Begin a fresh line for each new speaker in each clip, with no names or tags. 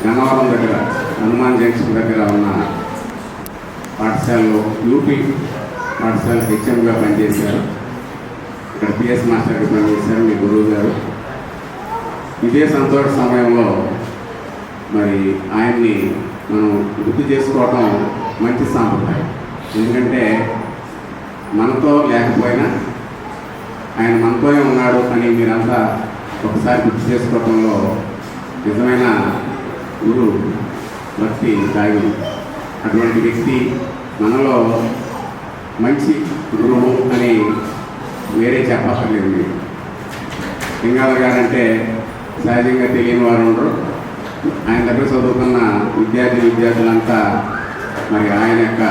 గన్నవరం దగ్గర హనుమాన్ జంక్షన్ దగ్గర ఉన్న పాఠశాలలో యూపీ పాఠశాల హెచ్ఎంగా పనిచేశారు. ఇక్కడ పిఎస్ మాస్టర్గా పనిచేశారు మీ గురువు గారు. ఇదే సంతోష సమయంలో మరి ఆయన్ని మనం గుర్తు చేసుకోవటం మంచి సాంప్రదాయం. ఎందుకంటే మనతో లేకపోయినా ఆయన మనతోనే ఉన్నాడు అని మీరంతా ఒకసారి గుర్తు చేసుకోవటంలో నిజమైన గురు భక్తి దాగి. అటువంటి వ్యక్తి మనలో మంచి గురువు అని వేరే చెప్పక్కర్లేదు. మీరు లింగాల గారంటే సహజంగా తెలియని వారు ఉండరు. ఆయన దగ్గర చదువుకున్న విద్యార్థులంతా మరి ఆయన యొక్క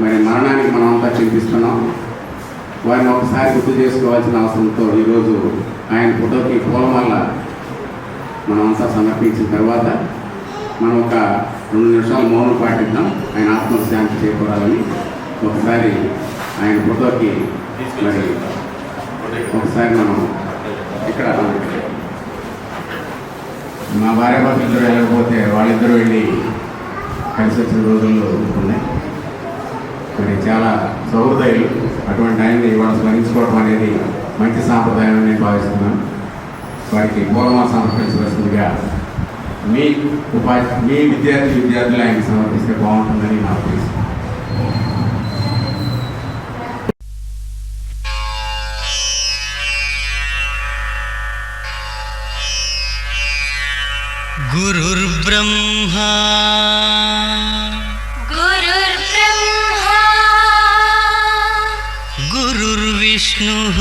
మరణానికి మనమంతా చింతిస్తున్నాం. వారిని ఒకసారి గుర్తు చేసుకోవాల్సిన అవసరంతో ఈరోజు ఆయన ఫోటోకి పూలమాల మనమంతా సమర్పించిన తర్వాత మనం ఒక 2 నిమిషాలు మౌనం పాటిద్దాం. ఆయన ఆత్మశాంతి చేకూరాలని ఒకసారి ఆయన ఫోటోకి మరి ఒకసారి మనం ఇక్కడ మా భార్య భర్తలు వెళ్ళకపోతే వాళ్ళిద్దరూ వెళ్ళి కలిసి వచ్చిన రోజుల్లో ఉన్నాయి. మరి చాలా సౌహృదయులు. అటువంటి ఆయన్ని ఇవాళ స్మరించుకోవడం అనేది మంచి సాంప్రదాయం నేను భావిస్తున్నాను. వారికి పూర్వమా సమర్పించవలసిందిగా మీ విద్యార్థులు ఆయనకి సమర్పిస్తే బాగుంటుందని నాకు తెలుసు.
గురుర్బ్రహ్మా గురుర్విష్ణుః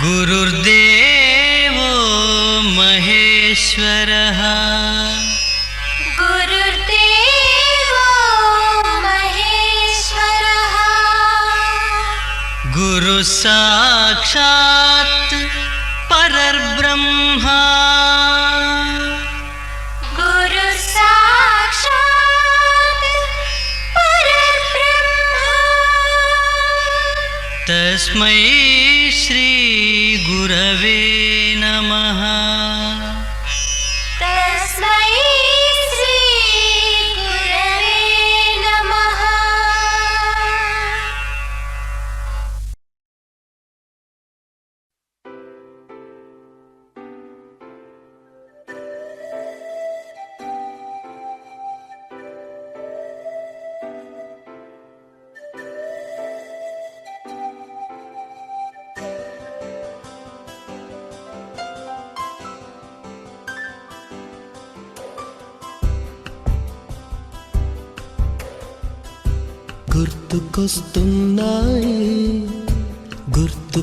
గురుర్దేవో మహేశ్వరః గురు సాక్షాత్ పరబ్రహ్మ తస్మై శ్రీ గురవే నమః.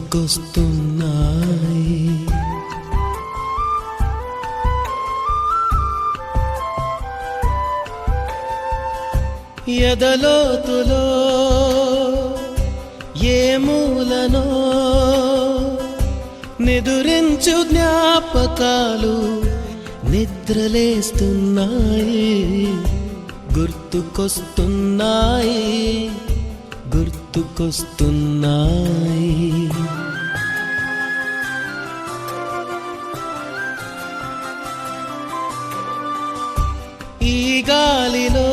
గుర్తుకొస్తున్నాయి ఎదలోతులో ఏ మూలనో నిదురించు జ్ఞాపకాలు నిద్రలేస్తున్నాయి. గుర్తుకొస్తున్నాయి గుర్తుకొస్తున్నాయి. ఈ గాలిలో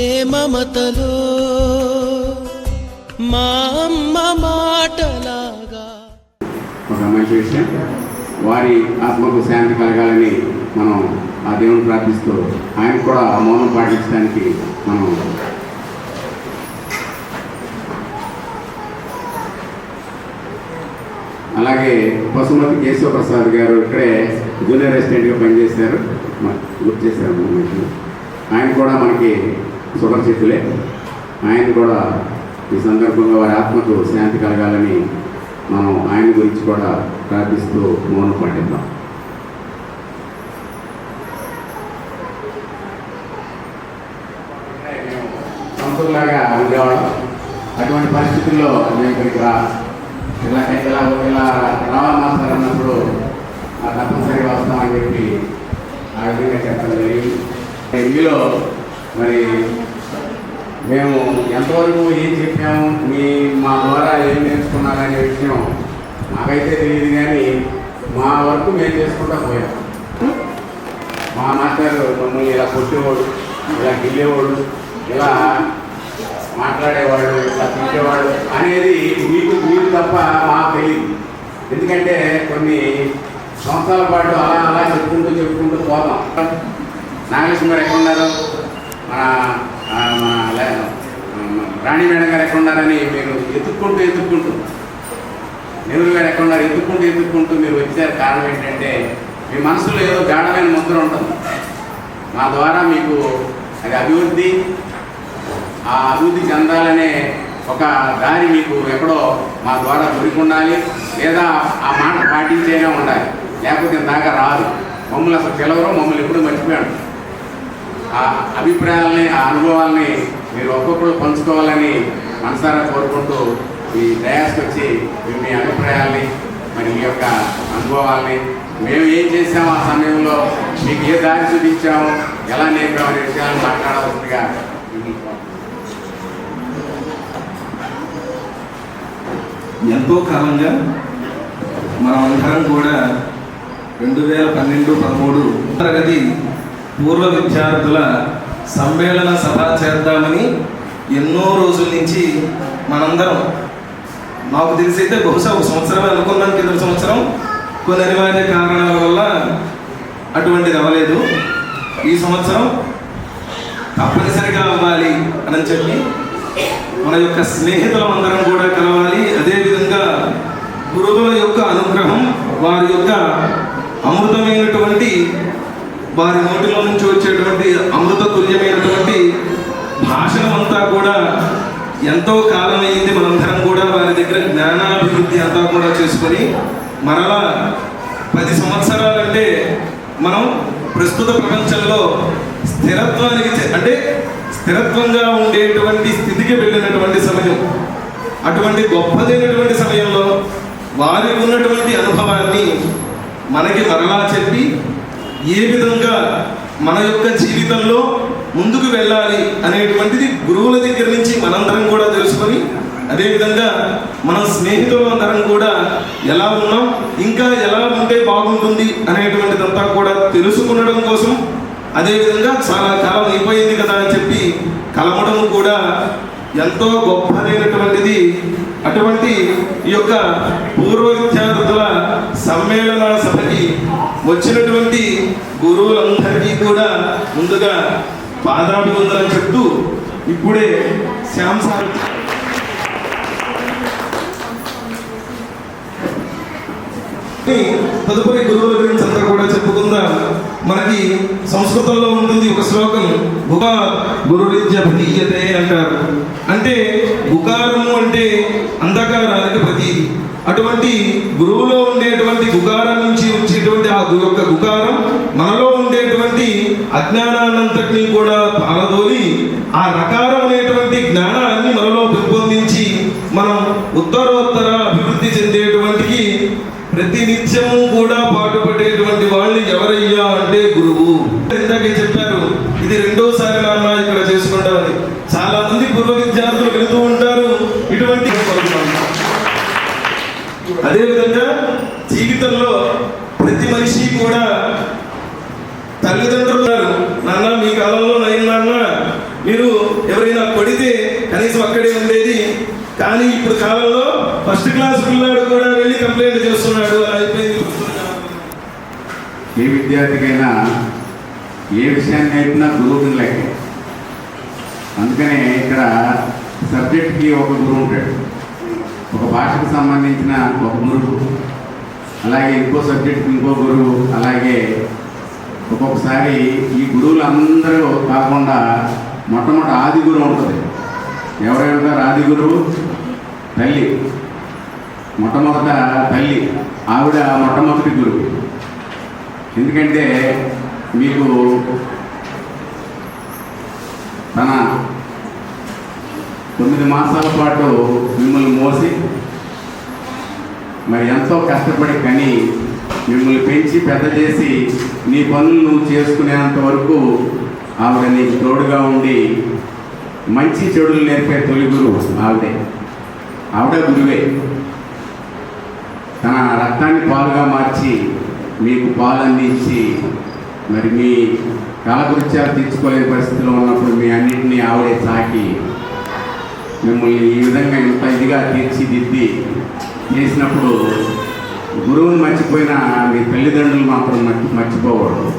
ఏ మమతలో మా అమ్మ మాటలాగా.
ఒక మంచి విషయం, వారి ఆత్మకు శాంతి కలగాలని మనం ఆ దేవుని ప్రార్థిస్తూ ఆయన కూడా ఆ మౌనం పాటించడానికి మనం అలాగే పశుమతి కేశవ ప్రసాద్ గారు ఇక్కడే జూనియర్ అసిస్టెంట్గా పనిచేశారు, గుర్తు చేశారు. ఆయన కూడా మనకి సుపరిచితులే. ఆయన కూడా ఈ సందర్భంగా వారి ఆత్మకు శాంతి కలగాలని మనం ఆయన గురించి కూడా ప్రార్థిస్తూ మౌనం పాటిద్దాం. సంతుల్లాగా ఉండేవాళ్ళం. అటువంటి పరిస్థితుల్లో మేము ఇక్కడికి ఇలా రావాలి అన్నప్పుడు తప్పనిసరిగా వస్తామని చెప్పి ఆ విధంగా చెప్పడం జరిగింది. ఇందులో మరి మేము ఎంతవరకు ఏం చెప్పాము, మా ద్వారా ఏం నేర్చుకున్నారనే విషయం మాకైతే తెలియదు, కానీ మా వరకు మేము చేసుకుంటా పోయాం. మా మాస్టర్ మమ్మల్ని ఇలా కొట్టేవాడు, ఇలా గిల్లేవాడు, ఇలా మాట్లాడేవాడు, ఇలా తిట్టేవాడు అనేది మీకు తప్ప మాకు తెలియదు. ఎందుకంటే కొన్ని సంవత్సరాల పాటు అలా అలా చెప్పుకుంటూ పోదాం. నాగలక్ష్మి గారు ఎక్కడ ఉన్నారు, మన రాణి మేడం గారు ఎక్కడ ఉన్నారని మీరు ఎత్తుక్కుంటూ నెహ్రూ గారు ఎక్కడ ఉన్నారు ఎత్తుక్కుంటూ మీరు వచ్చారు. కారణం ఏంటంటే మీ మనసులో ఏదో గాఢమైన ముద్ర ఉంటుంది. మా ద్వారా మీకు అది అభివృద్ధి చెందాలనే ఒక దారి మీకు ఎక్కడో మా ద్వారా దొరికి ఉండాలి, లేదా ఆ మాట పాటించేనే ఉండాలి. లేకపోతే దాకా రాదు. మమ్మల్ని అసలు పిలవరు, మమ్మల్ని ఎప్పుడు మర్చిపోయాడు. ఆ అభిప్రాయాలని, ఆ అనుభవాల్ని మీరు ఒక్కొక్కరు పంచుకోవాలని మనసారా కోరుకుంటూ ఈ డయాస్కి వచ్చి మీ అభిప్రాయాల్ని, మరి మీ యొక్క అనుభవాల్ని, మేము ఏం చేసాము ఆ సమయంలో, మీకు ఏ దారి చూపించాము, ఎలా నేర్పాము అనే విషయాలను మాట్లాడవలసిందిగా.
ఎంతో కాలంగా మనం అందరం కూడా 2012-13 తరగతి పూర్వ విద్యార్థుల సమ్మేళన సభ చేద్దామని ఎన్నో రోజుల నుంచి మనందరం, నాకు తెలిసైతే బహుశా ఒక సంవత్సరమే అనుకున్నాం. కింద సంవత్సరం కొన్ని అనివార్య కారణాల వల్ల అటువంటిది అవ్వలేదు. ఈ సంవత్సరం తప్పనిసరిగా అవ్వాలి అని చెప్పి మన యొక్క స్నేహితులం అందరం కూడా కలవాలి. అదేవిధంగా గురువుల యొక్క అనుగ్రహం, వారి యొక్క అమృతమైనటువంటి, వారి నోటిలో నుంచి వచ్చేటువంటి అమృత తుల్యమైనటువంటి భాషణం అంతా కూడా ఎంతో కాలం అయింది. మనందరం కూడా వారి దగ్గర జ్ఞానాభివృద్ధి అంతా కూడా చేసుకొని మరలా 10 సంవత్సరాలంటే మనం ప్రస్తుత ప్రపంచంలో స్థిరత్వంగా ఉండేటువంటి స్థితికి వెళ్ళినటువంటి సమయం. అటువంటి గొప్పదైనటువంటి సమయంలో వారి ఉన్నటువంటి అనుభవాన్ని మనకి మరలా చెప్పి ఏ విధంగా మన యొక్క జీవితంలో ముందుకు వెళ్ళాలి అనేటువంటిది గురువుల దగ్గర నుంచి మనందరం కూడా తెలుసుకొని, అదేవిధంగా మన స్నేహితులందరం కూడా ఎలా ఉన్నాం, ఇంకా ఎలా ఉంటే బాగుంటుంది అనేటువంటిదంతా కూడా తెలుసుకునడం కోసం, అదేవిధంగా చాలా కాలం అయిపోయింది కదా అని చెప్పి కలవడం కూడా ఎంతో గొప్పదైనటువంటిది. అటువంటి ఈ యొక్క పూర్వ విద్యార్థుల సమ్మేళన సభకి వచ్చినటువంటి గురువులందరికీ కూడా ముందుగా పాదాభివందనం చెప్తూ, ఇప్పుడే శ్యామ్ సార్ తదుపరి గురువుల గురించి అంతా కూడా చెప్పుకుందాం. మనకి సంస్కృతంలో ఉంటుంది ఒక శ్లోకం, గుగా గురువిద్య భీయతే అంటారు. అంటే గుకారము అంటే అంధకారానికి ప్రతీది. అటువంటి గురువులో ఉండేటువంటి గుకారం నుంచి వచ్చేటువంటి ఆ యొక్క గుకారం మనలో ఉండేటువంటి అజ్ఞానాన్నంతటినీ కూడా పారదోలి ఆ రకారం అనేటువంటి జ్ఞానాన్ని మనలో పెంపొందించి మనం ఉత్తరోత్తర అభివృద్ధి చెందేటువంటికి ప్రతి నిత్యము కూడా పాటుపడేటువంటి వాళ్ళు ఎవరయ్యా అంటే గురువు. ఇందాకే చెప్పారు, రెండోసారి నాన్న ఇక్కడ చేసుకుంటామని చాలా మంది పూర్వ విద్యార్థులు వెళుతూ ఉంటారు. ఇటువంటి అదేవిధంగా జీవితంలో ప్రతి మనిషి కూడా తల్లిదండ్రులు నాన్న మీ కాలంలో నైన్ నాన్న మీరు ఎవరైనా కొడితే కనీసం అక్కడే ఉండేది, కానీ ఇప్పుడు కాలంలో ఫస్ట్ క్లాస్ పిల్లాడు కూడా వెళ్ళి కంప్లైంట్ చేస్తున్నాడు. అలా అయిపోయింది.
ఏ విద్యార్థికైనా ఏ విషయాన్ని నేర్పినా గురువుని లెక్క. అందుకనే ఇక్కడ సబ్జెక్ట్కి ఒక గురువు ఉంటాడు, ఒక భాషకు సంబంధించిన ఒక గురువు, అలాగే ఇంకో సబ్జెక్ట్కి ఇంకో గురువు, అలాగే ఒక్కొక్కసారి ఈ గురువులు అందరూ కాకుండా మొట్టమొదటి ఆది గురువు ఉంటుంది. ఎవరై ఉంటారు ఆది గురువు? తల్లి. మొట్టమొదట తల్లి, ఆవిడ మొట్టమొదటి గురువు. ఎందుకంటే మీకు తన 9 మాసాల పాటు మిమ్మల్ని మోసి మరి ఎంతో కష్టపడి కని మిమ్మల్ని పెంచి పెద్ద చేసి నీ పనులు నువ్వు చేసుకునేంత వరకు ఆవిడ నీకు తోడుగా ఉండి మంచి చెడులు నేర్పే తొలి గురువు ఆవిడే. ఆవిడ గురువే. తన రక్తాన్ని పాలుగా మార్చి మీకు పాలు అందించి మరి మీ కాలకృత్యాలు తీర్చుకోలేని పరిస్థితిలో ఉన్నప్పుడు మీ అన్నింటినీ ఆవిడే సాకి మిమ్మల్ని ఈ విధంగా ఇంత ఇదిగా తీర్చిదిద్ది చేసినప్పుడు గురువుని మర్చిపోయిన మీ తల్లిదండ్రులు మాత్రం మర్చిపోకూడదు.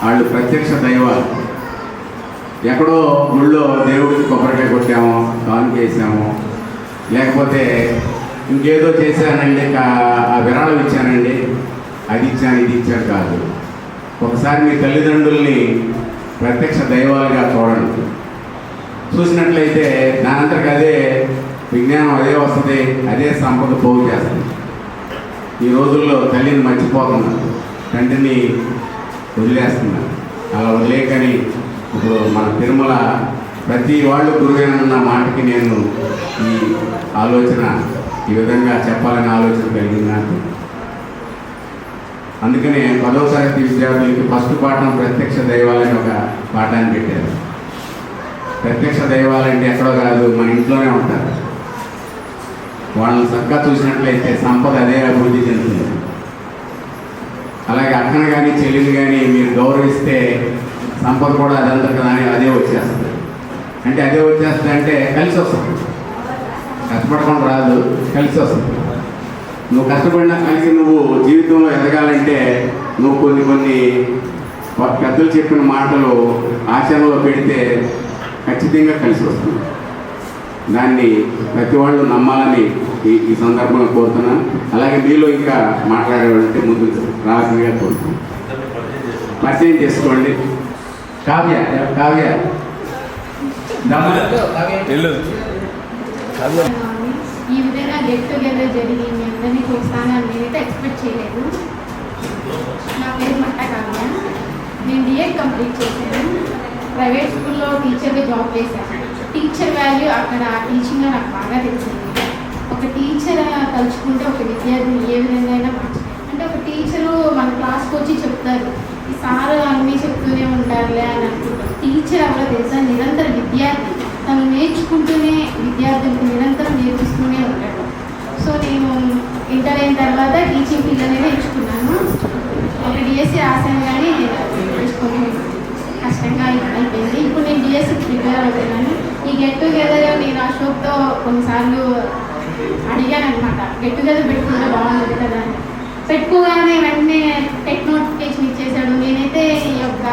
వాళ్ళు ప్రత్యక్ష దైవాలు. ఎక్కడో గుళ్ళో దేవుడికి కొబ్బరికాయ కొట్టామో, కానుక వేసామో, లేకపోతే ఇంకేదో చేశానండి, ఆ విరాళం ఇచ్చానండి, అది ఇచ్చాను ఇది ఇచ్చాను కాదు. ఒకసారి మీ తల్లిదండ్రుల్ని ప్రత్యక్ష దైవాలుగా చూడండి. చూసినట్లయితే దానంతరకు అదే విజ్ఞానం అదే వస్తుంది, అదే సంపద పోగు చేస్తుంది. ఈ రోజుల్లో తల్లిని మర్చిపోతున్నారు, తండ్రిని వదిలేస్తున్నారు. అలా వదిలేకని ఇప్పుడు మన తిరుమల ప్రతి వాళ్ళు గురువేనన్న మాటకి నేను ఈ ఆలోచన ఈ విధంగా చెప్పాలనే ఆలోచన కలిగింది నాకు. అందుకనే 10వ తరగతి విద్యార్థులకి ఫస్ట్ పాఠం ప్రత్యక్ష దైవాలని ఒక పాఠాన్ని పెట్టారు. ప్రత్యక్ష దైవాలంటే ఎక్కడో కాదు, మన ఇంట్లోనే ఉంటారు. వాళ్ళని చక్కగా చూసినట్లయితే సంపద అదే అభివృద్ధి చెందుతుంది. అలాగే అక్కను కానీ చెల్లిని కానీ మీరు గౌరవిస్తే సంపద కూడా అదంతా కానీ అదే వచ్చేస్తుంది. అంటే అదే వచ్చేస్తుంది అంటే కలిసి వస్తుంది. కష్టపడకుండా రాదు, కలిసి వస్తుంది. నువ్వు కష్టపడినా కలిసి నువ్వు జీవితంలో ఎదగాలంటే నువ్వు కొన్ని పెద్దలు చెప్పిన మాటలు ఆచరణలో పెడితే ఖచ్చితంగా కలిసి వస్తుంది. దాన్ని ప్రతి వాళ్ళు నమ్మాలని ఈ సందర్భంగా కోరుతున్నాను. అలాగే మీలో ఇంకా మాట్లాడేవాళ్ళంటే ముందు రావాల్సిందిగా కోరుతున్నాను. పరిచయం చేసుకోండి. కావ్య
ఈ విధంగా గెట్ టుగెదర్ జరిగి మీ అందరినీ చూస్తానని నేనైతే ఎక్స్పెక్ట్ చేయలేదు. నా పేరు మట్ట కావ్య. నేను డిఎడ్ కంప్లీట్ చేశాను. ప్రైవేట్ స్కూల్లో టీచర్గా జాబ్ చేశాను. టీచర్ వాల్యూ అక్కడ టీచింగ్లో నాకు బాగా తెలిసింది. ఒక టీచర్ తలుచుకుంటే ఒక విద్యార్థిని ఏ విధంగా అయినా అంటే ఒక టీచరు మన క్లాస్కి వచ్చి చెప్తారు, ఈ సార్ అన్నీ చెప్తూనే ఉంటారులే అని అనుకుంటారు. టీచర్ ఎవరో తెలుసా, నిరంతర విద్యార్థి. తను నేర్చుకుంటూనే విద్యార్థులకు నిరంతరం నేర్పిస్తూనే ఉంటాడు. సో నేను ఇంటర్ అయిన తర్వాత టీచింగ్ ఫీల్డ్ అనేది ఎంచుకున్నాను. ఒక డిఎస్సి రాశాను, కానీ కొంచెం కష్టంగా అయిపోయింది. ఇప్పుడు నేను డిఎస్సికి ప్రిపేర్ అవుతున్నాను. ఈ గెట్ టుగెదర్ నేను అశోక్తో కొన్నిసార్లు అడిగాను అనమాట, గెట్ టుగెదర్ పెట్టుకుంటే బాగుంటుంది కదా అని. పెట్టుకోగానే వెంటనే టెక్ నోటిఫికేషన్ ఇచ్చేసాడు. నేనైతే ఈ యొక్క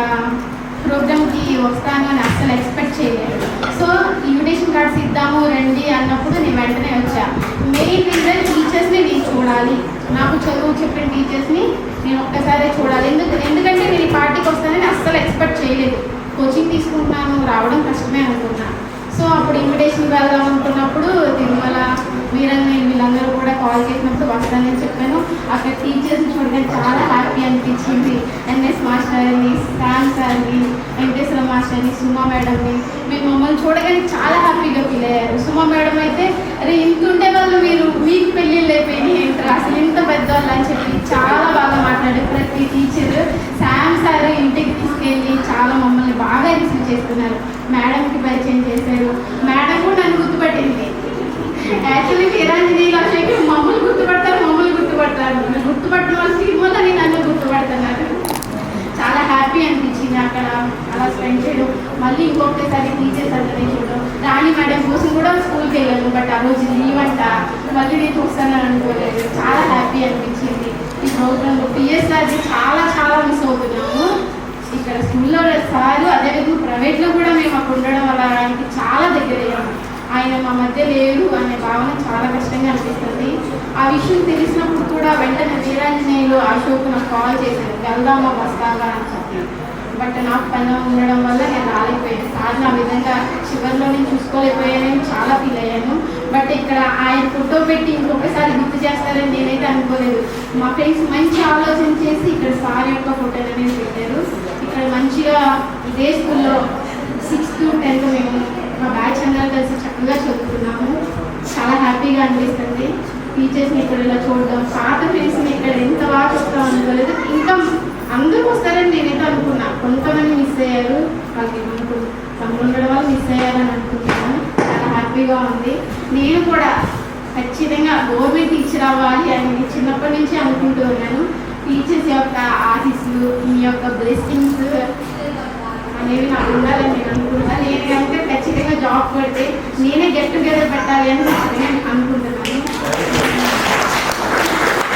ప్రోగ్రామ్కి వస్తాను అని అస్సలు ఎక్స్పెక్ట్ చేయలేదు. సో ఇన్విటేషన్ కార్డ్స్ ఇద్దాము రండి అన్నప్పుడు నేను వెంటనే వచ్చా. మెయిన్ రీజన్ టీచర్స్ని నేను చూడాలి, నాకు చదువు చెప్పిన టీచర్స్ని నేను ఒక్కసారి చూడాలి. ఎందుకంటే నేను ఈ పార్టీకి వస్తానని అస్సలు ఎక్స్పెక్ట్ చేయలేదు. కోచింగ్ తీసుకుంటున్నాను, రావడం కష్టమే అనుకున్నాను. సో అప్పుడు ఇన్విటేషన్ వెళ్దాం అనుకున్నప్పుడు తిరుమల వీరంగన్ వీళ్ళందరూ కూడా కాల్ చేసినప్పుడు వస్తానని చెప్పాను. అక్కడ టీచర్స్ని చూడగానే చాలా హ్యాపీ అనిపించింది. ఎన్ఎస్ మాస్టర్ని, శామ్ సార్ని, వెంకటేశ్వర మాస్టర్ని, సుమా మేడంని మేము మమ్మల్ని చూడగానే చాలా హ్యాపీగా ఫీల్ అయ్యారు. సుమా మేడం అయితే అరే ఇంతుంటే వాళ్ళు మీరు మీకు పెళ్ళిళ్ళు అయిపోయినాయి ఏంటారు, అసలు ఎంత పెద్దవాళ్ళు అని చెప్పి చాలా బాగా మాట్లాడారు. ప్రతి టీచర్ శామ్ సార్ ఇంటికి తీసుకెళ్ళి చాలా మమ్మల్ని బాగా రిసీవ్ చేస్తున్నారు. మేడంకి పరిచయం చేశారు. మేడం కూడా నన్ను గుర్తుపట్టింది. యాక్చువల్లీ వీరాంజనేయులు అసలు మమ్మల్ని గుర్తుపడతారు గుర్తుపట్టిన వాళ్ళు సినిమాలని నన్ను గుర్తుపడుతున్నారు. చాలా హ్యాపీ అనిపించింది అక్కడ అలా స్పెండ్ చేయడం. మళ్ళీ ఇంకొకసారి టీచర్స్ అందరినీ చూడడం. రాణి మేడం కోసం కూడా స్కూల్కి వెళ్ళాను, బట్ ఆ రోజు లీవ్ అంట. మళ్ళీ నేను చూస్తానని అనుకోలేదు. చాలా హ్యాపీ అనిపించింది ఈ ప్రోగ్రాంలో. పిఎస్ఆర్ది చాలా చాలా మిస్ అవుతున్నాము. ఇక్కడ స్కూల్లో సారు, అదేవిధంగా ప్రైవేట్లో కూడా మేము అక్కడ ఉండడం వల్ల ఆయనకి చాలా దగ్గర అయ్యాము. ఆయన మా మధ్య లేరు అనే భావన చాలా కష్టంగా అనిపిస్తుంది. ఆ విషయం తెలిసినప్పుడు కూడా వెంటనే వీరాంజనేయులు అశోక్ నాకు కాల్ చేశారు, వెళ్దామా వస్తావా అని చెప్పి. బట్ నాకు పని ఉండడం వల్ల నేను రాలేకపోయాను. సార్ ఆ విధంగా చివరిలో నేను చూసుకోలేకపోయానని చాలా ఫీల్ అయ్యాను. బట్ ఇక్కడ ఆయన ఫోటో పెట్టి ఇంకొకసారి గుర్తు చేస్తారని నేనైతే అనుకోలేదు. మా ఫ్రెండ్స్ మంచి ఆలోచన చేసి ఇక్కడ సార్ యొక్క ఫోటోలు అనేది పెట్టారు. ఇక్కడ మంచిగా ఇదే స్కూల్లో 6th to 10th మేము మా బ్యాచ్ అందరూ కలిసి చక్కగా చదువుకున్నాము. చాలా హ్యాపీగా అనిపిస్తుంది టీచర్స్ని ఇక్కడ ఇలా చూడడం. పాత ఫ్రెండ్స్ని ఇక్కడ ఎంత బాగా చూస్తాం అనుకోలేదు. ఇంకా అందరూ వస్తారని నేనైతే అనుకున్నా. కొంతమంది మిస్ అయ్యారు, వాళ్ళకి తమ్ముడు ఉండడం వల్ల మిస్ అయ్యారని అనుకుంటున్నాను. చాలా హ్యాపీగా ఉంది. నేను కూడా ఖచ్చితంగా గవర్నమెంట్ టీచర్ అవ్వాలి అని చిన్నప్పటి నుంచి అనుకుంటూ ఉన్నాను. టీచర్స్ యొక్క ఆశీస్సులు, మీ యొక్క బ్లెస్సింగ్స్ అనేవి నాకు ఉండాలని నేను అనుకుంటున్నాను. నేను కనుక ఖచ్చితంగా జాబ్ కొడితే నేనే గెట్ టుగెదర్ పెట్టాలి అని నేను అనుకుంటున్నాను.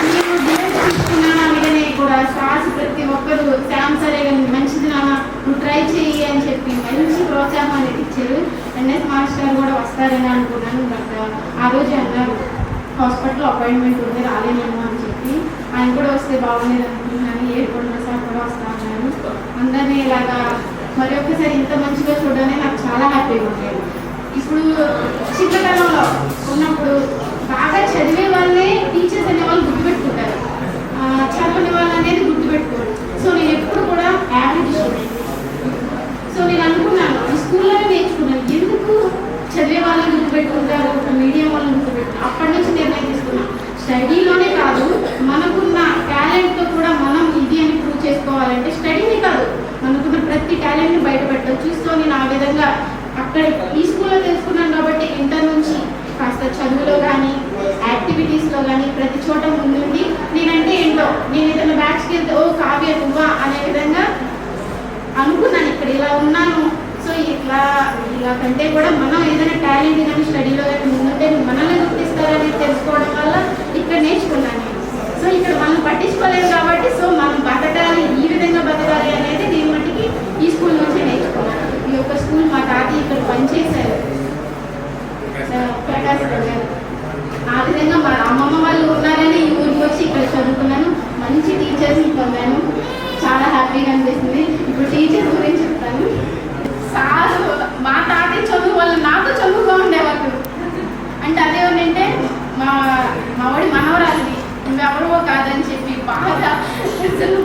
నేను డిఎస్ తీసుకున్నాను అనగానే కూడా సార్స్ ప్రతి ఒక్కరు శామ్ సరే కానీ మంచిది నాన్న నువ్వు ట్రై చేయి అని చెప్పి మంచి ప్రోత్సాహం అనేది ఇచ్చారు. ఎన్ఎస్ మాస్టర్ కూడా వస్తారని అనుకున్నాను. బట్ ఆ రోజు అన్నారు హాస్పిటల్లో అపాయింట్మెంట్ ఉంది రాలేనేమో అని చెప్పి. ఆయన కూడా వస్తే బాగుండేది అనుకుంటున్నాను. ఏడుకొండ సార్ కూడా వస్తా అన్నారు. అందరినీ ఇలాగా మరి ఒక్కసారి ఇంత మంచిగా చూడడానికి నాకు చాలా హ్యాపీగా ఉండేది. ఇప్పుడు చిన్నతనంలో ఉన్నప్పుడు బాగా చదివే వాళ్ళే టీచర్స్ అనే వాళ్ళు గుర్తుపెట్టుకుంటారు, చదవని వాళ్ళు అనేది గుర్తుపెట్టుకోరు. సో నేను ఎప్పుడు కూడా యావరేజ్ స్టూడెంట్. సో నేను అనుకున్నాను ఈ స్కూల్లోనే నేర్చుకున్నాను, ఎందుకు చదివే వాళ్ళని గుర్తుపెట్టుకుంటారు, మీడియం వాళ్ళని గుర్తుపెట్టుకుంటారు. అప్పటి నుంచి నిర్ణయం తీసుకున్నాను స్టడీలోనే కాదు మనకున్న టాలెంట్తో కూడా మనం ఇది అని ప్రూవ్ చేసుకోవాలంటే స్టడీని కాదు మనకున్న ప్రతి టాలెంట్ని బయటపెట్టచ్చు. సో నేను ఆ విధంగా అక్కడ ఈ స్కూల్లో తెలుసుకున్నాను కాబట్టి ఇంటర్ నుంచి కాస్త చదువులో కానీ యాక్టివిటీస్లో కానీ ప్రతి చోట ముందుండి నేనంటే ఏంటో నేను ఏదైనా బ్యాచ్కి వెళ్తే ఓ కావ్య నువ్వా అనే విధంగా అనుకున్నాను. ఇక్కడ ఇలా ఉన్నాను. సో ఇలా కంటే కూడా మనం ఏదైనా టాలెంట్ కానీ స్టడీలో కానీ ముందుంటే మనల్ని గుర్తిస్తారని తెలుసుకోవడం వల్ల ఇక్కడ నేర్చుకున్నాను నేను. సో ఇక్కడ మనం పట్టించుకోలేదు కాబట్టి సో మనం బతకాలి, ఈ విధంగా బతకాలి అనేది నేను మట్టికి ఈ స్కూల్ నుంచి నేర్చుకున్నాను. ఈ యొక్క స్కూల్ మా తాతయ్య ఇక్కడ పనిచేశారు, ప్రకాశ్ గారు. ఆ విధంగా మా అమ్మమ్మ వాళ్ళు ఉన్నారని ఈ ఊరికి వచ్చి ఇక్కడ చదువుకున్నాను. మంచి టీచర్స్ని పొందాను. చాలా హ్యాపీగా అనిపిస్తుంది. ఇప్పుడు టీచర్స్ గురించి చెప్తాను. సార్ మా తాతయ్య చదువు వాళ్ళు నాతో చదువుగా ఉండేవాళ్ళు. అంటే అదేమంటే మావాడి మనవరాలిని నువ్వెవరో కాదని చెప్పి బాగా అసలు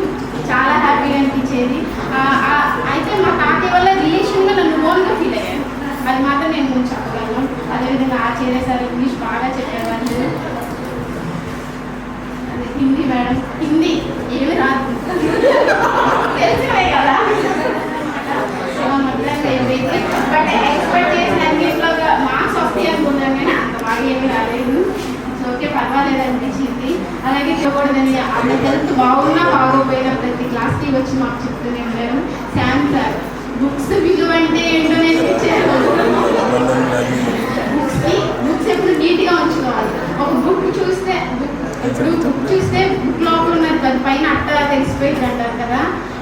చాలా హ్యాపీగా అనిపించేది. అయితే మా తాతయ్య వల్ల రిలేషన్గా నన్ను ఓన్గా ఫీల్ అయ్యాను. అది మాత్రం నేను చెప్పగలను. అదేవిధంగా ఆచార్య సార్ ఇంగ్లీష్ బాగా చెప్పేవాళ్ళు. హిందీ మేడం హిందీ ఏమి రాదు తెలిసినవే కదా, బట్ ఎక్స్పెక్ట్ చేసిన అన్నింటిలో మార్క్స్ వస్తాయి అనుకున్నాను కానీ అంత బాగా ఏమి రాలేదు. ఓకే పర్వాలేదు అనిపించింది. అలాగే చూడకూడదని అన్న హెల్త్ బాగున్నా బాగోపోయినా ప్రతి క్లాస్కి వచ్చి మాకు చెప్తూనే ఉంటారు. శామ్ సార్ బుక్స్ విలువ అంటే ఏంటో నేర్పించారు. బుక్స్ ఎప్పుడు నీట్గా ఉంచుకోవాలి. ఒక బుక్ చూస్తే బుక్ లోపల ఉన్నది దాని పైన అట్ట తెలిసిపోయింది అంటారు కదా,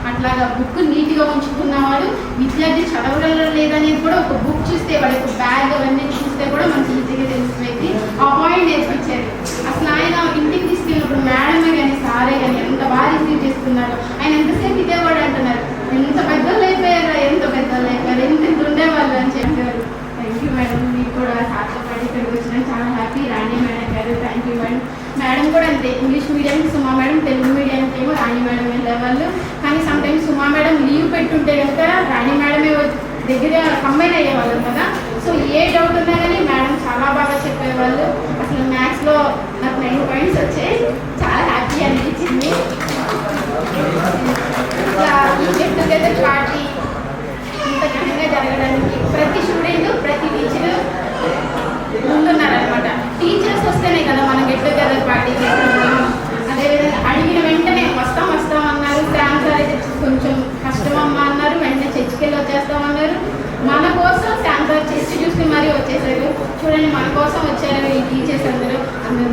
అట్లాగా బుక్ నీట్గా ఉంచుకున్నవాడు విద్యార్థి చదవగలరు లేదనేది కూడా ఒక బుక్ చూస్తే వాడి ఒక బ్యాగ్ అవన్నీ చూస్తే కూడా మనకి ఈజీగా తెలిసిపోయింది. ఆ పాయింట్ నేర్పించారు. అసలు ఆయన ఇంటికి తీసుకెళ్ళినప్పుడు మేడమే కానీ సారే కానీ ఎంత బాగా రిసీవ్ చేసుకున్నారు. ఆయన ఎంతసేపు ఇదేవాడు అంటున్నారు, ఎంత పెద్దలు అయిపోయారు, ఎంత ఉండేవాళ్ళు అని చెప్పారు. Thank you madam. మీకు కూడా సార్తో పాటు ఇక్కడికి వచ్చినా చాలా హ్యాపీ. రాణి మేడం గారు థ్యాంక్ యూ మేడం. మేడం కూడా అంతే, ఇంగ్లీష్ మీడియంకి సుమా మేడం, తెలుగు మీడియంకి ఏమో రాణి మేడం వెళ్ళేవాళ్ళు. కానీ సమ్టైమ్స్ సుమా మేడం లీవ్ పెట్టుంటే కనుక రాణి మేడమే దగ్గర కంబైన్ అయ్యేవాళ్ళు కదా. సో ఏ డౌట్ ఉన్నా కానీ మేడం చాలా బాగా చెప్పేవాళ్ళు. అసలు మ్యాథ్స్లో నాకు 9 points వచ్చాయి. జరిగింది. ఇట్లా గెట్ టుగెదర్ పార్టీ ఇంత ఘనంగా జరగడానికి ప్రతి స్టూడెంట్ ప్రతి టీచర్ ముందున్నారనమాట. టీచర్స్ వస్తేనే కదా మనం గెట్ టుగెదర్ పార్టీ చేసుకుంటాం. అదేవిధంగా అడిగిన వెంటనే వస్తాం అన్నారు. శామ్ సార్ అయితే కొంచెం కష్టమమ్మా అన్నారు, వెంటనే చర్చికి వెళ్ళి వచ్చేస్తామన్నారు. మన కోసం శామ్ సార్ చర్చి చూసుకుని మరీ వచ్చేసారు. చూడండి, మన కోసం వచ్చారు ఈ టీచర్స్ అందరూ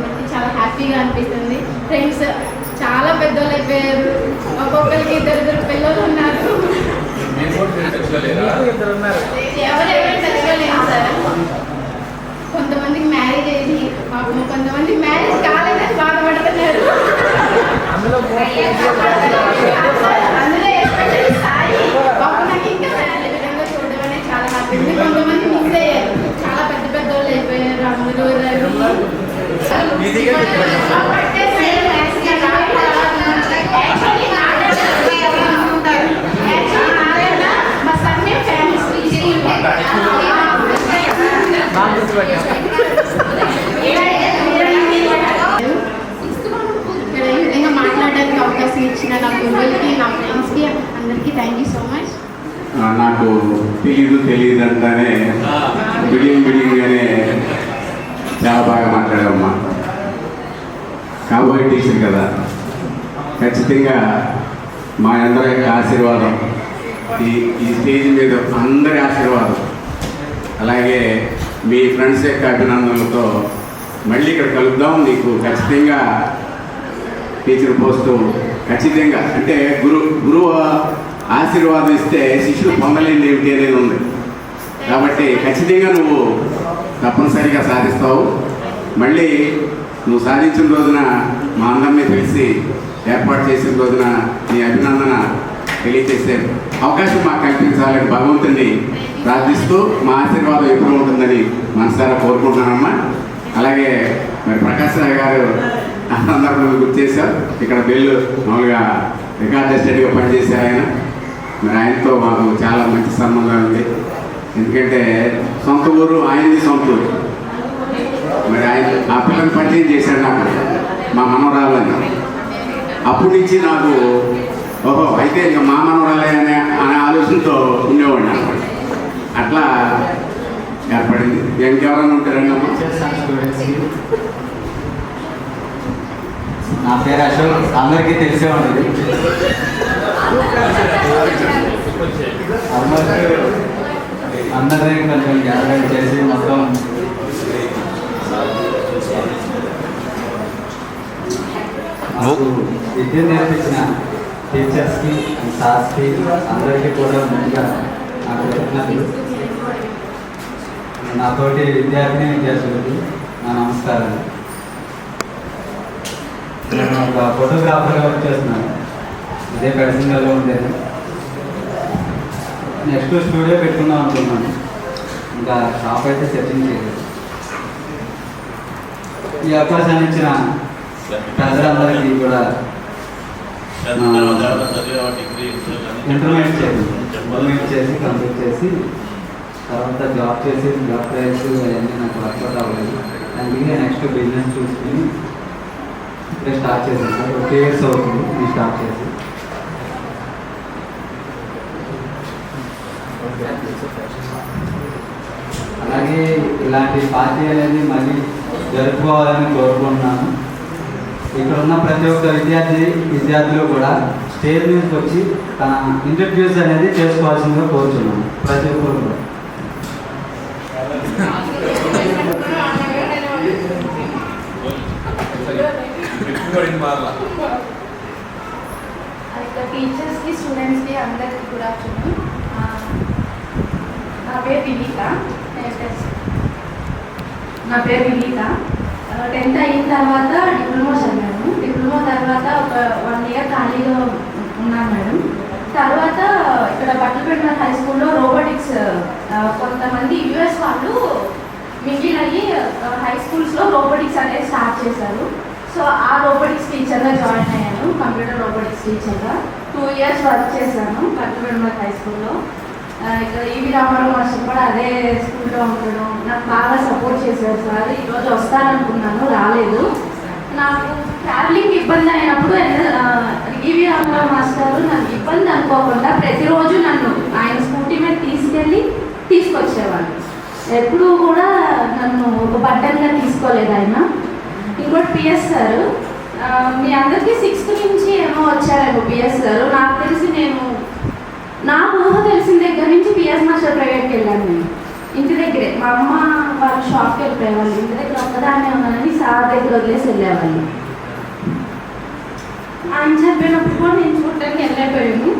బట్టి చాలా హ్యాపీగా అనిపిస్తుంది. ఫ్రెండ్స్ చాలా పెద్దోళ్ళు అయిపోయారు. ఒక్కొక్కరికి ఇద్దరు పిల్లలు ఉన్నారు. ఎవరెవరు చదవలేదు సార్. కొంతమందికి మ్యారేజ్ అయింది, పాపం కొంతమందికి మ్యారేజ్ కాలేదని బాధపడుతున్నారు. అందులో ఎస్పెషల్లీ సాయి పాపం నాకు ఇంకా మ్యారేజ్ విధంగా చూడడం అనేది చాలా హ్యాపీ ఉంది. కొంతమంది మిస్ అయ్యారు, చాలా పెద్ద పెద్ద వాళ్ళు అయిపోయారు. అందరూ మా సన్నే ఫ్యామిలీ ఇక్కడ ఈ విధంగా మాట్లాడడానికి అవకాశం ఇచ్చిన నా పిల్లలకి, నా ఫ్రెండ్స్కి అందరికీ థ్యాంక్ యూ సో మచ్.
నాకు తెలియదు అంటానే బిడింగ్ అనే చాలా బాగా మాట్లాడామమ్మా. కాబోయే టీచర్ కదా, ఖచ్చితంగా మా అందరి యొక్క ఆశీర్వాదం, ఈ స్టేజ్ మీద అందరి ఆశీర్వాదం, అలాగే మీ ఫ్రెండ్స్ యొక్క అభినందనలతో మళ్ళీ ఇక్కడ కలుద్దాం. నీకు ఖచ్చితంగా టీచర్ పోస్టు ఖచ్చితంగా, అంటే గురువు ఆశీర్వాదం ఇస్తే శిష్యుడు పొందలేని ఏమిటి అనేది ఉంది. కాబట్టి ఖచ్చితంగా నువ్వు తప్పనిసరిగా సాధిస్తావు. మళ్ళీ నువ్వు సాధించిన రోజున మా అందరినీ తెలిసి ఏర్పాటు చేసిన రోజున నీ అభినందన తెలియజేసే అవకాశం మాకు కల్పించాలని భగవంతుని ప్రార్థిస్తూ మా ఆశీర్వాదం ఎప్పుడు ఉంటుందని మనసారా కోరుకుంటున్నానమ్మా. అలాగే మరి ప్రకాశ్ రావు గారు అందరూ గుర్తు చేశారు. ఇక్కడ బెల్లు మామూలుగా రికార్డ్ అసిస్టెంట్గా పనిచేశారు ఆయన. మరి ఆయనతో మాకు చాలా మంచి సంబంధం ఉంది. ఎందుకంటే సొంత ఊరు ఆయనది, సొంత ఊరు. మరి ఆయన ఆ పిల్లల్ని పరిచయం చేశాడు నాకు, మా మనవరాలని. అప్పటి నుంచి నాకు ఓహో అయితే ఇంకా మా మనవరాలే అనే ఆలోచనతో ఉండేవాడిని అనమాట. అట్లా ఏర్పడింది. ఇంకెవరైనా ఉంటారండి అమ్మ?
నా పేరు అశోక్, అందరికీ తెలిసే ఉంటుంది. అందరినీ కొంచెం గ్యాదరింగ్ చేసి మొత్తం మాకు విద్య నేర్పించిన టీచర్స్కి, సార్స్కి అందరికీ కూడా ముందుగా నాకు కృతజ్ఞతలు. నాతోటి విద్యార్థులకు నా నమస్కారాలు. నేను ఒక ఫోటోగ్రాఫర్గా వర్క్ చేస్తున్నాను. ఇదే పెడసింగల్లో ఉండేది. నెక్స్ట్ స్టూడియో పెట్టుకుందాం అనుకున్నాను. ఇంకా షాప్ అయితే సెట్టింగ్ చేయలేదు. ఈ అవకాశాన్ని ఇచ్చిన ప్రజలందరికీ కూడా ఇంటర్మీడియట్ చేసి కంప్లీట్ చేసి తర్వాత జాబ్ ప్రైస్ అవన్నీ నాకు వర్కౌట్ అవ్వలేదు. అందుకే నెక్స్ట్ బిజినెస్ చూసుకుని ఇప్పుడే స్టార్ట్ చేశాను సార్. 2 years అవుతుంది నేను స్టార్ట్ చేసి. అలాగే ఇలాంటి పార్టీ అనేది మళ్ళీ జరుపుకోవాలని కోరుకుంటున్నాను. ఇక్కడ ఉన్న ప్రతి ఒక్క విద్యార్థులు కూడా స్టేజ్ మీదకి వచ్చి తన ఇంట్రడ్యూస్ అనేది చేసుకోవాల్సిందిగా కోరుతున్నాను. ప్రతి ఒక్కరు కూడా
టీచర్స్కి, స్టూడెంట్స్కి అందరికీ కూడా నా పేరు వినీత. 10th అయిన తర్వాత డిప్లొమా చదివాను. డిప్లొమా తర్వాత ఒక 1 year ఖాళీగా ఉన్నాను మేడం. తర్వాత ఇక్కడ బట్టలపేట హై స్కూల్లో రోబోటిక్స్ కొంతమంది యూఎస్ వాళ్ళు మింగిల్ అయ్యి హై స్కూల్స్లో రోబోటిక్స్ అనేది స్టార్ట్ చేశారు. సో ఆ రోబోటిక్స్ టీచర్గా జాయిన్ అయ్యాను. కంప్యూటర్ రోబోటిక్స్ టీచర్గా 2 years వర్క్ చేశాను బట్టలపేట హై స్కూల్లో. ఇక్కడ ఈవి రామారావు మాస్టర్ కూడా అదే స్కూల్లో ఉండడం నాకు బాగా సపోర్ట్ చేశారు సార్. ఈరోజు వస్తాననుకున్నాను, రాలేదు. నాకు ట్రావెలింగ్ ఇబ్బంది అయినప్పుడు ఈవీ రామారావు మాస్టర్ నాకు ఇబ్బంది అనుకోకుండా ప్రతిరోజు నన్ను ఆయన స్కూటీ మీద తీసుకొచ్చేవాళ్ళు. ఎప్పుడూ కూడా నన్ను ఒక బట్టన్గా తీసుకోలేదు ఆయన. ఇంకోటి పిఎస్ సార్, మీ అందరికీ 6th నుంచి ఏమో వచ్చారేమో పిఎస్ సార్. నాకు తెలిసి నా ఊహ తెలిసిన దగ్గర నుంచి పిఎస్ మాస్టర్ ప్రైవేట్కి వెళ్ళాను. నేను ఇంటి దగ్గరే మా అమ్మ వాళ్ళ షాప్కి వెళ్ళిపోయేవాళ్ళు. ఇంటి దగ్గర ఒక్కదాన్నే ఉన్నానని సార్ దగ్గర వదిలేసి వెళ్ళేవాళ్ళు. ఆయన చెప్పినప్పుడు కూడా నేను చూడటానికి వెళ్ళిపోయాను.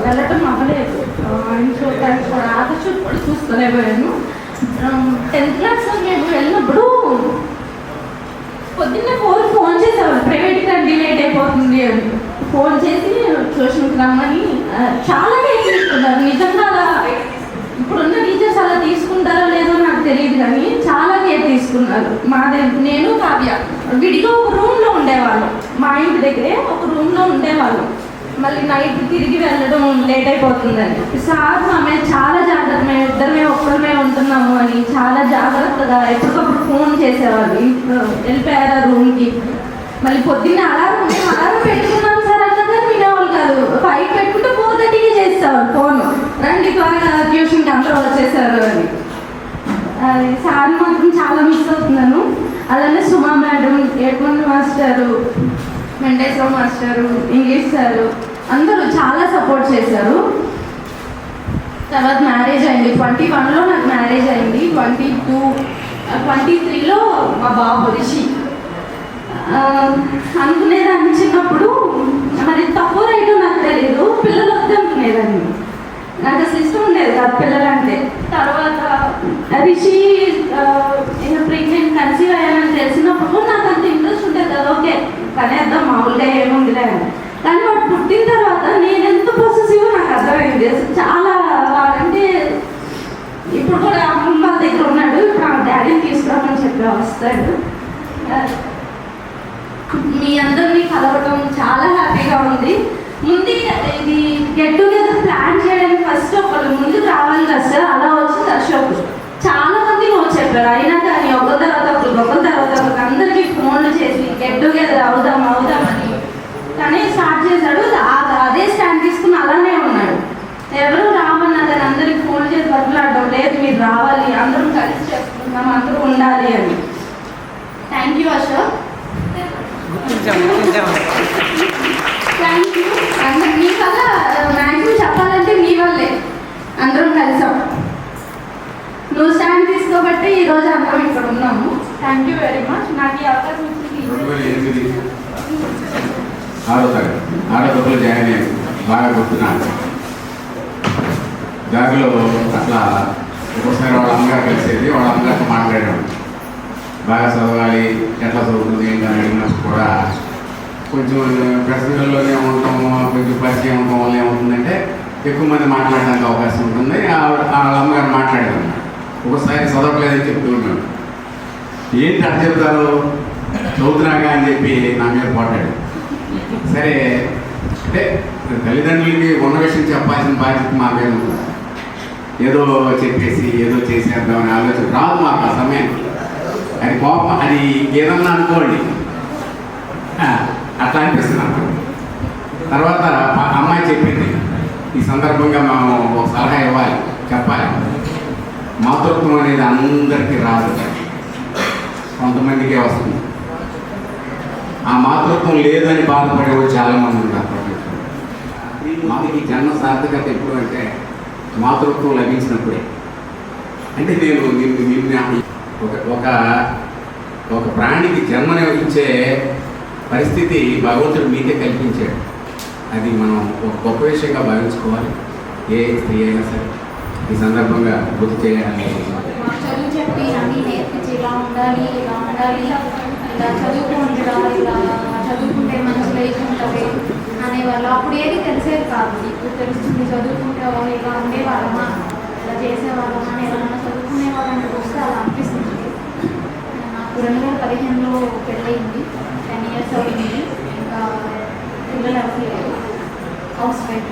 వెళ్ళటం అవ్వలేదు. ఆయన చూడటానికి కూడా ఆకర్షణ కూడా చూస్తూనే పోయాను. 10th క్లాస్ మేము వెళ్ళినప్పుడు పొద్దున్నే ఫోన్ చేసేవాళ్ళు, ప్రైవేట్గా డిలేట్ అయిపోతుంది అని. ఫోన్ చేసి ట్యూషన్కి రమ్మని చాలా కేర్ తీసుకున్నారు. నిజంగా ఇప్పుడున్న టీచర్స్ అలా తీసుకుంటారో లేదో నాకు తెలియదు, కానీ చాలా కేర్ తీసుకున్నారు. నేను కావ్య విడిగా ఒక రూమ్లో ఉండేవాళ్ళం. మా ఇంటి దగ్గరే ఒక రూమ్లో ఉండేవాళ్ళం. మళ్ళీ నైట్ తిరిగి వెళ్ళడం లేట్ అయిపోతుందని సార్ మా మీద చాలా జాగ్రత్త, మేము ఇద్దరమే ఒక్కరమే ఉంటున్నాము అని చాలా జాగ్రత్తగా ఎప్పటికప్పుడు ఫోన్ చేసేవాళ్ళు. వెళ్ళిపోయారా రూమ్కి. మళ్ళీ పొద్దున్నే అలారం పెట్టుకున్నాం సార్ అన్నగా వినేవాళ్ళు కాదు. 5 పెట్టుకుంటే 4:30కి చేసేవాళ్ళు ఫోన్, రండి త్వరగా ట్యూషన్కి అందరూ వచ్చేసారు అని. సార్ మాత్రం చాలా మిస్ అవుతున్నాను. అలానే Suma madam, Edukonda master, Venkateswara master, English sir అందరూ చాలా సపోర్ట్ చేశారు. తర్వాత మ్యారేజ్ అయింది. 21లో నాకు మ్యారేజ్ అయింది. 23లో మా బాబు రిషి. అనుకునేదాన్ని చిన్నప్పుడు మరి తక్కువ రైటు నాకు తెలియదు, పిల్లలు వద్దు అనుకునేదాన్ని. నాకు అసలు ఇష్టం ఉండేది కాదు పిల్లలంటే. తర్వాత రిషి ప్రెగ్నెంట్ కన్సీవ్ అయ్యానని తెలిసినప్పుడు నాకు అంత ఇంట్రెస్ట్ ఉండేది కదా. ఓకే కనేద్దాం మామూలుగా ఏముందిలే అని. కానీ వాడు పుట్టిన తర్వాత నేను ఎంత పొసెసివ్ నాకు అర్థమైంది. చాలా వాడంటే ఇప్పుడు కూడా అమ్మమ్మ దగ్గర ఉన్నాడు. ఇప్పుడు ఆ డాడీని తీసుకురామని చెప్పి వస్తాడు. మీ అందరినీ కలవడం చాలా హ్యాపీగా ఉంది. ముందు ఇది గెట్ టుగెదర్ ప్లాన్ చేయడానికి ఫస్ట్ ఒకళ్ళు ముందుకు రావాలి కదా సార్, అలా వచ్చింది అశోక్. చాలా మంది చెప్పారు, అయినా కానీ ఒకరి తర్వాత ఒకరికి అందరికీ ఫోన్లు చేసి గెట్ టుగెదర్ అవుదామని కానీ స్టార్ట్ చేశాడు. అదే స్టాండ్ తీసుకుని అలానే ఉన్నాడు. ఎవరు రామన్నా కానీ అందరికి ఫోన్ చేసి బతులాడడం లేదు, మీరు రావాలి, అందరం కలిసి చేసుకుందాం, అందరూ ఉండాలి అని. Thank you Ashok. Thank you. మీ వల్ల మ్యాక్సిమం చెప్పాలంటే మీ వల్లే అందరం కలిసాం. నువ్వు స్టాండ్ తీసుకోబట్టి ఈరోజు అందరం ఇక్కడ ఉన్నాము. Thank you very much. నాకు ఈ అవకాశం ఇచ్చింది.
6వ తరగతిలో జాయిన్ అయ్యాను. బాగా గుర్తున్నాను. దారిలో అట్లా ఒక్కోసారి వాళ్ళ అమ్మగారు కలిసేది, వాళ్ళ అమ్మగారితో మాట్లాడేవాడు. బాగా చదవాలి, ఎట్లా చదువుతుంది ఏంటి అని అడిగినప్పుడు కూడా కొంచెం ప్రశ్నల్లోనే ఉంటాము, కొంచెం పరిచయం ఉండటం వల్ల ఏమవుతుందంటే ఎక్కువ మంది మాట్లాడడానికి అవకాశం ఉంటుంది. వాళ్ళ అమ్మగారు మాట్లాడేవాడు. ఒకసారి చదవట్లేదని చెప్తూ ఉన్నాడు. ఏంటి అట్లా చెప్తారు, చదువుతున్నాగా అని చెప్పి నా మీద పోటాడు. సరే అంటే తల్లిదండ్రులకి ఉన్న విషయం చెప్పాల్సిన బాధ్యత మా మీద ఉంటుంది. ఏదో చెప్పేసి ఏదో చేసేద్దామని ఆలోచన రాదు మాకు ఆ సమయానికి. అది కోపం, అది ఏదన్నా అనుకోండి అట్లా అనిపిస్తున్నాను. తర్వాత అమ్మాయి చెప్పింది, ఈ సందర్భంగా మేము ఒక సలహా ఇవ్వాలి, చెప్పాలి. మాతృత్వం అనేది అందరికీ రాదు, కొంతమందికే వస్తుంది. ఆ మాతృత్వం లేదని బాధపడే వాళ్ళు చాలామంది ఉంటారు ప్రపంచంలో. మాకు ఈ జన్మ సార్థకత ఎప్పుడు అంటే మాతృత్వం లభించినప్పుడే. అంటే నేను ఒక ప్రాణికి జన్మని ఇచ్చే పరిస్థితి భగవంతుడు మీకే కల్పించాడు. అది మనం ఒక గొప్ప విషయంగా భావించుకోవాలి. ఏ స్త్రీ అయినా సరే ఈ సందర్భంగా గుర్తు చేయాలి.
చదువు చెప్పి అన్నీ నేర్పించి ఇలా ఉండాలి, ఇలా చదువుకుంటే మంచి లైఫ్ ఉంటుంది అనేవాళ్ళు. అప్పుడు ఏది తెలిసేది కాదు. ఇప్పుడు తెలుస్తుంది. చదువుకుంటే వాళ్ళు ఇలా ఉండేవాళ్ళమా, ఇలా చేసేవాళ్ళమా అని ఏమన్నా చదువుకునే వాళ్ళని చూస్తే అలా అనిపిస్తుంది. నాకు 2015లో పెళ్ళయింది. 10 years అయింది. ఇంకా పిల్లలు అవ్వలేదు. House wife.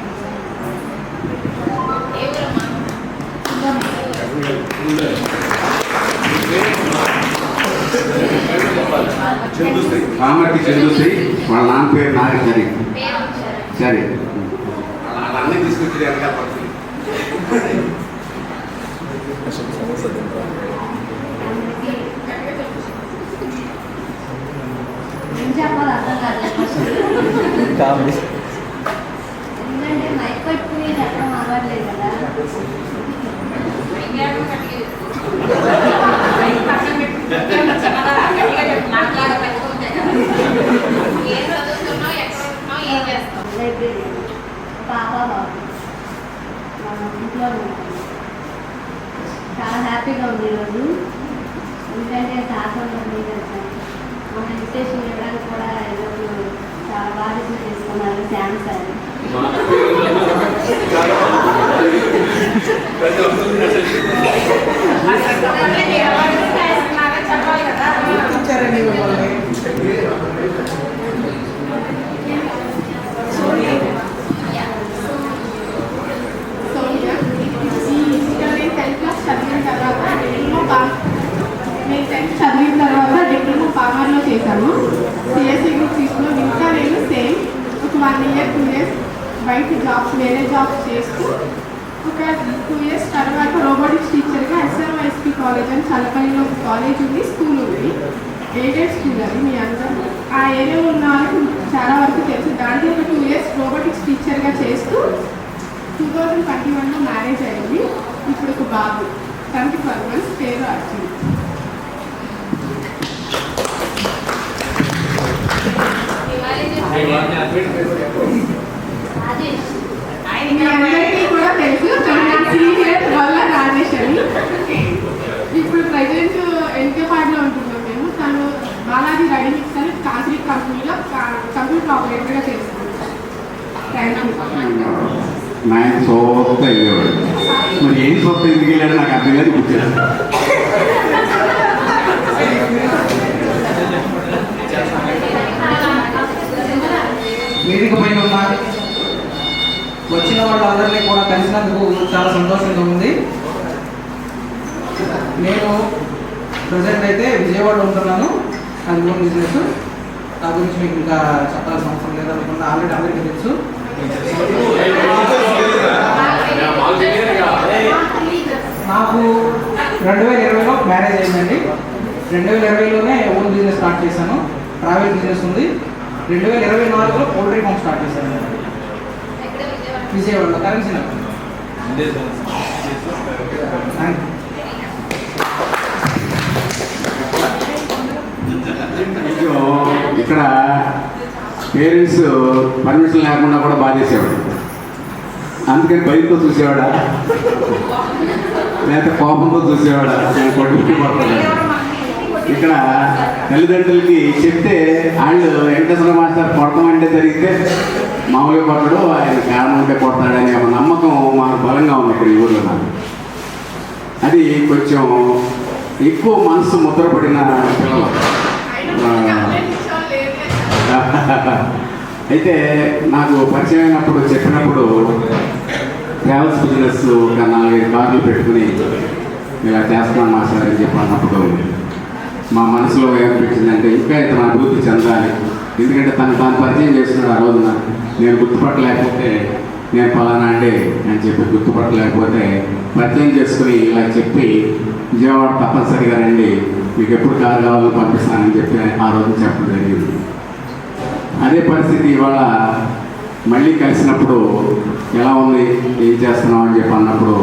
రామర్తి చంద్రశ్రీ, వాళ్ళ నాన్న పేరు నాగేశ్వరి. సరే, వాళ్ళన్నీ తీసుకొచ్చి వెనకాల పడుతుంది.
ఏం చెప్పాలి అర్థం కాదు. ఎందుకంటే మైక్ పట్టుకుని చెప్పడం అవ్వట్లేదు కదా. లైబ్రరీ పాప బాబు మన ఇంట్లో ఉంటాం. చాలా హ్యాపీగా ఉంది ఈరోజు. ఎందుకంటే శాసనం ఉంది కదా, మన ఇన్విటేషన్ ఇవ్వడానికి కూడా ఈరోజు చాలా బాధ్యత చేసుకున్నారు శ్యామ్ సార్.
చదివిన తర్వాత డిప్లొమా పామర్లో చేశాను. సిఎస్సి గ్రూప్ తీసుకున్నాను. ఇంకా నేను సేమ్ ఒక 1 year 2 years బయట జాబ్స్, వేరే జాబ్స్ చేస్తూ ఒక 2 years తర్వాత రోబోటిక్స్ టీచర్గా SRYSP కాలేజ్ అని చల్లపల్లిలో ఒక కాలేజ్ ఉంది, స్కూల్ ఉంది, ఎయిడెడ్ స్కూల్ అది. మీ అందరూ ఆ ఏరియాలో ఉన్న వాళ్ళకి చాలా వరకు తెలుసు. దాంట్లో ఒక 2 years రోబోటిక్స్ టీచర్గా చేస్తూ 2021లో మ్యారేజ్ అయింది. ఇప్పుడు ఒక బాబు 24 months, పేరు అర్జున్. మీ అందరికీ కూడా తెలుసు సీనియర్ వల్ల రాజేష్ అని. ఇప్పుడు ప్రజెంట్ ఎన్కేపాడ్లో ఉంటున్నాం మేము. తను బాలాజీ రెడీమిక్స్ అని కాంక్రీట్ కంపెనీలో కంప్యూటర్ ఆపరేటర్గా చేస్తున్నాం.
నాయన సోత వెళ్ళేవాడు. మరి ఏం సొంత ఎందుకు వెళ్ళాడు నాకు అర్థం కాదు. కూర్చోడు
వేదిక పైన ఉన్న వచ్చిన వాళ్ళందరినీ కూడా కలిసినందుకు చాలా సంతోషంగా ఉంది. నేను ప్రజెంట్ అయితే విజయవాడలో ఉంటున్నాను. అది ఓన్ బిజినెస్. నా గురించి మీకు ఇంకా చెప్పాల్సిన అవసరం లేదనుకున్నా, ఆల్రెడీ అందరికీ తెలుసు. నాకు 2020లో మ్యారేజ్ అయిందండి. 2020లోనే ఓన్ బిజినెస్ స్టార్ట్ చేశాను. ట్రావెల్ బిజినెస్ ఉంది. 2024లో పౌల్ట్రీ ఫామ్ స్టార్ట్ చేశాను విజయవాడలో, కరెన్సీ నగర్.
ఇక్కడ పేరెంట్స్ పర్మిషన్ లేకుండా కూడా బాధేసేవాడు. అందుకని భయంతో చూసేవాడా లేకపోతే కోపంతో చూసేవాడా కొట్టుకుని పడుతున్నాడు. ఇక్కడ తల్లిదండ్రులకి చెప్తే వాళ్ళు వెంకటేశ్వర మాస్టర్ కొడతామంటే జరిగితే మామూలుగా కొట్టడు, ఆయన కారణం ఉంటే కొడతాడనే ఒక నమ్మకం మాకు బలంగా ఉంది ఇక్కడ ఈ ఊళ్ళో. నాకు అది కొంచెం ఎక్కువ మనసు ముద్రపడిన పిల్లలు. అయితే నాకు పరిచయం అయినప్పుడు చెప్పినప్పుడు ట్రావెల్స్ బిజినెస్ ఒక 4-5 కార్లు పెట్టుకుని ఇలా చేస్తున్నాను మాస్టర్ అని చెప్పి అన్నప్పుడు మా మనసులో ఏమనిపించిందంటే ఇంకా ఇతను అభివృద్ధి చెందాలి. ఎందుకంటే తాను పరిచయం చేస్తున్నాడు. ఆ రోజున నేను గుర్తుపట్టలేకపోతే నేను ఫలానా అండి అని చెప్పి గుర్తుపట్టలేకపోతే పరిచయం చేసుకుని ఇలా చెప్పి విజయవాడ తప్పనిసరిగా రండి, మీకు ఎప్పుడు కారు కావాలని పంపిస్తానని చెప్పి ఆ రోజు చెప్పడం జరిగింది. అదే పరిస్థితి ఇవాళ మళ్ళీ కలిసినప్పుడు ఎలా ఉంది, ఏం చేస్తున్నాం అని చెప్పి అన్నప్పుడు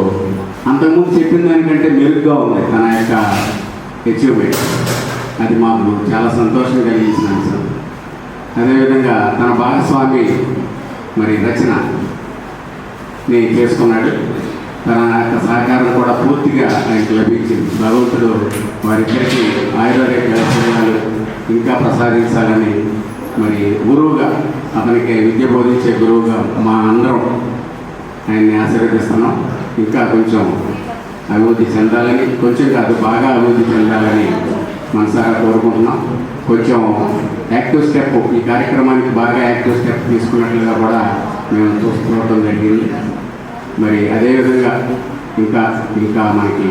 అంతకుముందు చెప్పిన దానికంటే మెరుగ్గా ఉంది తన యొక్క అచీవ్మెంట్. అది మాకు చాలా సంతోషం కలిగించిన అంశం. అదేవిధంగా తన భాగస్వామి మరి రచనని చేసుకున్నాడు. తన యొక్క సహకారం కూడా పూర్తిగా ఆయనకు లభించింది. భగవంతుడు వారిద్దరికీ ఆయుర్వేద ఐశ్వర్యాలు ఇంకా ప్రసాదించాలని మరి గురువుగా, అతనికి విద్య బోధించే గురువుగా మా అందరం ఆయన్ని ఆశీర్వదిస్తున్నాం. ఇంకా కొంచెం అభివృద్ధి చెందాలని, కొంచెం కాదు బాగా అభివృద్ధి చెందాలని మనసారా కోరుకుంటున్నాం. కొంచెం యాక్టివ్ స్టెప్, ఈ కార్యక్రమానికి బాగా యాక్టివ్ స్టెప్ తీసుకున్నట్లుగా కూడా మేము చూసుకోవడం జరిగింది. మరి అదేవిధంగా ఇంకా ఇంకా మనకి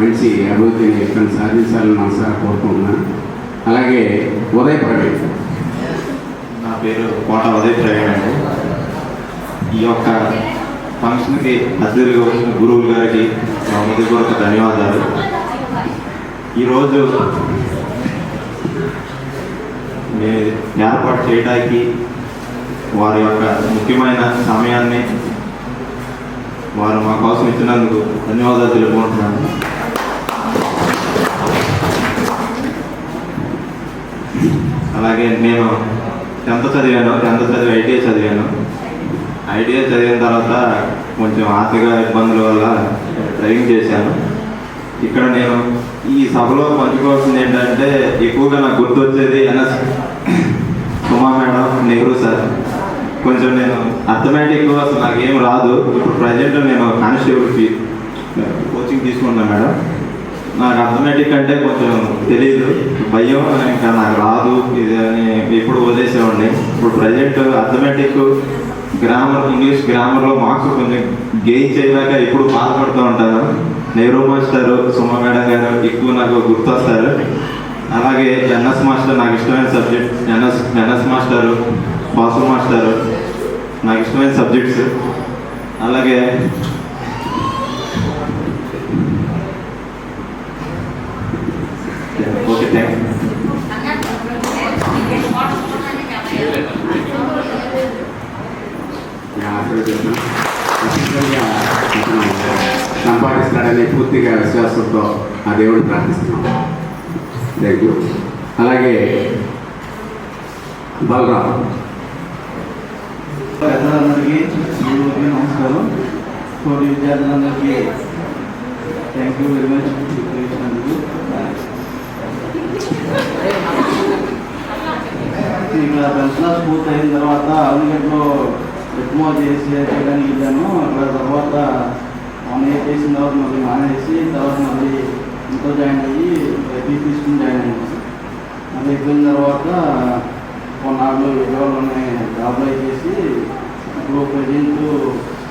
మంచి అభివృద్ధిని ఇక్కడ సాధించాలని మనసారా కోరుకుంటున్నాను. అలాగే ఉదయ్ ప్రవీణ్.
నా పేరు కోట ఉదయ్ ప్రవీణ్ అండి. ఈ యొక్క ఫంక్షన్కి అతిథులుగా వచ్చిన గురువులు గారికి నా హృదయపూర్వక ధన్యవాదాలు. ఈరోజు మేము ఏర్పాటు చేయడానికి వారి యొక్క ముఖ్యమైన సమయాన్ని వారు మా కోసం ఇచ్చినందుకు ధన్యవాదాలు తెలుపుకుంటున్నాను. అలాగే నేను 10th చదివి ఐటీఐ చదివాను. ఐటీఐ చదివిన తర్వాత కొంచెం ఆర్థిక ఇబ్బందుల వల్ల డ్రైవింగ్ చేశాను. ఇక్కడ నేను ఈ సభలో పంచుకోవాల్సింది ఏంటంటే ఎక్కువగా నాకు గుర్తొచ్చేది ఎన్ఎస్ సుమా మేడం, నెహ్రూ సార్. కొంచెం నేను అర్థమెటిక్ అసలు నాకేం రాదు. ఇప్పుడు ప్రజెంట్ నేను కానిస్టేబుల్కి కోచింగ్ తీసుకున్నాను మేడం. నాకు అర్థమెటిక్ అంటే కొంచెం తెలియదు, భయం, ఇంకా నాకు రాదు ఇది అని ఇప్పుడు వదిలేసేవాడిని. ఇప్పుడు ప్రజెంట్ అర్థమెటిక్ గ్రామర్, ఇంగ్లీష్ గ్రామర్లో మార్క్స్ కొంచెం గెయిన్ చేయలేక ఇప్పుడు బాధపడుతూ ఉంటాను. నెహ్రూ మాస్టర్, సుమా మేడం గారు ఎక్కువ నాకు గుర్తొస్తారు. అలాగే ఎన్ఎస్ మాస్టర్ నాకు ఇష్టమైన subject. NS master, Basu master నాకు ఇష్టమైన సబ్జెక్ట్స్. అలాగే ఓకే, థ్యాంక్ యూ.
సంపాదిస్తాడనే పూర్తిగా విశ్వాసంతో ఆ దేవుడు ప్రార్థిస్తున్నాం. Thank you. అలాగే బలరాం.
పెద్దలందరికీ నమస్కారం. తోటి విద్యార్థులందరికీ థ్యాంక్ యూ వెరీ మచ్ ఇచ్చినందుకు. ఇక్కడ పెన్షనర్స్ పూర్తి అయిన తర్వాత అవినట్లో ఎక్కువ చేయడానికి వెళ్ళాను. అక్కడ తర్వాత 1 year చేసిన తర్వాత మళ్ళీ మానేసి తర్వాత మళ్ళీ ఇంట్లో జాయిన్ అయ్యి ఎపీ తీసుకుని జాయిన్ అయ్యాను. మళ్ళీ అయిపోయిన తర్వాత కొన్నాళ్ళు విజయవాడలోనే జాబ్లో చేసి ఇప్పుడు ప్రజెంట్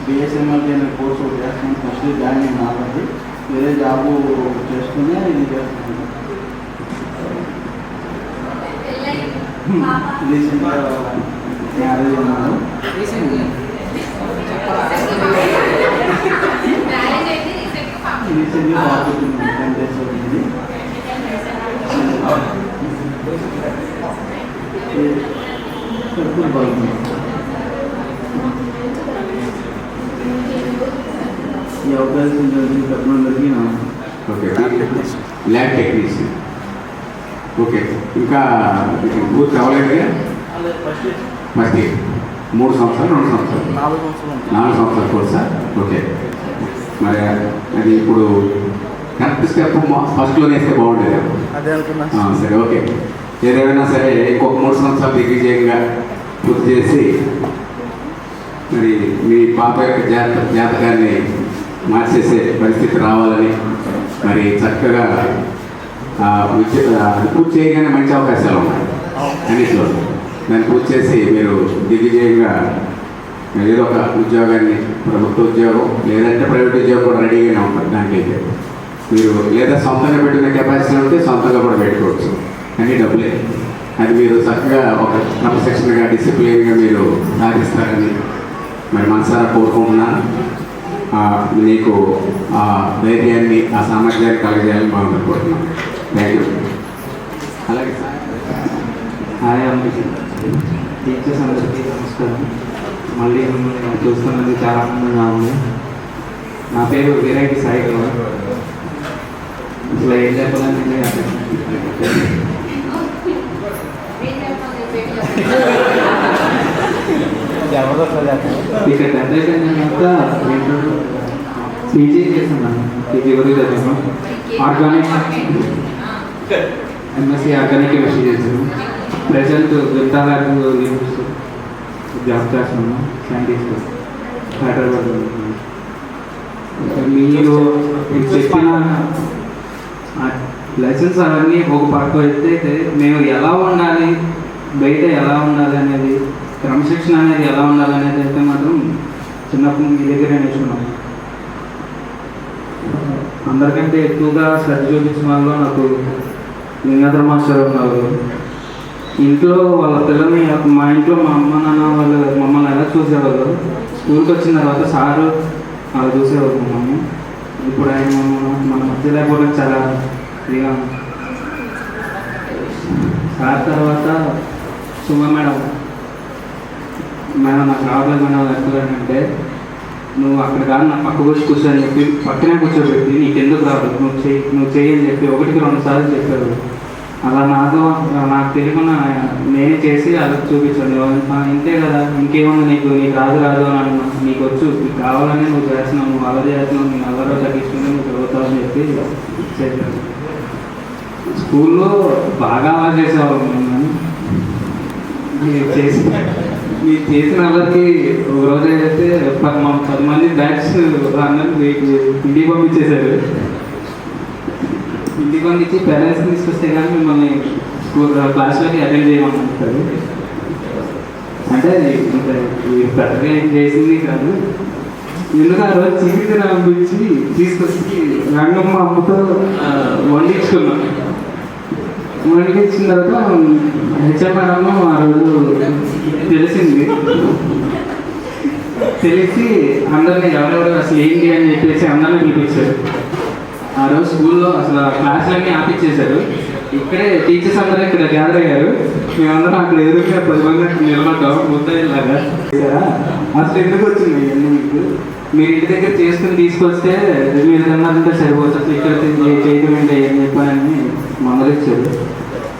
బిఎస్ఎంఎల్టీ అనే కోర్స్ ఒకటి చేస్తున్నాను. ఫస్ట్ జాయిన్ అయిన కాబట్టి వేరే జాబు చేసుకుని ఇది చేస్తున్నాను. రీసెంట్గా మ్యారేజ్ ఉన్నాను. రీసెంట్గా బాగుంటుంది. 10 days అవుతుంది. బాగుంది. ఈ అవకాశం చెప్పినందుకు
ఓకే, ల్యాబ్ టెక్నీషియన్. ఓకే, ఇంకా పూర్తి అవ్వలేదుగా. ఫస్ట్ ఇయర్ 3 సంవత్సరాలు, 2 సంవత్సరాలు, 4 సంవత్సరాల కోర్సా? ఓకే. మరి అది ఇప్పుడు కరెక్ట్ స్టెప్ ఫస్ట్లోనే వేస్తే బాగుండేది. సరే, ఓకే. ఏదేమైనా సరే ఇంకొక 3 సంవత్సరాలు దిగ్విజయంగా పూర్తి చేసి మరి మీ పాప యొక్క జాతకాన్ని మార్చేసే పరిస్థితి రావాలని మరి చక్కగా పూర్తి చేయగానే మంచి అవకాశాలు ఉన్నాయి అన్నింటిలో. దాన్ని పూర్తి చేసి మీరు దిగ్విజయంగా ఏదో ఒక ఉద్యోగాన్ని, ప్రభుత్వ ఉద్యోగం లేదంటే ప్రైవేట్ ఉద్యోగం కూడా రెడీగానే ఉంటుంది. దానికైతే మీరు లేదా సొంతంగా పెట్టుకునే కెపాసిటీ ఉంటే సొంతంగా కూడా పెట్టుకోవచ్చు. అన్ని డబ్బులే. అది మీరు చక్కగా ఒక క్రమశిక్షణగా, డిసిప్లిన్గా మీరు సాధిస్తారని మరి మనసారా కోరుకుంటున్నాను. నీకు ఆ ధైర్యాన్ని, ఆ సామర్థ్యాన్ని కలగజేయాలని బాగుంటుంది కోరుతున్నాను. Thank you. అలాగే సార్.
హాయ్ అమ్మ, టీచర్స్ అందరికీ నమస్కారం. మళ్ళీ మిమ్మల్ని చూస్తున్నందుకు చాలా ఆనందంగా ఉంది. నా పేరు వీరైటి సాయి కుమార్. అసలు ఏం చెప్పాలని ఇక్కడ 10th అయిపోయినాక పీజీ చేస్తున్నాను. పీజీ వరకు చదివాను. ఆర్గానిక్ ఎంఎస్సీ ఆర్గానిక్ కెమిస్ట్రీ చేశాను. ప్రజెంట్ గుంటాలకు జాబ్ చేస్తున్నాను. సైంటిస్ట్ హైదరాబాద్. మీరు చెప్పిన లెసన్స్ అవన్నీ ఒక పక్క అయితే మేము ఎలా ఉండాలి, బయట ఎలా ఉండాలి అనేది క్రమశిక్షణ అనేది ఎలా ఉండాలనేది అయితే మాత్రం చిన్నప్పుడు మీ దగ్గరే నేర్చుకున్నాను. అందరికంటే ఎక్కువగా శ్రద్ధ చూపించిన వాళ్ళు నాకు లింగాధర మాస్టర్ ఉన్నారు. ఇంట్లో వాళ్ళ పిల్లల్ని, మా ఇంట్లో మా అమ్మ నాన్న వాళ్ళు మమ్మల్ని ఎలా చూసేవాళ్ళు, స్కూల్కి వచ్చిన తర్వాత సారు అలా చూసేవాళ్ళు మమ్మల్ని. ఇప్పుడు ఆయన మన మధ్య లేకపోవడం చాలా ఫ్రీగా ఉంది. సార్ తర్వాత సుమ మేడం నాకు రావట్లేదు మేడం ఎక్కడంటే, నువ్వు అక్కడ కాదు నా పక్క వచ్చి కూర్చొని చెప్పి పక్కనే కూర్చోబెట్టి నీకు ఎందుకు రాదు, నువ్వు చేయని చెప్పి 1-2 సార్లు చెప్పారు. అలా నాకు తెలియకుండా నేనే చేసి అలా చూపించాను. ఇంతే కదా, ఇంకేముంది నీకు రాదు అని అన్నా, నీకు వచ్చు, నీకు కావాలని నువ్వు చేస్తున్నావు, నువ్వు అలా చేస్తున్నావు, నేను అల్లరో తగ్గించుకుని నువ్వు చదువుతావు అని చెప్పి చేశాను. స్కూల్లో బాగా అలా చేసేవాళ్ళం మేము. మీరు చేసిన వాళ్ళకి ఒక రోజు అయితే 10 మంది బ్యాచ్ అందరినీ ఇంటికి పంపించేశారు. ఇంటికి పంపించి పేరెంట్స్ని తీసుకొస్తే కానీ మిమ్మల్ని క్లాస్లోకి అటెండ్ చేయమంటారు. అంటే పెద్దగా ఏం చేసింది కాదు, ఎందుకు ఆ రోజు చికెన్ పంపించి తీసుకొచ్చి రంగమ్మ అమ్మతో వండించుకున్నాం. వండించిన తర్వాత హెచ్ఎం మేడం ఆ రోజు తెలిసి అందరినీ ఎవరెవరు అసలు ఏంటి అని చెప్పేసి అందరినీ పిలిపించారు. ఆ రోజు స్కూల్లో అసలు క్లాసులన్నీ ఆపించేశారు. ఇక్కడే టీచర్స్ అందరూ ఇక్కడ గ్యాదర్ అయ్యారు. మేమందరం అక్కడ ఎదురుగా 10 మంది నిలబడ్డాం ముద్దలాగా. అసలు ఎందుకు వచ్చింది ఇవన్నీ మీకు? మీరు ఇంటి దగ్గర చేసుకుని తీసుకొస్తే మీరు అన్నారంటే సరిపోతుంది, అసలు ఇక్కడ చేయడం ఏంటి ఏం చెప్పాలని మందలిచ్చారు.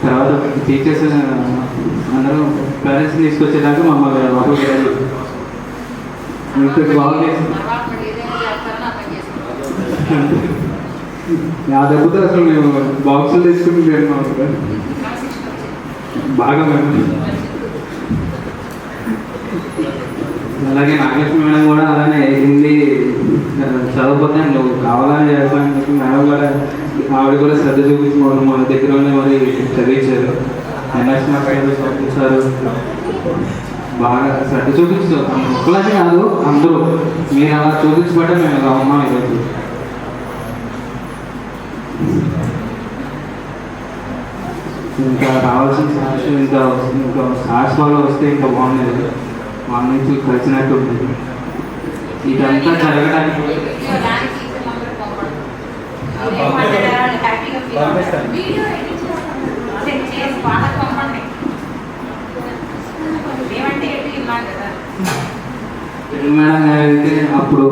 తర్వాత టీచర్స్ అందరూ పేరెంట్స్ని తీసుకొచ్చేదాకా మమ్మల్ని వారు బాగా చేసింది. ఆ దెబ్బతో అసలు మేము బాక్సులు తీసుకుని లేము బాగా మేము. అలాగే నాగలక్ష్మి మేడం కూడా అలానే హిందీ చదవకపోతే నువ్వు కావాలని చేస్తానని చెప్పి మేడం కూడా ఆవిడ కూడా శ్రద్ధ చూపించి మన దగ్గరనే మరి చదివించారు. ఎన్ఎస్ పంపించారు, బాగా శ్రద్ధ చూపించారు. ఒక్కలాగే కాదు, అందరూ మీరు అలా చూపించబట్టే మేము ఇలా ఉన్నాం ఈరోజు. ఇంకా రావాల్సిన సాక్షి ఇంకా సాక్షి వాళ్ళు వస్తే ఇంకా బాగుండేది, వాళ్ళ నుంచి కలిసినట్టు ఉంటుంది. ఇదంతా జరగడానికి మేడం అయితే అప్పుడు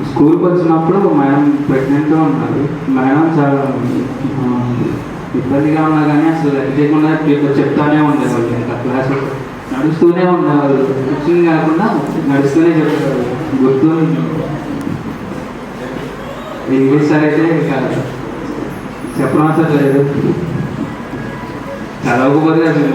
స్కూల్కి వచ్చినప్పుడు మేడం ప్రెగ్నెంట్గా ఉన్నారు. మేడం చాలా ఇబ్బందిగా ఉన్నా కానీ అసలు చేయకుండా చెప్తానే ఉండేవాళ్ళు. ఇంకా క్లాస్ నడుస్తూనే ఉండేవాళ్ళు, కూర్చుని కాకుండా నడుస్తూనే చెప్పేవాళ్ళు. గుర్తు ఇంగ్లీష్ సార్ అయితే ఇక చెప్పనవసరం లేదు, చదవకపోతే అసలు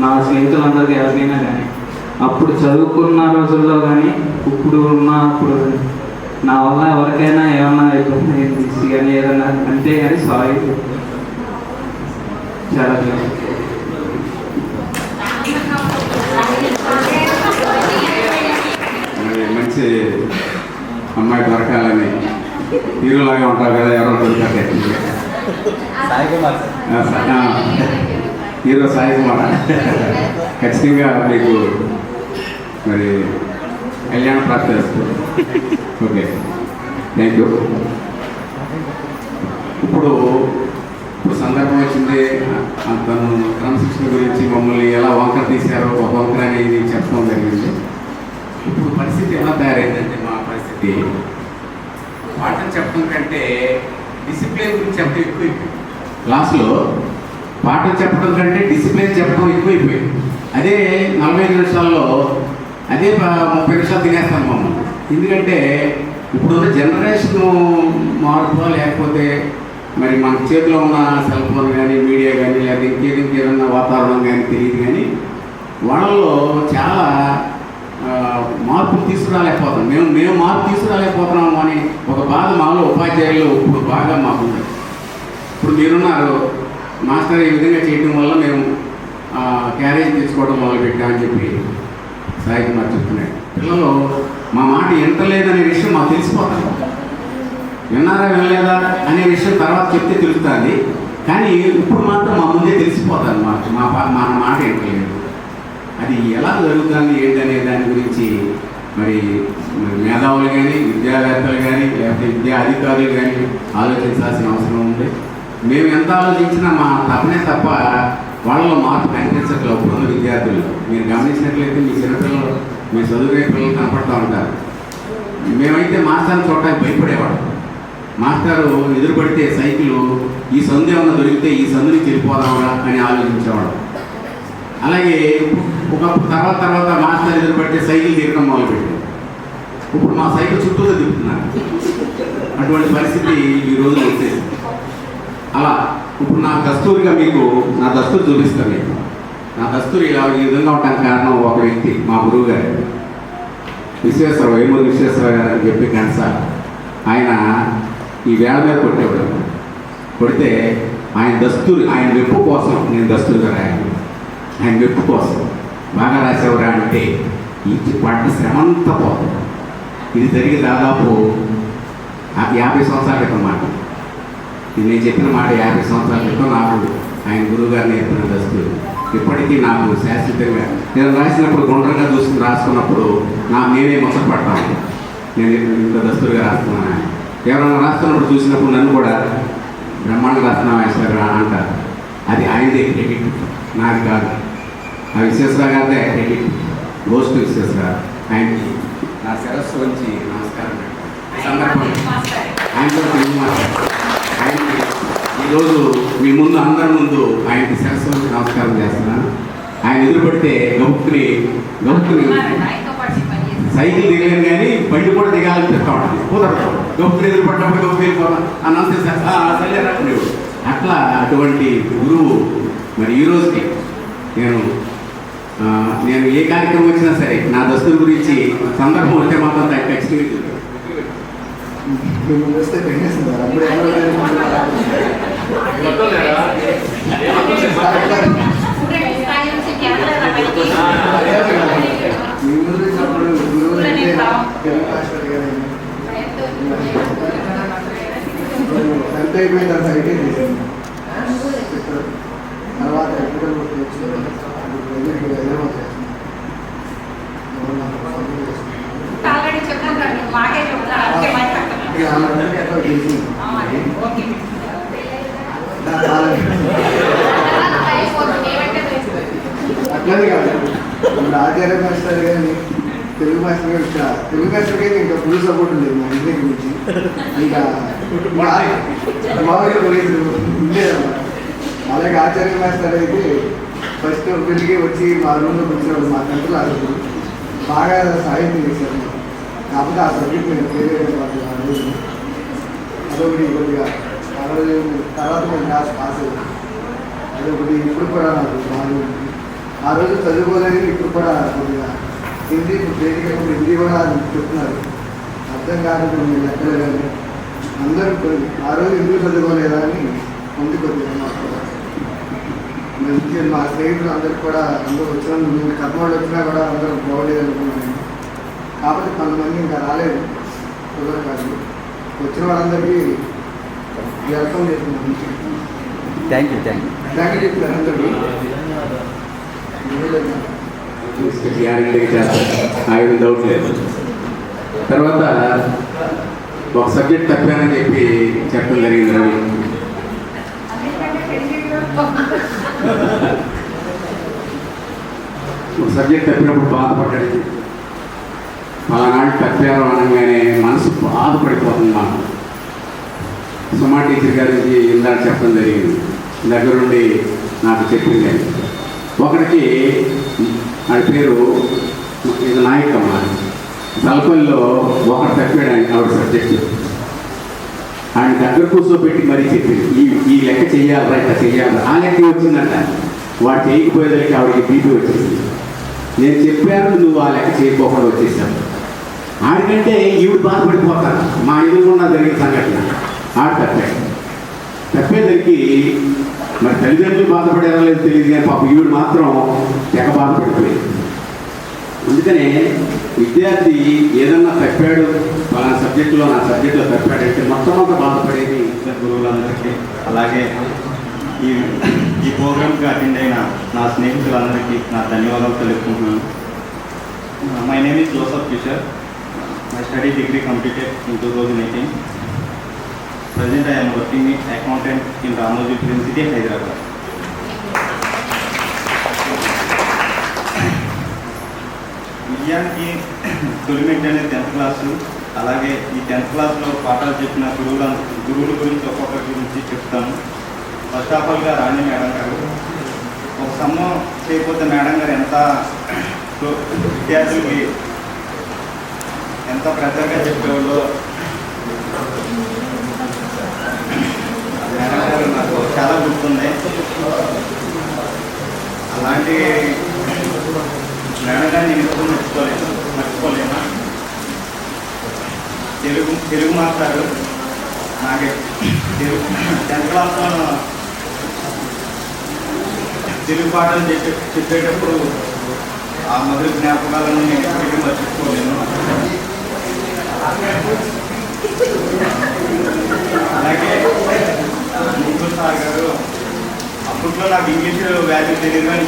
నా స్నేహితులందరికీ ఎవరికైనా కానీ అప్పుడు చదువుకున్న రోజుల్లో కానీ ఇప్పుడు నా వల్ల ఎవరికైనా ఏమన్నా ఇబ్బంది కానీ ఏదన్నా అంతే కానీ సారీ చాలా
మంచి అమ్మాయి దొరకాలని హీరోలాగా ఉంటారు కదా, ఎవరో దొరికారు. హీరో సాయి కుమార్ ఖచ్చితంగా మీకు మరి కళ్యాణ ప్రాప్తి చేస్తారు. Okay, thank you. ఇప్పుడు సందర్భం వచ్చింది, తను క్రమశిక్షణ గురించి మమ్మల్ని ఎలా వంకర తీశారో, ఒక వంకర అనేది చెప్పడం జరిగింది. ఇప్పుడు పరిస్థితి ఎలా తయారైందంటే, మా పరిస్థితి పాఠం చెప్పడం కంటే డిసిప్లిన్ గురించి చెప్పడం ఎక్కువైపోయింది. క్లాస్లో పాఠం చెప్పడం కంటే డిసిప్లిన్ చెప్పడం ఎక్కువైపోయింది. అదే 45 నిమిషాల్లో అదే 30 నిమిషాలు తినేస్తాను మమ్మల్ని. ఎందుకంటే ఇప్పుడున్న జనరేషను మార్పు, లేకపోతే మరి మన చేతిలో ఉన్న సెల్ ఫోన్ కానీ, మీడియా కానీ, లేదా ఇంకేదన్నా వాతావరణం కానీ తెలియదు. కానీ వాళ్ళలో చాలా మార్పులు తీసుకురాలేకపోతాం. మేము మార్పు తీసుకురాలేకపోతున్నాము అని ఒక బాధ మాలో ఉపాధ్యాయులు ఇప్పుడు బాగా మాకుంది. ఇప్పుడు మీరున్నారు, మాస్టర్ ఈ విధంగా చేయడం వల్ల మేము క్యారేజ్ తీసుకోవడం మొదలుపెట్టామని చెప్పి సాయి కుమార్ చెప్తున్నాడు. పిల్లలు మా మాట వింటలేదనే విషయం మాకు తెలిసిపోతాం. విన్నారా వినలేదా అనే విషయం తర్వాత చెప్తే తెలుస్తుంది, కానీ ఇప్పుడు మాత్రం మా ముందే తెలిసిపోతాను మా మాట వింటలేదు. అది ఎలా జరుగుతుంది ఏంటనే దాని గురించి మరి మేధావులు కానీ, విద్యావేత్తలు కానీ, లేకపోతే విద్యా అధికారులు కానీ ఆలోచించాల్సిన అవసరం ఉంది. మేము ఎంత ఆలోచించినా మా తప్పనే తప్ప వాళ్ళలో మార్పు కనిపించట్లేదు. ఇప్పుడున్న విద్యార్థులు మీరు గమనించినట్లయితే మీ చిన్నపిల్లలు, మీ చదువుకునే పిల్లలు కనపడుతూ ఉంటారు. మేమైతే మాస్టర్ని చూడటానికి భయపడేవాడు. మాస్టారు ఎదురుపడితే సైకిల్ ఈ సందు ఏమన్నా దొరికితే ఈ సందు నుంచి వెళ్ళిపోదామా అని ఆలోచించేవాడు. అలాగే ఒకప్పుడు తర్వాత మాస్టర్ ఎదురుపడితే సైకిల్ తీరడం మొదలుపెట్టాడు. ఇప్పుడు మా సైకిల్ చుట్టూతో తిప్పుతున్నారు. అటువంటి పరిస్థితి ఈ రోజు వచ్చేసింది. అలా ఇప్పుడు నా దస్తూరిగా మీకు నా దస్తూరి చూపిస్తాను. మీకు నా దస్తూరి ఇలా ఈ విధంగా ఉండడానికి కారణం ఒక వ్యక్తి, మా గురువు గారు విశ్వేశ్వరరావు, వేమూరు విశ్వేశ్వరరావు గారు అని చెప్పి కనస. ఆయన ఈ వేళ మీద కొట్టేవాడు. కొడితే ఆయన దస్తూరి, ఆయన మెప్పు కోసం నేను దస్తూరిగా రాయాలి. ఆయన మెప్పు కోసం బాగా రాసేవరా అంటే ఈ పడ్డ శ్రమంతా పోతుంది. ఇది జరిగి దాదాపు 50 సంవత్సరాల క్రితం మాట. ఇది నేను చెప్పిన మాట 50 సంవత్సరాల క్రితం నాకు ఆయన గురువు గారు నేర్పిన దస్తూరి ఇప్పటికీ నాకు శాశ్వతంగా నేను రాసినప్పుడు గుండ్రంగా చూసుకుని రాసుకున్నప్పుడు నేనే ముచ్చటపడతాను. నేను ఇంత దస్తూరిగా రాస్తున్నాను. ఎవరైనా రాస్తున్నప్పుడు చూసినప్పుడు నన్ను కూడా బ్రహ్మాండంగా రాస్తున్నావు ఐశ్వర్య అంటారు. అది ఆయనదే క్రెడిట్, నాది కాదు. ఆ విశ్వేశ్వరరావు గారిదే క్రెడిట్, గోస్ట్ విశ్వేశ్వరరావు. ఆయనకి నా శిరస్సు నుంచి నమస్కారం. ఆయనతో ఆయనకి ఈరోజు మీ ముందు అందరి ముందు ఆయనకి శిరస్సు నుంచి నమస్కారం చేస్తున్నాను. ఆయన ఎదురుపడితే గౌక్కుని సైకిల్ దిగలేను కానీ బండి కూడా దిగాలని చెప్తా ఉంటుంది. కుదరదు. గౌక్కుని ఎదురుపడ్డప్పుడు గౌక్కు వెళ్ళిపోతాం అన్నంత రాకుండా. అట్లా అటువంటి గురువు మరి ఈ రోజుకి నేను ఏ కార్యక్రమం వచ్చినా సరే నా దస్తుల గురించి సందర్భం వస్తే మాత్రం దాన్ని ఖచ్చితంగా
అయిపోయింది. అంత ఐటీ చేసింది. తర్వాత ఎప్పుడు అట్లనే కాదు. ఇప్పుడు ఆచార్య మాస్టర్ కానీ తెలుగు మాస్టర్ గారు తెలుగు మాస్టర్ గారికి ఇంకా ఫుల్ సపోర్ట్ ఉండేది మా ఇంటి గురించి. ఇంకా మామూలుగా ఉండేదన్నమాట. అలాగే ఆచార్య మాస్టర్ అయితే ఫస్ట్ పెళ్ళికి వచ్చి మా రూమ్లో కూర్చున్నాడు. మా కంట్రోల్ ఆడుతుంది బాగా సాయం చేశారు. కాకపోతే ఆ సబ్జెక్ట్ నేను ఫెయిల్ అయిన ఆ రోజు అదొకటి కొద్దిగా ఆ రోజు తర్వాత నేను క్లాస్ పాస్ అయ్యాను. అదొకటి ఇప్పుడు కూడా నాకు బాగా ఆ రోజు చదువుకోలేదు. ఇప్పుడు కూడా కొద్దిగా హిందీ ఇప్పుడు హిందీ కూడా చెప్తున్నారు. అర్థం కాదు కొన్ని లెక్కలు కానీ అందరూ ఆ రోజు ఎందుకు చదువుకోలేదా అని ఉంది కొద్దిగా మాకు మంచి. మా స్నేహితులు అందరికి కూడా అందరూ వచ్చిన మేము కర్మవాళ్ళు వచ్చినా కూడా అందరూ బాగోలేదు అనుకున్నాను. కాబట్టి కొంతమంది ఇంకా రాలేదు, కుదరదు కాదు. వచ్చిన వాళ్ళందరికీ వెల్కమ్ చేస్తున్నాను.
థ్యాంక్ యూ
చెప్తున్నారు అందరికీ.
ఆయన డౌట్ లేదు. తర్వాత ఒక సబ్జెక్ట్ తప్పానని చెప్పి చెప్పడం జరిగింది రవి. ఒక సబ్జెక్ట్ తప్పినప్పుడు బాధపడ్డాడు. అలానాడు తప్పారు అనగానే మనసు బాధపడిపోతుంది. మాకు సుమా టీచర్ గారికి ఇందాక చెప్పడం జరిగింది. దగ్గరుండి నాకు చెప్పింది. ఒకరికి ఆడి పేరు ఇది నాయకమ్మ. తలపల్లిలో ఒకటి తప్పాడు ఆయన ఆవిడ సబ్జెక్టు. ఆయన దగ్గర కూర్చోబెట్టి మరీ చెప్పింది ఈ లెక్క చెయ్యాలరా, ఇట్లా చెయ్యాలి. ఆ లెక్క వచ్చిందంట. వాడు చేయకపోయేదానికి ఆవిడకి బీపీ వచ్చింది. నేను చెప్పాను, నువ్వు ఆ లెక్క చేయకోకుండా వచ్చేసాను. ఆడికంటే ఈవిడ బాధపడిపోతాను. మా ఎదురుగుండా జరిగిన సంఘటన ఆడు తప్పేసరికి మరి తల్లిదండ్రులు బాధపడేలా లేదు తెలియదు, కానీ పాప ఈవిడ మాత్రం తెగ బాధపడిపోయింది. అందుకనే విద్యార్థి ఏదన్నా తప్పాడు, పలానా సబ్జెక్టులో నా సబ్జెక్టులో తప్పాడంటే మొత్తం అంతా బాధపడేది
గురువులందరికీ, అలాగే ఈ ప్రోగ్రామ్కి అటెండ్ అయిన నా స్నేహితులందరికీ నా ధన్యవాదాలు తెలుపుకుంటున్నాను. My name is Joseph Kishore. My study degree completed in 2018. Present I am working as accountant in Ramoji University, Hyderabad. విజయానికి తొలిమెట్టు అనేది 10th క్లాసు. అలాగే ఈ 10th క్లాస్లో పాఠాలు చెప్పిన గురువుల గురించి ఒక్కొక్కరి గురించి చెప్తాను. ఫస్ట్ ఆఫ్ ఆల్గా రాణి మేడం గారు. ఒక సమ్మం చేయకపోతే మేడం గారు ఎంత విద్యార్థులకి ఎంత ప్రజలుగా చెప్పేవాళ్ళు. మేడం గారు నాకు చాలా గుర్తుంది. అలాంటి మేడం గారిని నేను ఎప్పుడు మర్చిపోలేను. తెలుగు మాట్లాడు నాకు 10th క్లాస్లో తెలుగు పాటలు చెప్పేటప్పుడు ఆ మధుర జ్ఞాపకాలను నేను ఎప్పటికీ మర్చిపోలేను. అలాగే ముగ్గురు సార్ గారు, అప్పట్లో నాకు ఇంగ్లీష్ వాల్యూ తెలియదు, కానీ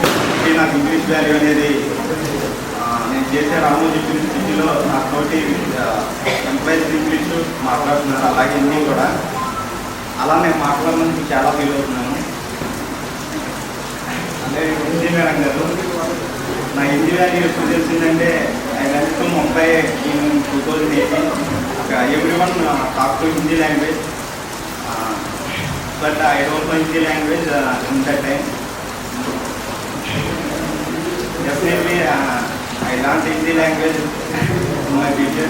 నాకు ఇంగ్లీష్ వాల్యూ అనేది నేను చేసే రామోజీ యూనివర్సిటీలో నాతోటి ఎంప్లాయీస్ ఇంగ్లీషు మాట్లాడుతున్నారు. అలాగే హిందీ కూడా. అలా నేను మాట్లాడడానికి చాలా ఫీల్ అవుతున్నాను. అలాగే హిందీ మేడం గారు, నా హిందీ వాల్యూ ఎప్పుడు తెలిసిందంటే I went to Mumbai in 2018. Everyone talk to Hindi language, but I don't know Hindi language in that time. Definitely I learned Hindi language from my teacher.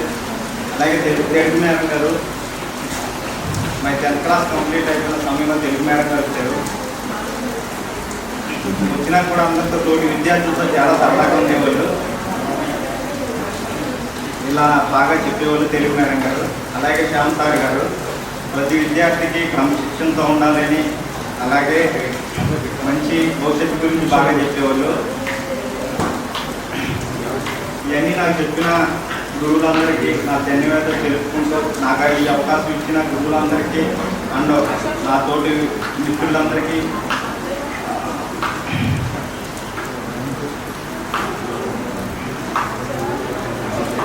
Like Telugu madam garu, my 10th class complete అయిపోయిన సమయంలో Telugu madam గారు వచ్చారు. వచ్చినా కూడా అందరితో తోటి విద్యార్థులతో చాలా సరదాగా ఉండేవాళ్ళు. ఇలా బాగా చెప్పేవాళ్ళు తెలుగు మేడం గారు. అలాగే శ్యామ్ సార్ గారు ప్రతి విద్యార్థికి క్రమశిక్షణతో ఉండాలని, అలాగే మంచి భవిష్యత్తు గురించి బాగా చెప్పేవాళ్ళు. ఇవన్నీ నాకు చెప్పిన గురువులందరికీ నా ధన్యవాదాలు తెలుపుకుంటూ, నాకు ఈ అవకాశం ఇచ్చిన గురువులందరికీ అండ్ నా తోటి మిత్రులందరికీ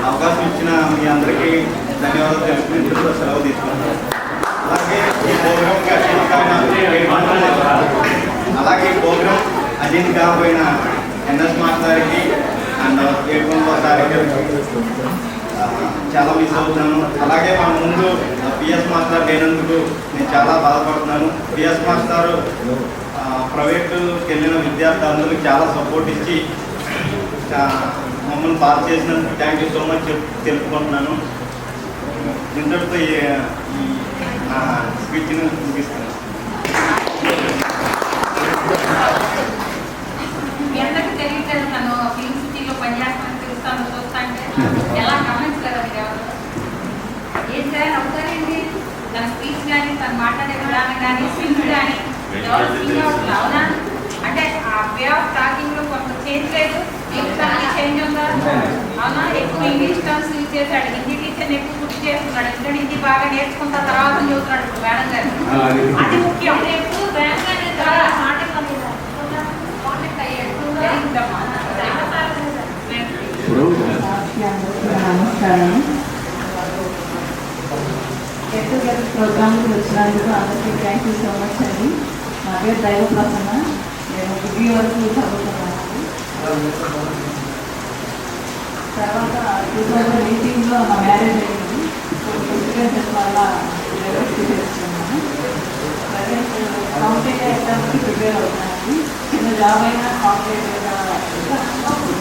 అవకాశం ఇచ్చిన మీ అందరికీ ధన్యవాదాలు తెలుపుకుంటూ సెలవు తీసుకుంటాను. అలాగే ఈ ప్రోగ్రామ్కి అటెండ్ కాకపోయిన ఎన్ఎస్ మాస్టర్కి అండ్ ఏడుకొండ సార్కి చాలా మిస్ అవుతున్నాను. అలాగే మన ముందు పిఎస్ మాస్టర్ లేనందుకు నేను చాలా బాధపడుతున్నాను. పిఎస్ మాస్టర్ ప్రైవేటుకి వెళ్ళిన విద్యార్థులందరికీ చాలా సపోర్ట్ ఇచ్చి మమ్మల్ని పాస్ చేసినందుకు థ్యాంక్ యూ సో మచ్ తెలుపుకుంటున్నాను. ఇంతటితో నా స్పీచ్ని ముగిస్తాను.
మీ అందరికీ తెలియట్లేదు, తను ఫిల్మ్ సిటీలో పనిచేస్తాను తెలుస్తాను చూస్తాంటే ఎలా గమనించలేదు. అది ఎవరు ఏం చేయాలి అవుతారండి. తన స్పీచ్ కానీ తను మాట్లాడే విధానం కానీ సింగ్ కానీ ఎవరు సింగ్ అవుతుంది. అవునా అంటే ఆ వే ఆఫ్ టాకింగ్లో కొంత చేంజ్ లేదు, మిగతానికి చేంజ్ ఉందా? అవునా ఎక్కువ ఇంగ్లీష్ టర్మ్స్ యూజ్ చేశాడు. హిందీ టీచర్ని ఎక్కువ గుర్తు చేస్తున్నాడు. ఎందుకంటే హిందీ బాగా నేర్చుకున్న తర్వాత చదువుతున్నాడు ఇప్పుడు మేడం గారు. అది ముఖ్యం. ఎప్పుడు బ్యాంక్ అనేది
నమస్కారం. గెట్ టుగెదర్ ప్రోగ్రామ్కి వచ్చినందుకు అందరికీ థ్యాంక్ యూ సో మచ్ అండి. నా పేరు దైవ ప్రసన్న. నేను డిగ్రీ వరకు చదువుతున్నాను. తర్వాత 2018లో నా మ్యారేజ్ అయింది. ఎడ్యుకేషన్ వల్ల డైవర్సిటీ చేస్తున్నాను. ప్రజెంట్ కాంపిటేటివ్ ఎగ్జామ్స్కి ప్రిపేర్ అవుతున్నాను. చిన్న జాబ్ అయినా కాంపిటేటివ్గా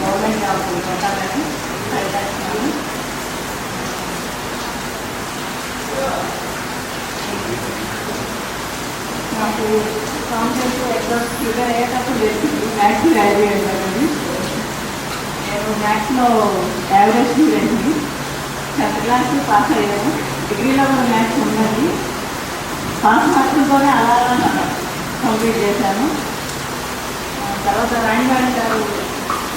గవర్నమెంట్ జాబ్ పెట్టాలని ప్రయత్నిస్తున్నాను. నాకు కాంపిటేటివ్ ఎగ్జామ్స్ ప్రిపేర్ అయ్యేటప్పుడు తెలిసింది మ్యాథ్స్ వాల్యూ ఏంటండి. మ్యాథ్స్లో యావరేజ్ స్టూడెంట్ని. 10th క్లాస్ పాస్ అయ్యాను. డిగ్రీలో కూడా మ్యాథ్స్ ఉన్నది. పాస్ మార్కులతోనే అలా కంప్లీట్ చేశాను. తర్వాత రాణి మేడం గారు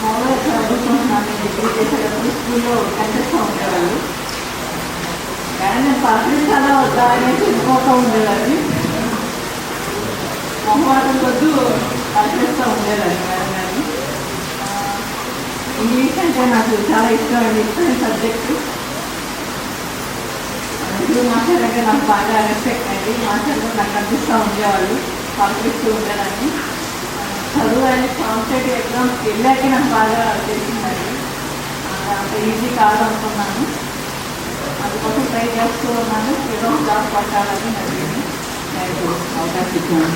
మామూలుగా చదువుకుంటున్నాను డిగ్రీ చేసేటప్పుడు స్కూల్లో కనిపిస్తూ ఉండేవాళ్ళు. కానీ నేను పాటించాలా వద్దా అనేసి వెళ్ళిపోతూ ఉండేదాన్ని. మొహమాటం కొద్దు పనిచేస్తూ ఉండేదాన్ని మేడం గారిని. ఇంగ్లీష్ అంటే నాకు చాలా ఇష్టం అండి, ఇష్టమైన సబ్జెక్టు. ఇప్పుడు మాస్టర్ అంటే నాకు బాగా రెస్పెక్ట్ అండి. మాస్టర్ నాకు కనిపిస్తూ ఉండేవాళ్ళు, పంపిస్తూ ఉండేదాన్ని. చదువు అనేది కాంపిటేటివ్ ఎగ్జామ్స్కి వెళ్ళాక నాకు బాగా తెలిసిందండి. అంత ఈజీ కాదు అనుకున్నాను. అందుకోసం ట్రై చేస్తూ ఉన్నాను. ఏదో జాబ్ పట్టాలని అడిగింది. అవకాశం ఇచ్చాను.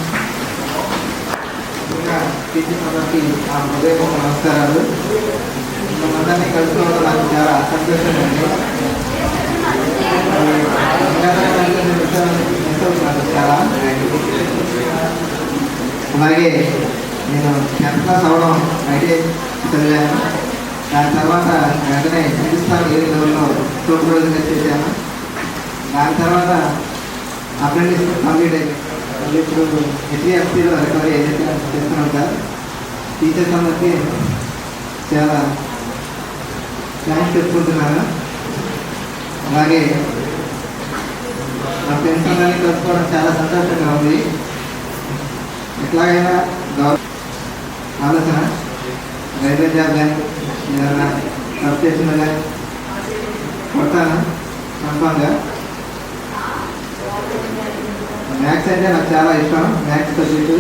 ఇంకా టీచర్స్ అందరికీ నా హృదయపూర్వక నమస్కారాలు. మనందరినీ కలుసుకోవడం నాకు చాలా సంతోషంగా ఉంది. చాలా అలాగే నేను 10th క్లాస్ అవడం ఐటీఐ చదివాను. దాని తర్వాత వెంటనే హిందుస్థాన్ ఏరియా లెవెల్లో సూపర్వైజర్గా చేశాను. దాని తర్వాత అప్రెంటిస్ కంప్లీట్ అయిపోయింది. ఇప్పుడు హెచ్డిఎఫ్సిలో రికవరీ ఏజెంట్ చేస్తున్నాం సార్. టీచర్స్ అందరికీ చాలా థ్యాంక్స్ చెప్పుకుంటున్నాను. అలాగే నా ఫ్రెండ్స్ అందరినీ కలుసుకోవడం చాలా సంతోషంగా ఉంది. ఎట్లాగైనా ఆలోచన రైల్వే జాబ్ కానీ ఏదైనా సబ్ స్టేషన్లో కానీ కొడతాను కన్ఫామ్గా. మ్యాథ్స్ అంటే నాకు చాలా ఇష్టం. మ్యాథ్స్ సబ్జెక్టు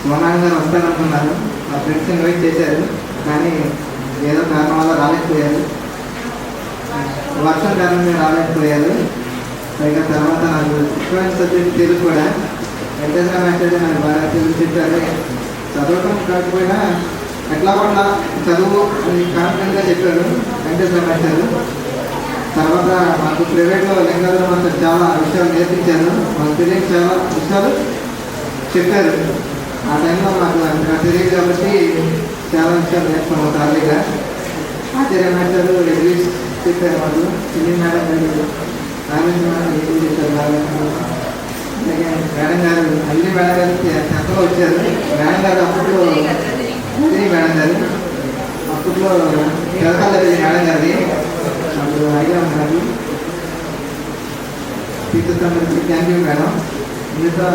సోనాలి గారు వస్తాననుకున్నాను. మా ఫ్రెండ్స్ ఇన్వైట్ చేశారు, కానీ ఏదో కారణం వల్ల రాలేకపోయారు. వర్షం కారణంగా రాలేకపోయారు. పైగా తర్వాత నాకు ఇష్టమైన సబ్జెక్ట్ తెలుగు కూడా. వెంకటేశ్వర మ్యాథ్స్ అయితే నాకు బాగా తెలుగు చెప్పారు. చదవటం కాకపోయినా ఎట్లా పట్ల చదువు అని కాన్ఫిడెంట్గా చెప్పారు వెంకటేశ్వర మ్యాథ్స్. తర్వాత మాకు ప్రైవేట్లో లింగాధర మాస్టర్ చాలా విషయాలు నేర్పించారు. మాకు తెలియని చాలా విషయాలు చెప్పారు. ఆ టైంలో మాకు అంతగా తెలియదు కాబట్టి చాలా విషయాలు నేర్చుకున్నాం ఖాళీగా. ఆచార్య మాస్టర్ ఇంగ్లీష్ చెప్పారు మాకు. సినీ మేడం గారు రామేశ్వర మేడం ఇంగ్లీష్ చెప్పారు. అలాగే మేడం గారు అల్లి మేడం గారు 10th వచ్చారు. మేడం గారు అప్పట్లో సినీ మేడం గారు అప్పట్లో తెలకాల మేడం గారిది అప్పుడు ఐడియా ఉన్నారు. టీచర్స్ అందరికీ థ్యాంక్ యూ మేడం. ఇందులో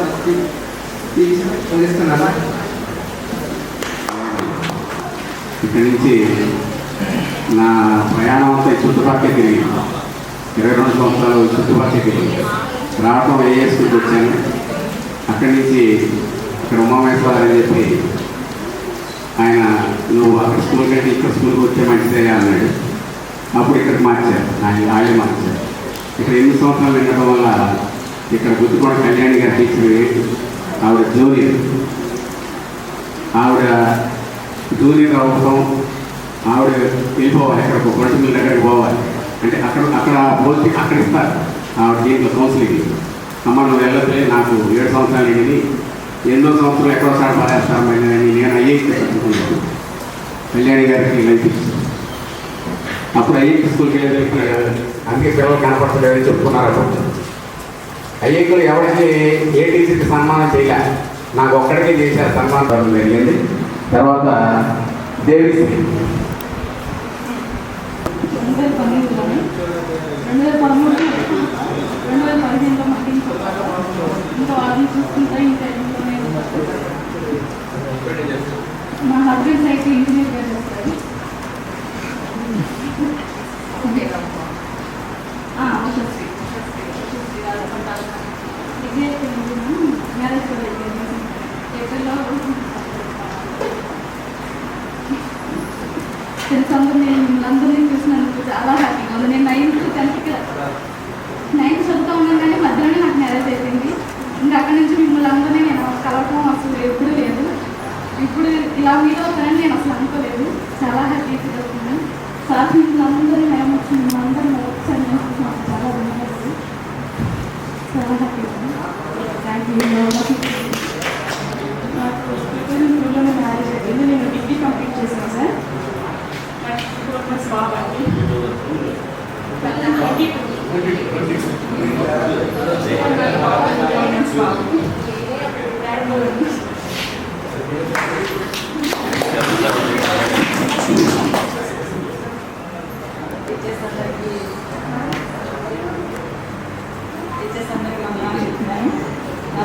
ముగిస్తున్నాను.
ఇక్కడి నుంచి నా ప్రయాణం అంతా చుట్టుపక్కల తిరిగి 22 సంవత్సరాలు చుట్టుపక్కల తిరిగి రావటం ఏఎస్కి వచ్చాను. అక్కడి నుంచి ఇక్కడ ఉమామేశ్వర అని చెప్పి ఆయన నువ్వు అక్కడ స్కూల్ కంటే ఇక్కడ స్కూల్కి వచ్చే మంచిదే అన్నాడు. అప్పుడు ఇక్కడికి మార్చారు, వాళ్ళే మార్చారు. ఇక్కడ 8 సంవత్సరాలు వినడం వల్ల ఇక్కడ గుర్తుకోడ కళ్యాణి గారి టీచర్, ఆవిడ జూనియర్ అవ్వడం, ఆవిడ వెళ్ళిపోవాలి, ఎక్కడ గొంతుల దగ్గరికి పోవాలి అంటే అక్కడ పోతే అక్కడ ఇస్తారు ఆవిడ దీంట్లో కౌన్సిలింగ్. అమ్మ నువ్వు వెళ్ళట్లే, నాకు 7 సంవత్సరాలు అయింది, 8వ సంవత్సరం ఎక్కడోసారి పారేస్తారని నేను ఐఐటి చదువుకున్నాను. కళ్యాణి గారికి లైఫ్ అప్పుడు ఐఐటి స్కూల్కి వెళ్ళి అందుకే పిల్లలు కనపడలేదని చెప్పుకున్నారు. ఐఐటీలో ఎవరికి ఏ టీచర్కి సన్మానం చేయలే, నాకు ఒక్కడికే చేశారు సన్మానం జరిగింది. తర్వాత దేవిశ్రీ
2015లో మళ్ళీ ఇంకా వాళ్ళని చూసుకుంటా ఇంకా మా హస్బెండ్ అయితే ఇంజనీర్ గా చేస్తారు. మ్యారేజ్ కూడా ఏప్రిల్లో తెలుసు. నేను మిమ్మల్ని చూసినందుకు చాలా హ్యాపీగా ఉంది. నేను 9th చదువుతూ ఉన్నాను, కానీ మధ్యలోనే నాకు మ్యారేజ్ అయిపోయింది. ఇంకా అక్కడి నుంచి మిమ్మల్ని అందరినీ నేను కలవటం అసలు ఎప్పుడు లేదు. ఇప్పుడు ఇలా మీలో అవుతానని నేను అసలు అనుకోలేదు. చాలా హ్యాపీగా ఫీల్ అవుతున్నాను. సార్ మిమ్మల్ని అందరినీ మేము వచ్చింది అందరూ ఒకసారి నాకు చాలా ధన్యవాదాలు. చాలా హ్యాపీగా ఉంది. Thank you. నాకు మ్యారేజ్ అయింది. నేను డిగ్రీ కంప్లీట్ చేశాను సార్.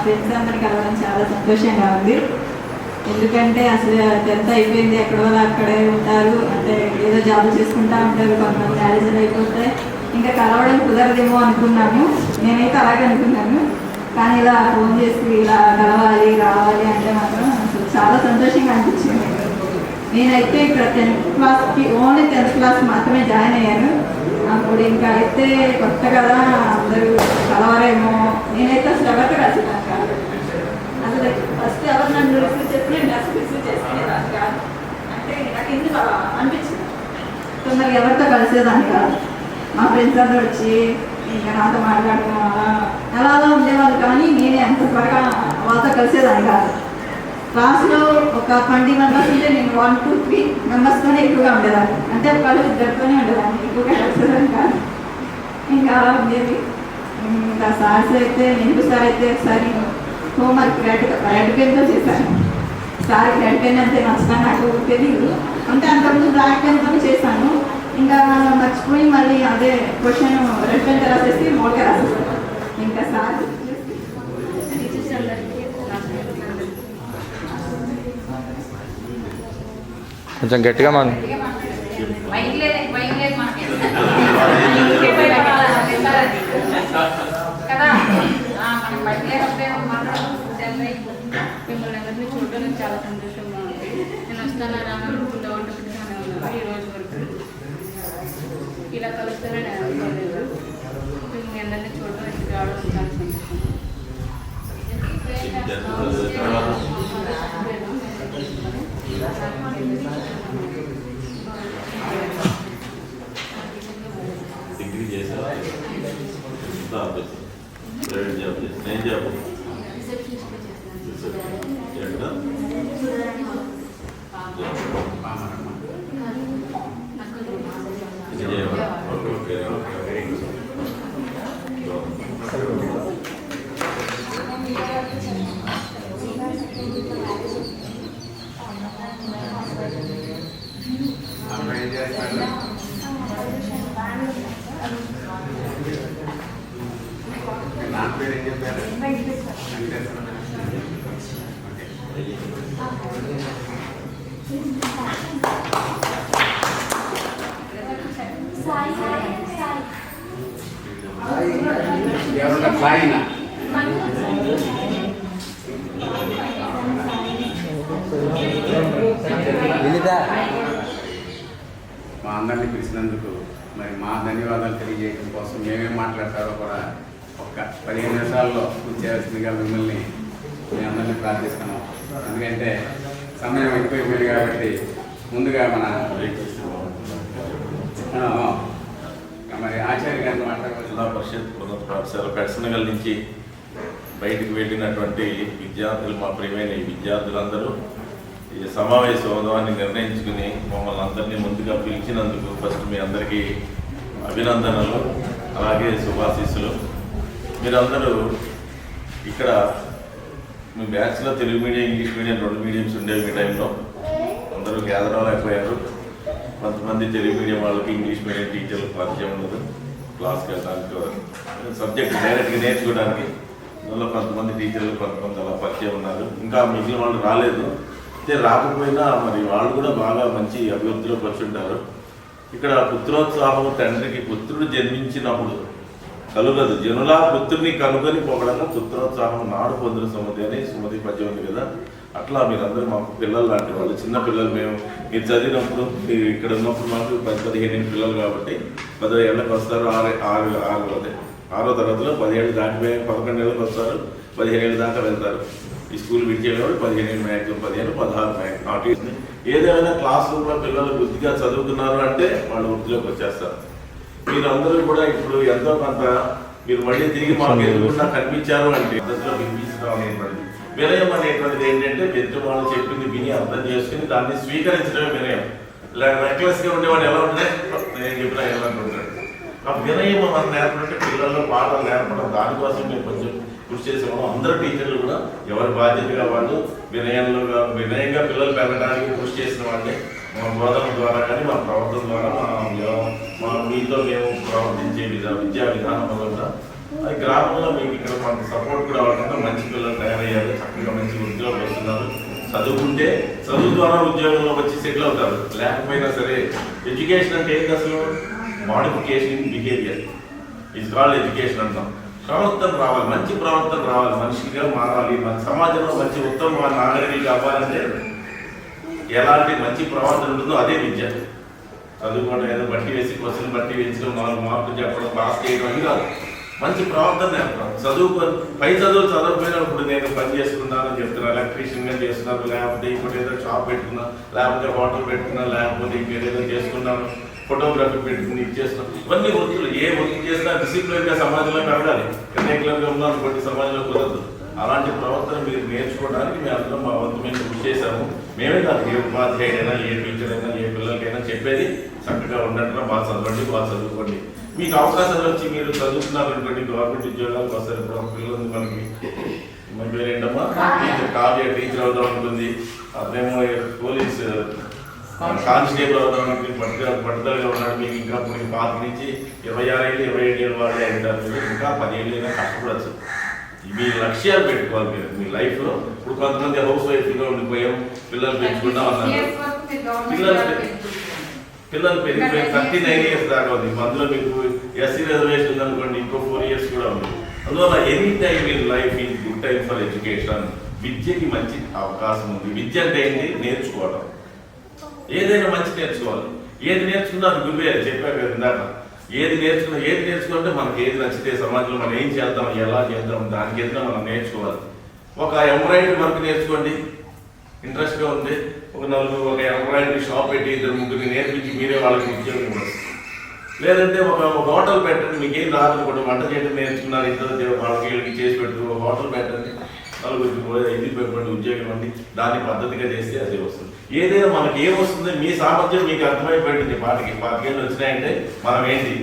ఫ్రెండ్స్ అందరిని కలవడం చాలా సంతోషంగా ఉంది. ఎందుకంటే అసలు 10th అయిపోయింది, ఎక్కడ వాళ్ళు అక్కడే ఉంటారు, అంటే ఏదో జాబ్ చేసుకుంటూ ఉంటారు, కొంతమంది మ్యారేజ్లు అయిపోతే ఇంకా కలవడం కుదరదేమో అనుకున్నాను. నేనైతే అలాగే అనుకున్నాను. కానీ ఇలా ఫోన్ చేసి ఇలా కలవాలి రావాలి అంటే మాత్రం అసలు చాలా సంతోషంగా అనిపించింది. నేనైతే ఇక్కడ 10th క్లాస్కి ఓన్లీ 10th క్లాస్ మాత్రమే జాయిన్ అయ్యాను. అప్పుడు ఇంకా అయితే కొత్త కదా, అందరూ కలవరేమో, నేనైతే అసలు ఎవరితో కలిసేదాన్ని కాదు. అసలు ఫస్ట్ ఎవరు నన్ను రిసీవ్ చేసి నేను అసలు రిసీవ్ చేసుకునేదాన్ని కాదు. అంటే నాకు ఎందుకు అనిపించింది, తొందరగా ఎవరితో కలిసేదాన్ని కాదు. మా ఫ్రెండ్స్ అందరూ వచ్చి ఇంకా నాతో మాట్లాడడం అలా ఉండేవాళ్ళు, కానీ నేనే అంత త్వరగా వాళ్ళతో కలిసేదాన్ని కాదు. క్లాస్లో ఒక 20 మెంబర్స్ ఉంటే నేను 1, 2, 3 మెంబర్స్తోనే ఎక్కువగా ఉండేదాన్ని. అంటే వాళ్ళు ఇద్దరితోనే ఉండేదాన్ని, ఎక్కువగా కలిసేదాన్ని కాదు. ఇంకా అలా ఉండేది. ఇంకా సార్స్ అయితే నేను సార్ అయితే ఒకసారి హోంవర్క్ రెడ్ పెన్తో చేశాను. సార్ రెడ్ పెన్ అంతే నచ్చుతాను నాకు తెలియదు, అంటే అంతకుముందు బ్లాక్ పెన్తో చేశాను. ఇంకా మర్చిపోయి మళ్ళీ అదే క్వశ్చన్ రెడ్ పెన్తో రాసేసి మోడ్గా రాసేసాను. ఇంకా సార్
కొంచెం గట్టిగా మనం
కదా మనం బయట మిమ్మల్ని అందరినీ చూడడానికి చాలా సంతోషంగా ఉంది. నేను వస్తాను రానుకుంటూ ఉంటున్నాను ఈ రోజు వరకు. ఇలా కలుస్తానని నేను అనుకోలేదు. మీ అందరినీ చూడడానికి రావడం చాలా సంతోషం.
డిగ్రీ చేసావా? ప్రైవేట్ జాబ్ చేసి నేను జాబ్ ఎక్కడ ఓకే వెరీ గుడ్.
నా పేరు ఏం చెప్పారు? ఎవరు సాయినా? మా అందరినీ పిలిచినందుకు మరి మా ధన్యవాదాలు తెలియజేయడం కోసం మేమేం మాట్లాడతారో కూడా ఒక్క 15 నిమిషాల్లో చేయాల్సిందిగా మిమ్మల్ని మీ అందరినీ ప్రార్థిస్తున్నాం. ఎందుకంటే సమయం ఎక్కువైపోయింది కాబట్టి ముందుగా మన మరి ఆచార్య గారిని మాట్లాడవచ్చు.
జిల్లా పరిషత్ ఉన్నత పాఠశాల పెడసనగల్ నుంచి బయటికి వెళ్ళినటువంటి విద్యార్థులు, మా ప్రియమైన ఈ విద్యార్థులందరూ ఈ సమావేశోత్సవాన్ని నిర్ణయించుకుని మమ్మల్ని అందరినీ ముందుగా పిలిచినందుకు ఫస్ట్ మీ అందరికీ అభినందనలు, అలాగే శుభాశీస్సులు. మీరందరూ ఇక్కడ మీ బ్యాచ్లో Telugu medium, English medium 2 mediums ఉండేవి. మీ టైంలో అందరూ గ్యాదర్ అవ్వలేకపోయారు. కొంతమంది తెలుగు మీడియం వాళ్ళకి ఇంగ్లీష్ మీడియం టీచర్లకు పరిచయం ఉండదు, క్లాస్కి వెళ్ళడానికి సబ్జెక్ట్ డైరెక్ట్గా నేర్చుకోవడానికి. అందులో కొంతమంది టీచర్లు కొంతమంది అలా పరిచయం ఉన్నారు. ఇంకా మిగిలిన వాళ్ళు రాలేదు. అయితే రాకపోయినా మరి వాళ్ళు కూడా బాగా మంచి అభివృద్ధిలోకి వచ్చి ఉంటారు. ఇక్కడ పుత్రోత్సాహం తండ్రికి పుత్రుడు జన్మించినప్పుడు కలుగదు, జనులా పుత్రుని కనుగొని పోగడంగా పుత్రోత్సాహం నాడు పొందిన సుమతి అని సుమతి పద్యం ఉంది కదా. అట్లా మీరందరూ మాకు పిల్లలు లాంటి వాళ్ళు, చిన్న పిల్లలు. మీరు చదివినప్పుడు, మీరు ఇక్కడ ఉన్నప్పుడు మాకు 10-15 పిల్లలు కాబట్టి 10 ఏళ్ళకి వస్తారు. 6వ తరగతిలో 10 ఏళ్ళు దాటిపోయి 11 ఏళ్ళకి వస్తారు, 15 ఏళ్ళ దాకా వెళ్తారు. ఈ స్కూల్ విడిచేవాడు 15 ఏళ్ళు మ్యాక్సిమం, 15, 16 మ్యాక్సిమం. ఏదైనా క్లాస్ రూమ్లో పిల్లలు బుద్ధిగా చదువుతున్నారు అంటే వాళ్ళు వృత్తిలోకి వచ్చేస్తారు. మీరందరూ కూడా ఇప్పుడు ఎంతో కొంత మీరు మళ్ళీ తిరిగి మాకు ఎదురుకుండా కనిపించారు అంటే పద్ధతిలో వినిపించడం అనేటువంటిది వినయం అనేటువంటిది ఏంటంటే పెద్ద వాళ్ళు చెప్పింది విని అర్థం చేసుకుని దాన్ని స్వీకరించడమే వినయం. ఇలా రెక్లెస్గా ఉండేవాడు ఎలా ఉంటే నేను చెప్పినా ఎలా అనుకుంటాడు. ఆ వినయం మనం నేర్పడంటే పిల్లల్లో పాఠాలు నేర్పడం, దానికోసం మేము కొంచెం కృషి చేసేవాళ్ళం. అందరూ టీచర్లు కూడా ఎవరి బాధ్యతగా వాళ్ళు వినయంగా పిల్లలు పెరగడానికి కృషి చేసిన వాళ్ళే. మా బోధన ద్వారా కానీ మా ప్రవర్తన ద్వారా మా మీతో మేము ప్రవర్తించే విద్యా విధానం వల్ల అది గ్రామంలో మీకు ఇక్కడ మనకు సపోర్ట్ కూడా అవ్వకుండా మంచి పిల్లలు తయారయ్యారు, చక్కగా మంచి ఉద్యోగాలు వస్తున్నారు. చదువుకుంటే చదువు ద్వారా ఉద్యోగంలో వచ్చి సెటిల్ అవుతారు. లేకపోయినా సరే ఎడ్యుకేషన్ అంటే ఏంటి అసలు? Modification in behaviour is called education అంటాం. ప్రవర్తన రావాలి, మంచి ప్రవర్తన రావాలి, మనిషిగా మారాలి, మన సమాజంలో మంచి ఉత్తమ నాగరికులు అవ్వాలంటే ఎలాంటి మంచి ప్రవర్తన ఉంటుందో అదే విద్య. చదువుకోవడం ఏదో బట్టి వేసి క్వశ్చన్ బట్టి వేసి 4 మార్కులు చెప్పడం, పాస్ చేయడం అని కాదు. మంచి ప్రవర్తన నేర్పడం. చదువుకొని పై చదువులు చదవకపోయినప్పుడు నేను పని చేసుకున్నానని చెప్తున్నా, ఎలక్ట్రీషియన్గా చేస్తున్నారు, లేకపోతే ఇంకోటి ఏదో షాప్ పెట్టుకున్నా, లేకపోతే హోటల్ పెట్టుకున్నా, లేకపోతే ఇంకేదో చేసుకున్నాను, ఫోటోగ్రఫీ పెట్టుకుని ఇచ్చేస్తున్నాం. ఇవన్నీ వృత్తులు. ఏ వృత్తి చేసినా డిసిప్లిన్గా సమాజంలో పెరగాలి. ఎన్నికలుగా ఉన్నాను కొన్ని సమాజంలో కుదరదు. అలాంటి ప్రవర్తన మీరు నేర్చుకోవడానికి మేము అందరం మా వంతు మేము కృషి చేశాము. మేమే కాదు, ఏ ఉపాధ్యాయుడైనా, ఏ టీచర్ అయినా, ఏ పిల్లలకైనా చెప్పేది చక్కగా ఉండటం, బాగా చదవండి, బాగా చదువుకోండి. మీకు అవకాశాలు వచ్చి మీరు చదువుతున్నారు అనుకోండి, గవర్నమెంట్ ఉద్యోగాలకు వస్తారు. ఇప్పుడు పిల్లలు మన పేరు ఏంటమ్మా, కావ్య టీచర్ అవుదాం ఉంటుంది, అదేమో పోలీస్ కానిస్టేబుల్ అవుదాం అనుకుని పట్టుదలగా ఉన్నాడు. మీకు ఇంకా ఇప్పుడు 5 నుంచి 26 ఏళ్ళు 27 ఏళ్ళు వాళ్ళే ఉంటారు. ఇంకా 10 ఏళ్ళు అయినా కష్టపడచ్చు. మీ లక్ష్యాలు పెట్టుకోవాలి మీరు మీ లైఫ్లో. ఇప్పుడు కొంతమంది హౌస్ వైఫ్గా ఉండిపోయాం, పిల్లలు పెంచుకుంటా ఉన్నారు. పిల్లలు పెరిగిపోయి 39 ఇయర్స్ దాకా ఉంది. అందులో మీకు ఎస్సీ రిజర్వేషన్ ఉందనుకోండి, ఇంకో 4 ఇయర్స్ కూడా ఉంది. అందువల్ల any time in life is good time for education. విద్యకి మంచి అవకాశం ఉంది. విద్య అంటే ఏంటి? నేర్చుకోవడం. ఏదైనా మంచి నేర్చుకోవాలి. ఏది నేర్చుకున్నా అది గురువే చెప్పారు కదా ఇందాక. ఏది నేర్చుకుంటే మనకి ఏది నచ్చితే సమాజంలో మనం ఏం చేద్దాం, ఎలా చేద్దాం, దానికి ఏదైనా మనం నేర్చుకోవాలి. ఒక ఎంబ్రాయిడరీ వర్క్ నేర్చుకోండి, ఇంట్రెస్ట్గా ఉంది. ఒక ఎంబ్రాయిడరీ షాప్ పెట్టి 2-3 నేర్పించి మీరే వాళ్ళకి ఉద్యోగం ఇవ్వచ్చు. లేదంటే ఒక హోటల్ పెట్టండి. మీకు ఏం రాదు కూడా, వంట చేయడం నేర్చుకున్నారు, ఇద్దరు వాళ్ళకి వీళ్ళకి చేసి పెట్టు, ఒక హోటల్ పెట్టండి, 4 పెట్టుబడి ఉద్యోగం ఇవ్వండి. దాన్ని పద్ధతిగా చేస్తే అదే వస్తుంది. ఏదైనా మనకి ఏం వస్తుందో మీ సామర్థ్యం మీకు అర్థమైపోయింది. 5 ఏళ్ళు వచ్చినాయంటే మనం ఏంటి,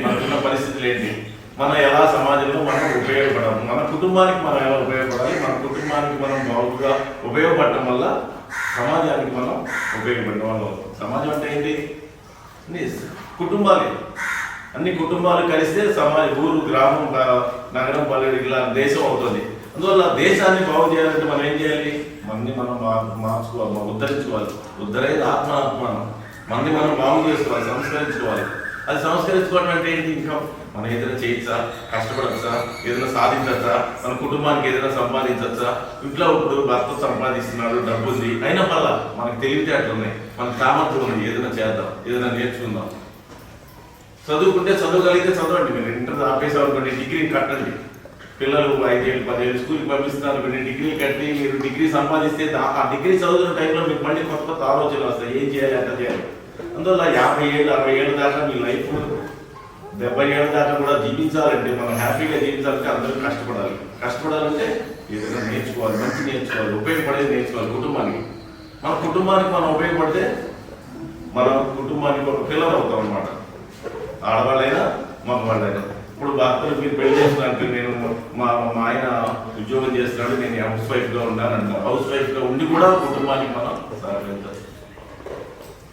మనకున్న పరిస్థితులు ఏంటి, మనం ఎలా సమాజంలో మనం ఉపయోగపడాలి, మన కుటుంబానికి మనం ఎలా ఉపయోగపడాలి, మన కుటుంబానికి మనం బాగుగా ఉపయోగపడటం వల్ల సమాజానికి మనం ఉపయోగపడడం వల్ల. సమాజం అంటే ఏంటి? కుటుంబాలే. అన్ని కుటుంబాలు కలిస్తే ఊరు, గ్రామం, నగరం, పల్లెడు ఇలా దేశం అవుతుంది. అందువల్ల దేశాన్ని బాగు చేయాలంటే మనం ఏం చేయాలి? మనం మార్చుకోవాలి, ఉద్ధరించుకోవాలి. ఉద్ధరేది ఆత్మాత్మానం. మనం బాగు చేసుకోవాలి, సంస్కరించుకోవాలి. అది సంస్కరించుకోవడం అంటే ఏంటి? ఇంకా మనం ఏదైనా చేయొచ్చా, కష్టపడచ్చా, ఏదైనా సాధించచ్చా, మన కుటుంబానికి ఏదైనా సంపాదించచ్చా. ఇంట్లో ఇప్పుడు భర్త సంపాదిస్తున్నాడు, డబ్బు ఉంది, అయినా వల్ల మనకు తెలివితేటలు ఉన్నాయి, మనకు సామర్థ్యం ఉంది, ఏదైనా చేద్దాం, ఏదైనా నేర్చుకుందాం. చదువుకుంటే చదవగలిగితే చదవండి. మీరు ఇంటర్ ఆపేసామనుకోండి, డిగ్రీ కట్టండి. పిల్లలు 5 ఏళ్ళు 10 ఏళ్ళు స్కూల్కి పంపిస్తున్నారు, మీరు డిగ్రీ కట్టి మీరు డిగ్రీ సంపాదిస్తే ఆ డిగ్రీ చదువుతున్న టైంలో మీకు మళ్ళీ కొత్త ఆలోచనలు వస్తాయి, ఏం చేయాలి, ఎంత చేయాలి. అందువల్ల 50 ఏళ్ళు 60 ఏళ్ళ దాకా మీ లైఫ్ 70 ఏళ్ళ దాకా కూడా జీవించాలంటే, మనం హ్యాపీగా జీవించాలంటే అందరూ కష్టపడాలంటే ఏదైనా నేర్చుకోవాలి, మంచి నేర్చుకోవాలి, ఉపయోగపడేది నేర్చుకోవాలి. మన కుటుంబానికి మనం ఉపయోగపడితే మన కుటుంబానికి ఒక పిల్లలు అవుతాం అన్నమాట. ఆడవాళ్ళైనా మగవాళ్ళైనా. ఇప్పుడు భర్తలు మీరు పెళ్లి చేస్తున్నాను, నేను మా ఆయన ఉద్యోగం చేస్తున్నాడు, నేను హౌస్ వైఫ్గా ఉన్నానంటారు. హౌస్ వైఫ్గా ఉండి కూడా కుటుంబానికి మనం సహకరించాలి.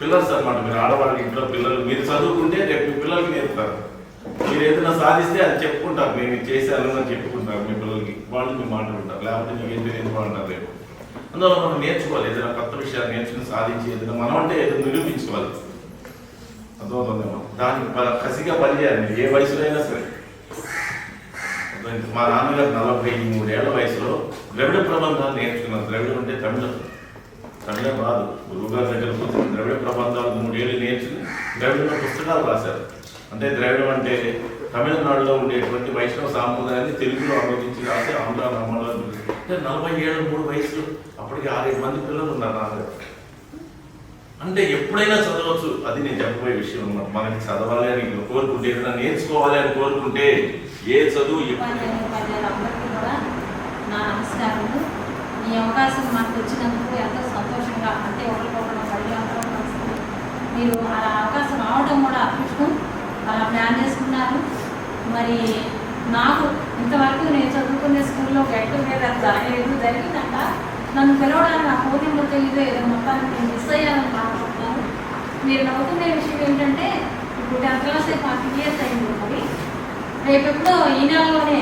పిల్లలు అన్నమాట. మీరు ఆడవాళ్ళకి ఇంట్లో పిల్లలు మీరు చదువుకుంటే రేపు మీ పిల్లలకి నేర్పుతారు. మీరు ఏదైనా సాధిస్తే అది చెప్పుకుంటారు, నేను చేశాను అని చెప్పుకుంటారు మీ పిల్లలకి. వాళ్ళు మీ మాట్లాడుకుంటారు, లేకపోతే మీకు ఏంటి నేర్చుకుంటారు రేపు. అందువల్ల మనం నేర్చుకోవాలి, ఏదైనా కొత్త విషయాలు నేర్చుకుని సాధించి ఏదైనా మనం అంటే ఏదో నిరూపించుకోవాలి. అర్థమవుతుందేమో. దానికి కసిగా పనిచేయాలి ఏ వయసులో అయినా సరే. మా నాన్నగారు 43 ఏళ్ల వయసులో ద్రవిడ ప్రబంధాలు నేర్చుకున్నారు. ద్రవిడం అంటే తమిళం రాదు. గురువుగారి దగ్గర కూర్చొని ద్రవిడ ప్రబంధాలు 3 ఏళ్ళు నేర్చుకుని ద్రవిడంలో పుస్తకాలు రాశారు. అంటే ద్రవిడం అంటే తమిళనాడులో ఉండేటువంటి వైష్ణవ సాంప్రదాయాన్ని తెలుగులో అనువదించి రాసి ఆంధ్ర నామాలు. అంటే 40 ఏళ్ళ 3 వయసులు, అప్పటికి 6-7 మంది పిల్లలు ఉన్నారు నాన్నగారు. అంటే ఎప్పుడైనా చదవచ్చు, అది నేను చెప్పబోయే విషయం అన్నమాట. మనకి చదవాలి అని కోరుకుంటే, ఏదైనా నేర్చుకోవాలి అని కోరుకుంటే ఏ చదువు
అందరికీ కూడా నా నమస్కారములు. ఈ అవకాశం మాకు వచ్చినందుకు ఎంతో సంతోషంగా, అంటే ఒకరికొకరు మళ్ళీ అందరం మీరు అలా అవకాశం రావడం కూడా అదృష్టం. అలా ప్లాన్ చేసుకున్నారు. మరి నాకు ఇంతవరకు నేను చదువుకునే స్కూల్లో గెట్ టుగెదర్ జరిగిందంట. నన్ను పిలవడానికి నా పోటీలో తెలియదు, ఏదో మొత్తానికి నేను మిస్ అయ్యాలని బాధపడుతున్నాను. మీరు నవ్వుకునే విషయం ఏంటంటే, ఇప్పుడు 10th క్లాస్ 40 years అయింది. మరి రేపెప్పుడో ఈ నెలలోనే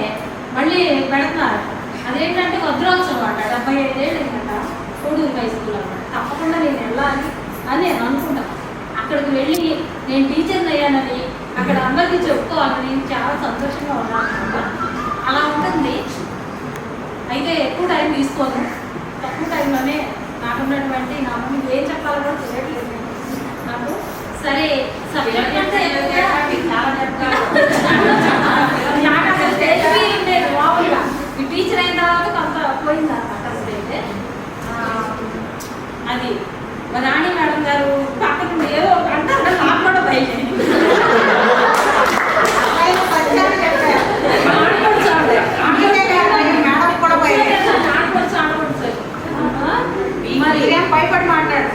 మళ్ళీ పెడుతున్నారు. అదేంటంటే వజ్రోత్సవం అంట, 75 ఏళ్ళు ఏంటంట, కోడూరు హై స్కూల్ అనమాట. తప్పకుండా నేను వెళ్ళాలి అని నేను అనుకుంటాను. అక్కడికి వెళ్ళి నేను టీచర్ని అయ్యానని అక్కడ అందరికీ చెప్పుకోవాలని చాలా సంతోషంగా ఉన్నాను. అలా ఉంటుంది. అయితే ఎక్కువ టైం తీసుకోను, తక్కువ టైంలోనే నాకున్నటువంటి నా ముందు ఏం చెప్పాలో కూడా తెలియట్లేదు నాకు. సరే సబ్జెక్ట్ అంటే చాలా ఉండేది మామూలుగా. ఈ టీచర్ అయిన తర్వాత కొంత పోయింది అనమాట స్టేజ్. అది రాణి మేడం గారు పక్కన ఏదో ఒక అంటే అక్కడ నాకు కూడా బయట భయపడి మాట్లాడు.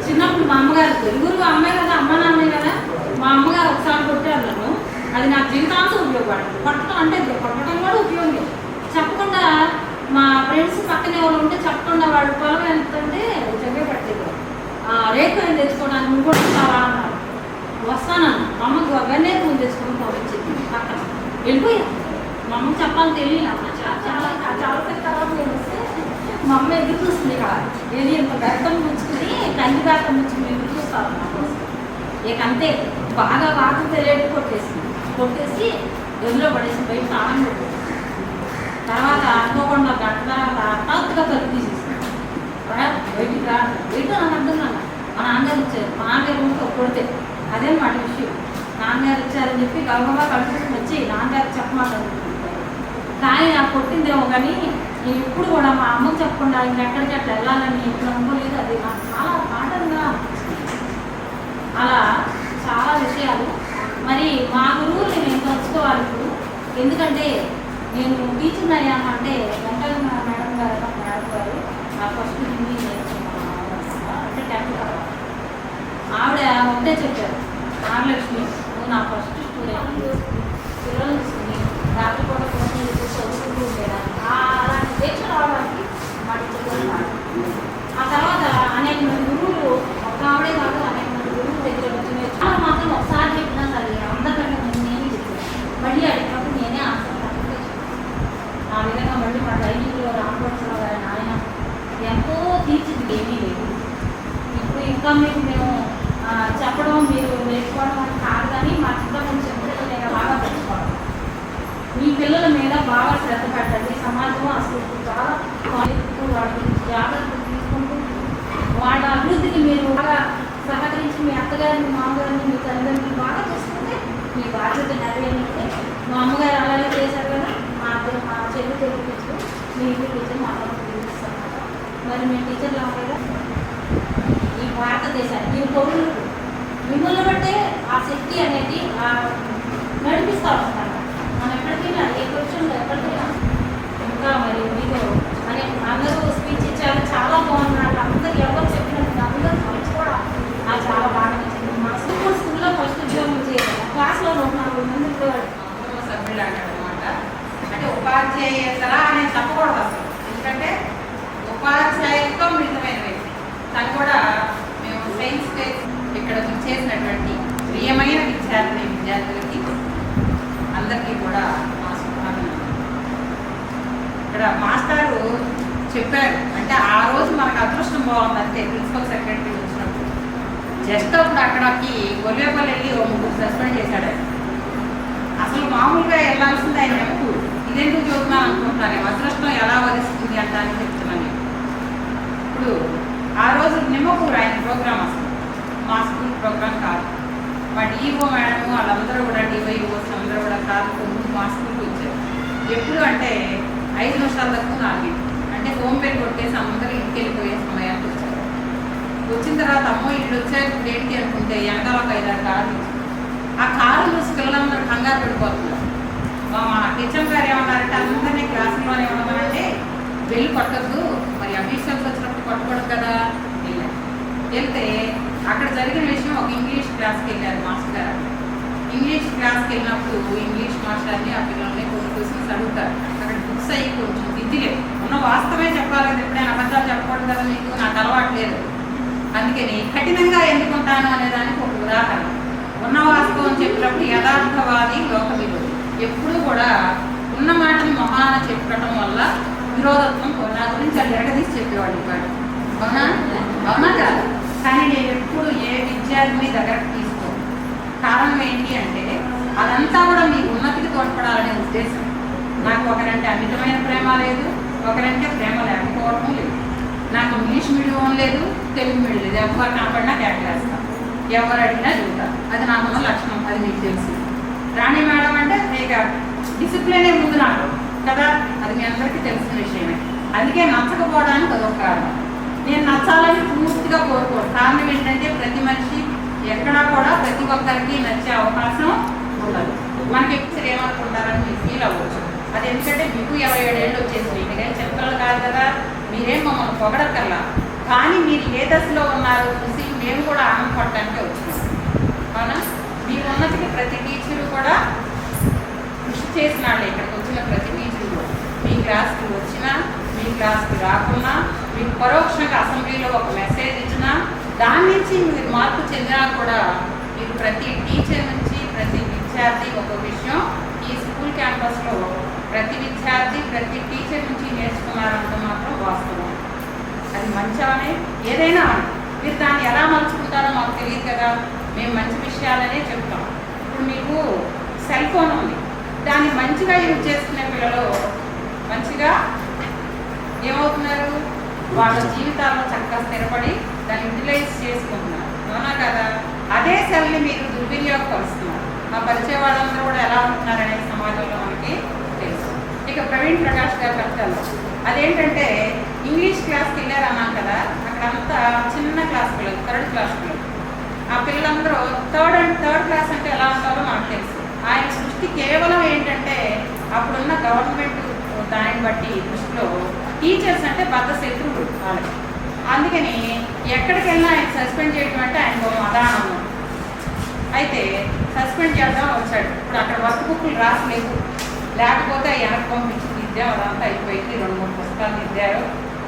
చిన్నప్పుడు మా అమ్మగారు తెలుగురు అమ్మాయి కదా, అమ్మ నాన్నే కదా, మా అమ్మగారు ఒకసారి కొట్టారు నన్ను. అది నాకు జీవితాంతం ఉపయోగపడింది. కొట్టడం అంటే కొట్టడం కూడా ఉపయోగం. చెప్పకుండా మా ఫ్రెండ్స్ పక్కనే వాళ్ళు ఉంటే చెప్పకుండా వాళ్ళు పొలం వెళ్తుంటే చెయ్య పట్టేది. రేపు ఏం తెచ్చుకోవడానికి నువ్వు కూడా వస్తావా అన్నారు. వస్తానన్నా. మా అమ్మకు గన్నేరు ముందు తెచ్చుకొని పంపించింది పక్కన. వెళ్ళిపోయా. మా అమ్మకి చెప్పాలని తెలియదు. అమ్మ చాలా చాలా తర్వాత నేను వస్తే మా అమ్మ ఎదురు చూస్తుంది. ఇక్కడ ఏది ఇంత బెత్తం ముచ్చుకుని కంది బెత్తం ముచ్చుకుని ఎదురు చూస్తారు నా కోసం. ఇక అంతే బాగా వాటర్ తెలియదు కొట్టేసి ఎదురులో పడేసి బయట తాళం పెట్టేసి తర్వాత అనుకోకుండా గంట తర్వాత హఠాత్తుగా తలుపు తీసేసాను. బయటికి రా బయట నాకు అర్థం కాదు. మా నాన్నగారు వచ్చారు. మా నాన్నగారు ఉంటే కొడితే అదే మాట విషయం. నాన్నగారు వచ్చారని చెప్పి గౌరవంగా కలుసుకుని వచ్చి నాన్నగారికి చెప్పమాటారు. కానీ నాకు కొట్టిందేమో కానీ నేను ఇప్పుడు కూడా మా అమ్మకు చెప్పకుండా ఇంకెక్కడికి అట్లా వెళ్ళాలని ఇప్పుడు అనుకోలేదు. అది నాకు చాలా పాఠంగా అలా చాలా విషయాలు. మరి మా గురువుని నేను తలుచుకోవాలి ఇప్పుడు. ఎందుకంటే నేను టీచర్ అయ్యాను అంటే వెంకయ్య మేడం గారు నా ఫస్ట్ హిందీ అంటే 10th తర్వాత ఆవిడ ఒకటే చెప్పారు, నాగలక్ష్మి నువ్వు నా ఫస్ట్ స్టూడెంట్, పిల్లలు తీసుకుని రాత్రిపూట కోసం చదువుకుంటూ ఉండేదాన్ని. అలాంటి దీక్ష రావడానికి మా టీచర్ గారు. ఆ తర్వాత అనేక మంది గురువులు, ఒక ఆవిడే కాదు అనేక మంది గురువుల దగ్గర వచ్చి చాలా మాత్రం ఒకసారి చెప్పినా సరే అందరికంటే నేనే చెప్పాను. మళ్ళీ అడిగినప్పుడు నేనే ఆన్సర్ ఆ విధంగా మళ్ళీ మా ట్రైనింగ్లో రామకృష్ణరావు గారి నాయన ఎంతో తీర్చింది. ఏమీ లేదు. ఇప్పుడు ఇంకా మీకు మేము చెప్పడం మీరు నేర్చుకోవడం అని కాదు, కానీ మా చిన్నప్పుడు చెప్పడం నేను బాగా పెంచుకోవడం. మీ పిల్లల మీద బాగా శ్రద్ధ పెట్టండి. సమాజం అసలు చాలా వాళ్ళ గురించి జాగ్రత్తలు తీసుకుంటూ వాళ్ళ అభివృద్ధికి మీరు బాగా సహకరించి మీ అత్తగారిని మామగారిని మీ తల్లిదండ్రులు బాగా చేసుకుంటే మీ బాధ్యత నెరవేరితే. మా అమ్మగారు అలాగే చేశారు కదా. మా చెల్లి తెలుగు టీచర్, మీ ఇంటి టీచర్ మా అమ్మ చూపిస్తాను కదా. మరి మీ టీచర్లు అవ్వలేదా ఈ భారతదేశాన్ని మీ పౌరులు మిమ్మల్ని బట్టే ఆ శక్తి అనేది నడిపిస్తూ వస్తారు. మనం ఎక్కడికైనా ఏ క్వశ్చన్లో ఎక్కడికైనా ఇంకా మరి మీరు అని అందరూ స్పీచ్ ఇచ్చారు, చాలా బాగున్నారు. అందరూ ఎవరు చెప్పినట్టు అందరూ మంచి కూడా చాలా బాగా నచ్చింది. మా స్కూల్లో ఫస్ట్ ఉద్యోగం చేయాలి. క్లాస్లో 104 మంది
సభ్యులు అనమాట. అంటే ఉపాధ్యాయేతర అనేది చెప్పకూడదు అసలు. ఎందుకంటే ఉపాధ్యాయులతో మిళితమైన వ్యక్తి. తను కూడా మేము సైన్స్ ఇక్కడ చేసినటువంటి ప్రియమైన విద్యార్థులకి అందరికీ కూడా మా శుభాకాంక్షలు. ఇక్కడ మాస్టారు చెప్పారు అంటే ఆ రోజు మనకు అదృష్టం బాగుంది అంతే. ప్రిన్సిపల్ సెక్రటరీ వచ్చినప్పుడు జస్ట్ అప్పుడు అక్కడికి గొల్లేపల్లి వెళ్ళి 3 సస్పెండ్ చేశాడు. అసలు మామూలుగా వెళ్ళాల్సింది ఆయన నెలకు. ఇదెందుకు చూస్తున్నాను అనుకుంటున్నాను. అదృష్టం ఎలా వరిస్తుంది అంటానికి చెప్తున్నాను. ఇప్పుడు ఆ రోజు నిమ్మకూరు ఆయన ప్రోగ్రామ్ అసలు మా స్కూల్ ప్రోగ్రామ్ కాదు. మా డిఓ మేడం వాళ్ళందరూ కూడా డివైఓస్ అందరూ కూడా కాదు మా స్కూల్కి వచ్చారు. ఎప్పుడు అంటే 5 నిమిషాల తక్కువ 4 అంటే హోంపేరు కొట్టేసి అందరూ ఇంటికి వెళ్ళిపోయే సమయానికి వచ్చారు. వచ్చిన తర్వాత అమ్మో ఇల్లు వచ్చారు ఇప్పుడు ఏంటి అనుకుంటే వెనకాల ఒక 5-6 కార్లు. ఆ కారు చూసి పిల్లలందరూ కంగారు పడిపోతున్నారు. మా టీచర్ గారు ఏమన్నారంటే అందరినీ క్లాసులోనే ఉండమనంటే వెళ్ళి కొట్టద్దు, మరి అఫీషియల్స్ వచ్చినప్పుడు కొట్టకూడదు కదా. వెళ్తే అక్కడ జరిగిన విషయం ఒక ఇంగ్లీష్ క్లాస్కి వెళ్ళారు మాస్టర్ గారు. ఇంగ్లీష్ క్లాస్కి వెళ్ళినప్పుడు ఇంగ్లీష్ మాస్టర్ని ఆ పిల్లల్ని కొన్ని క్వశ్చన్స్ అడుగుతారు. అక్కడ బుక్స్ అయ్యి కొంచెం విద్యలేదు ఉన్న వాస్తవమే చెప్పాలి కదా. ఎప్పుడైనా అబద్ధాలు చెప్పకూడదు కదా, మీకు నాకు అలవాటు లేదు. అందుకని కఠినంగా ఎందుకుంటాను అనేదానికి ఒక ఉదాహరణ. ఉన్న వాస్తవం చెప్పినప్పుడు యథార్థవాది లోక విరోధి. ఎప్పుడూ కూడా ఉన్న మాటని మొహాన చెప్పడం వల్ల విరోధత్వం నా గురించి అది ఎరగదీసి చెప్పేవాడు కాదు. అవునా అవునా కాదు. కానీ నేను ఎప్పుడు ఏ విద్యార్థిని దగ్గరకు తీసుకోను. కారణం ఏంటి అంటే అదంతా కూడా మీ ఉన్నతికి తోడ్పడాలనే ఉద్దేశం. నాకు ఒకరంటే అమితమైన ప్రేమ లేదు, ఒకరంటే ప్రేమ లేకపోవడం లేదు. నాకు ఇంగ్లీష్ మీడియం లేదు, తెలుగు మీడియం లేదు. ఎవరు కనపడినా కేకలేస్తాను, ఎవరు అడిగినా చెబుతాను. అది నాకున్న లక్షణం, అది మీకు తెలుసు. రాణి మేడం అంటే ఇక డిసిప్లినే ముందు నాకు కదా, అది మీ అందరికీ తెలిసిన విషయమే. అందుకే నచ్చకపోవడానికి అదొక కారణం. నేను నచ్చాలని పూర్తిగా కోరుకోను. కారణం ఏంటంటే ప్రతి మనిషి ఎక్కడా కూడా ప్రతి ఒక్కరికి నచ్చే అవకాశం ఉండదు. మనకి ఎక్కువ ఏమనుకుంటారని మీరు ఫీల్ అవ్వచ్చు. అది ఎందుకంటే మీకు 27 ఏళ్ళు వచ్చేసి మీరేం చిన్నపిల్లలు కాదు కదా, మీరేం మమ్మల్ని పొగడక్కర్లా. కానీ మీరు ఏ దశలో ఉన్నారో చూసి మేము కూడా ఆనందపడటానికే వచ్చినాం. అవునా? మీ ఉన్నతికి ప్రతి టీచరు కూడా కృషి చేసిన వాళ్ళు, ఇక్కడికి వచ్చిన ప్రతి టీచరు కూడా మీ క్లాస్కి వచ్చినా మీ క్లాస్కి రాకున్నా, మీకు పరోక్షంగా అసెంబ్లీలో ఒక మెసేజ్ ఇచ్చినా దాని నుంచి మీరు మార్పు చెందినా కూడా మీరు ప్రతి టీచర్ నుంచి ప్రతి విద్యార్థి ఒక విషయం ఈ స్కూల్ క్యాంపస్లో ప్రతి విద్యార్థి ప్రతి టీచర్ నుంచి నేర్చుకున్నారంటే మాత్రం వాస్తవం. అది మంచిగానే ఏదైనా మీరు దాన్ని ఎలా మలుచుకుంటారో మాకు తెలియదు కదా. మేము మంచి విషయాలనే చెప్తాం. ఇప్పుడు మీకు సెల్ ఫోన్ ఉంది, దాన్ని మంచిగా యూజ్ చేసుకునే పిల్లలు మంచిగా ఏమవుతున్నారు, వాళ్ళ జీవితాల్లో చక్కగా స్థిరపడి దాన్ని యూటిలైజ్ చేసుకుంటున్నారు. అవునా కదా? అదే సెల్ని మీరు దుర్వినియోగపరుస్తున్నారు. మా పరిచయ వాళ్ళందరూ కూడా ఎలా ఉంటున్నారనే సమాజంలో మనకి తెలుసు. ఇక ప్రవీణ్ ప్రకాష్ గారు కట్టాలి. అదేంటంటే ఇంగ్లీష్ క్లాస్కి వెళ్ళారు అన్నాం కదా, అక్కడంతా చిన్న క్లాస్ పిల్లలు, 3rd క్లాస్ పిల్లలు. ఆ పిల్లలందరూ థర్డ్ క్లాస్ అంటే ఎలా ఉంటారో మనకు తెలుసు. ఆయన సృష్టి కేవలం ఏంటంటే అప్పుడున్న గవర్నమెంట్ దాన్ని బట్టి దృష్టిలో టీచర్స్ అంటే పెద్ద శత్రువులు వాళ్ళకి. అందుకని ఎక్కడికి వెళ్ళినా ఆయన సస్పెండ్ చేయడం అంటే ఆయన అదానం. అయితే సస్పెండ్ చేద్దాం వచ్చాడు. ఇప్పుడు అక్కడ వర్క్ బుక్లు రాసలేదు, లేకపోతే వెనక్కి పంపించి దిద్దాం, అదంతా అయిపోయింది. 2-3 పుస్తకాలు దిద్దారు.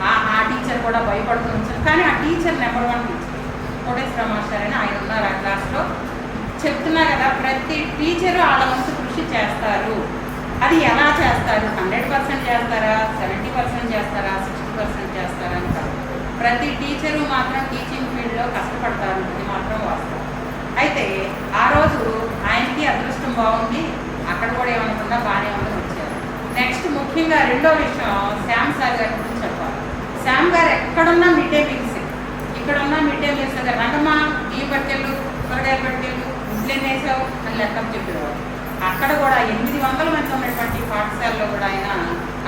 ఆ టీచర్ కూడా భయపడుతూ ఉంచారు. కానీ ఆ teacher number 1 teacher Koteswara master అని ఆయన ఉన్నారు ఆ క్లాస్లో. చెప్తున్నా కదా, ప్రతి టీచరు వాళ్ళ వంతు కృషి చేస్తారు. అది ఎలా చేస్తారు? 100% చేస్తారా, 70% చేస్తారా, 60% చేస్తారా అని కాదు. ప్రతి టీచరు మాత్రం టీచింగ్ ఫీల్డ్లో కష్టపడతారు, ఇది మాత్రం వాస్తవం. అయితే ఆ రోజు ఆయనకి అదృష్టం బాగుంది, అక్కడ కూడా ఏమనుకున్నా బాగానే ఉందని వచ్చారు. నెక్స్ట్ ముఖ్యంగా రెండో విషయం శ్యామ్ సార్ గారి గురించి చెప్పాలి. శ్యామ్ గారు ఎక్కడున్నా మిడ్ డే మీల్స్, ఇక్కడ ఉన్న మిడ్ డే మీల్స్ దగ్గర రంగమ్మ బియ్య పట్టెలు, కూరగాయల పట్టెలు, ముస్లిం వేసావు అని లెక్కలు చెప్పేవారు. అక్కడ కూడా 800 మంది ఉన్నటువంటి పాఠశాలలో కూడా ఆయన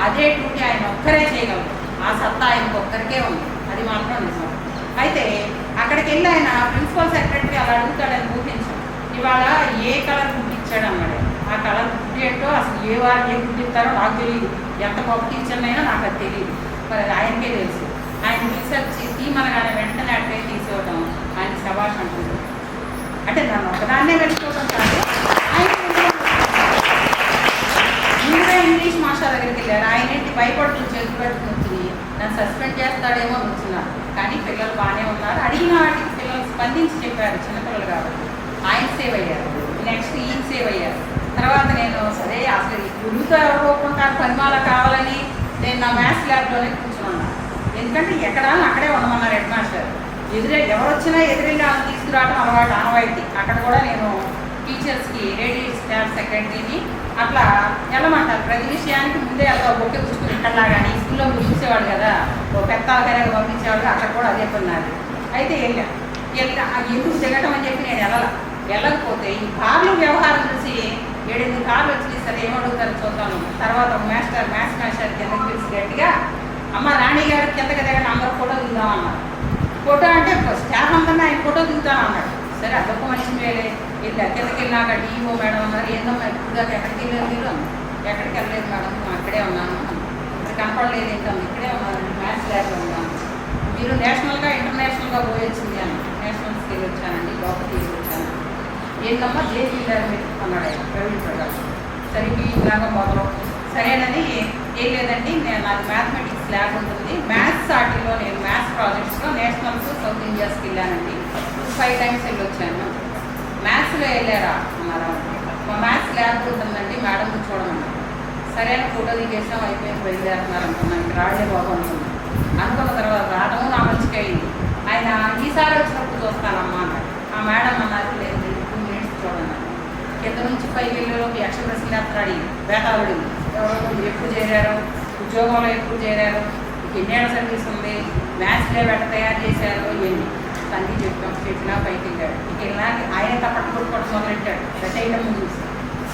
అదే డ్యూటీ ఆయన ఒక్కరే చేయగలరు. ఆ సత్తా ఆయనకు ఒక్కరికే ఉంది, అది మాత్రం నిజం. అయితే అక్కడికి వెళ్ళి ఆయన ప్రిన్సిపల్ సెక్రటరీ అలా అడుగుతాడని ఊహించాం. ఇవాళ ఏ కలర్ గుడ్డు ఇచ్చాడు అన్నాడు. ఆ కలర్ గుడ్డు ఏంటో అసలు ఏ వారికి ఏ గుడ్డు ఇస్తారో నాకు తెలియదు. ఎంత గొప్ప టీచర్నైనా నాకు అది తెలియదు, మరి ఆయనకే తెలుసు. ఆయన రీసెర్చ్ తీమనగానే వెంటనే అట్లే తీసుకోవడం ఆయన శభాష్ అంటుంది. అంటే నన్ను ఒకదాన్నే వెళ్ళిపోవడం కాదు, ఆయన ముందుగా ఇంగ్లీష్ మాస్టర్ దగ్గరికి వెళ్ళారు. ఆయన ఏంటి భయపడుతుంది, చేతి పెట్టుకుని వచ్చింది, నన్ను సస్పెండ్ చేస్తాడేమో అని వచ్చినారు. కానీ పిల్లలు బాగానే ఉన్నారు. అడిగిన వాటికి పిల్లలు స్పందించి చెప్పారు, చిన్నపిల్లలు కాబట్టి. ఆయన సేవ్ అయ్యారు, నెక్స్ట్ ఈయన సేవ్ అయ్యారు. తర్వాత నేను సరే అసలు గురువుతో ఎవరు ఒప్పుకుంటారు పరిమాల కావాలని నేను నా మ్యాథ్స్ ల్యాబ్లోనే కూర్చున్నాను. ఎందుకంటే ఎక్కడ అక్కడే ఉండమన్నారు హెడ్ మాస్టర్. ఎవరు వచ్చినా ఎదురెళ్ళి వాళ్ళని తీసుకురావడం అలవాటు, ఆనవాయితీ. అక్కడ కూడా నేను టీచర్స్కి రెడీ స్టాఫ్ సెక్రటరీని అట్లా వెళ్ళమంటారు. ప్రతి విషయానికి ముందే వెళ్తా ఒకే కూర్చుని ఇక్కడలాగాని స్కూల్లో చూసేవాడు కదా, ఓ పెద్ద ఆకారంగా పంపించేవాడు. అక్కడ కూడా అదే పన్నారు. అయితే ఎందుకు తిరగటం అని చెప్పి నేను వెళ్ళకపోతే ఈ కార్లు వ్యవహారం చూసి 7-8 కార్లు వచ్చి సరే ఏమడుగుతారు చూద్దాము. తర్వాత ఒక మ్యాథ్స్ మాస్టర్ కిందకి పిలిచి గట్టిగా, అమ్మ రాణి గారు కిందకి దిగండి, అందరూ ఫోటో దిగుదామన్నారు. ఫోటో అంటే స్టాఫ్ అందరినీ ఆయన ఫోటో దిగుతాను అన్నాడు. సరే అదొక మంచి మేలే. ఇలా కిందకి వెళ్ళాక డిఓ మేడం అన్నారు, ఏందమ్మా ఇప్పుడు ఎక్కడికి వెళ్ళారు మీరు? ఎక్కడికి వెళ్ళలేదు మేడం, అక్కడే ఉన్నాను. ఇక్కడ కనపడలేదు ఏంటమ్మా, ఇక్కడే ఉన్నాను, మ్యాథ్స్ ల్యాబ్లో ఉన్నాను. మీరు నేషనల్గా ఇంటర్నేషనల్గా పోయొచ్చింది అని. నేషనల్స్కి వెళ్ళి వచ్చానండి, లోపలికి వెళ్ళి వచ్చాను. ఏంటమ్మా జేపీ ల్యాబ్ అన్నాడు ఆయన ప్రవీణ్ ప్రకాష్. సరే ఇలాగా మొదలు సరేనని ఏం లేదండి, నాది మ్యాథమెటిక్స్ ల్యాబ్ ఉంటుంది, మ్యాథ్స్ ఆర్టీలో నేను మ్యాథ్స్ ప్రాజెక్ట్స్లో నేషనల్స్ సౌత్ ఇండియాస్కి వెళ్ళానండి. 5 టైమ్స్ వెళ్ళి వచ్చాను. మ్యాథ్స్లో వెళ్ళారా అన్నారు. మా మ్యాథ్స్ ల్యాబ్ ఉంటుందండి మేడం చూడమన్నారు. సరైన ఫోటో దిగేసాం, అయిపోయింది, బయలుదేరుతున్నారు అనుకున్నాను. ఇక్కడ రాళ్లే బాబు అనుకున్నాను. అనుకున్న తర్వాత రావడం నా మంచిగా అయింది. ఆయన ఈసారి వచ్చినప్పుడు చూస్తానమ్మా అన్నాడు. ఆ మేడం అన్నారు లేదు 2 minutes చూడన్నారు. కింద నుంచి పైకి వెళ్ళేలోకి యక్ష ప్రశ్నలు ఎత్తాడు వేటాడు. ఎవరో ఎప్పుడు చేరారు, ఉద్యోగంలో ఎప్పుడు చేరారు, ఎన్నేళ్ళ సర్వీస్ ఉంది, మ్యాథ్స్ ల్యాబ్ ఎట్ట తయారు చేశారు, ఇవన్నీ అన్నీ చెప్పినా పైకి వెళ్ళాడు. ఇక వెళ్ళినా ఆయన తప్పట్టు కొట్టుకోవడం మొదలెట్టాడు. రచయితం చూసి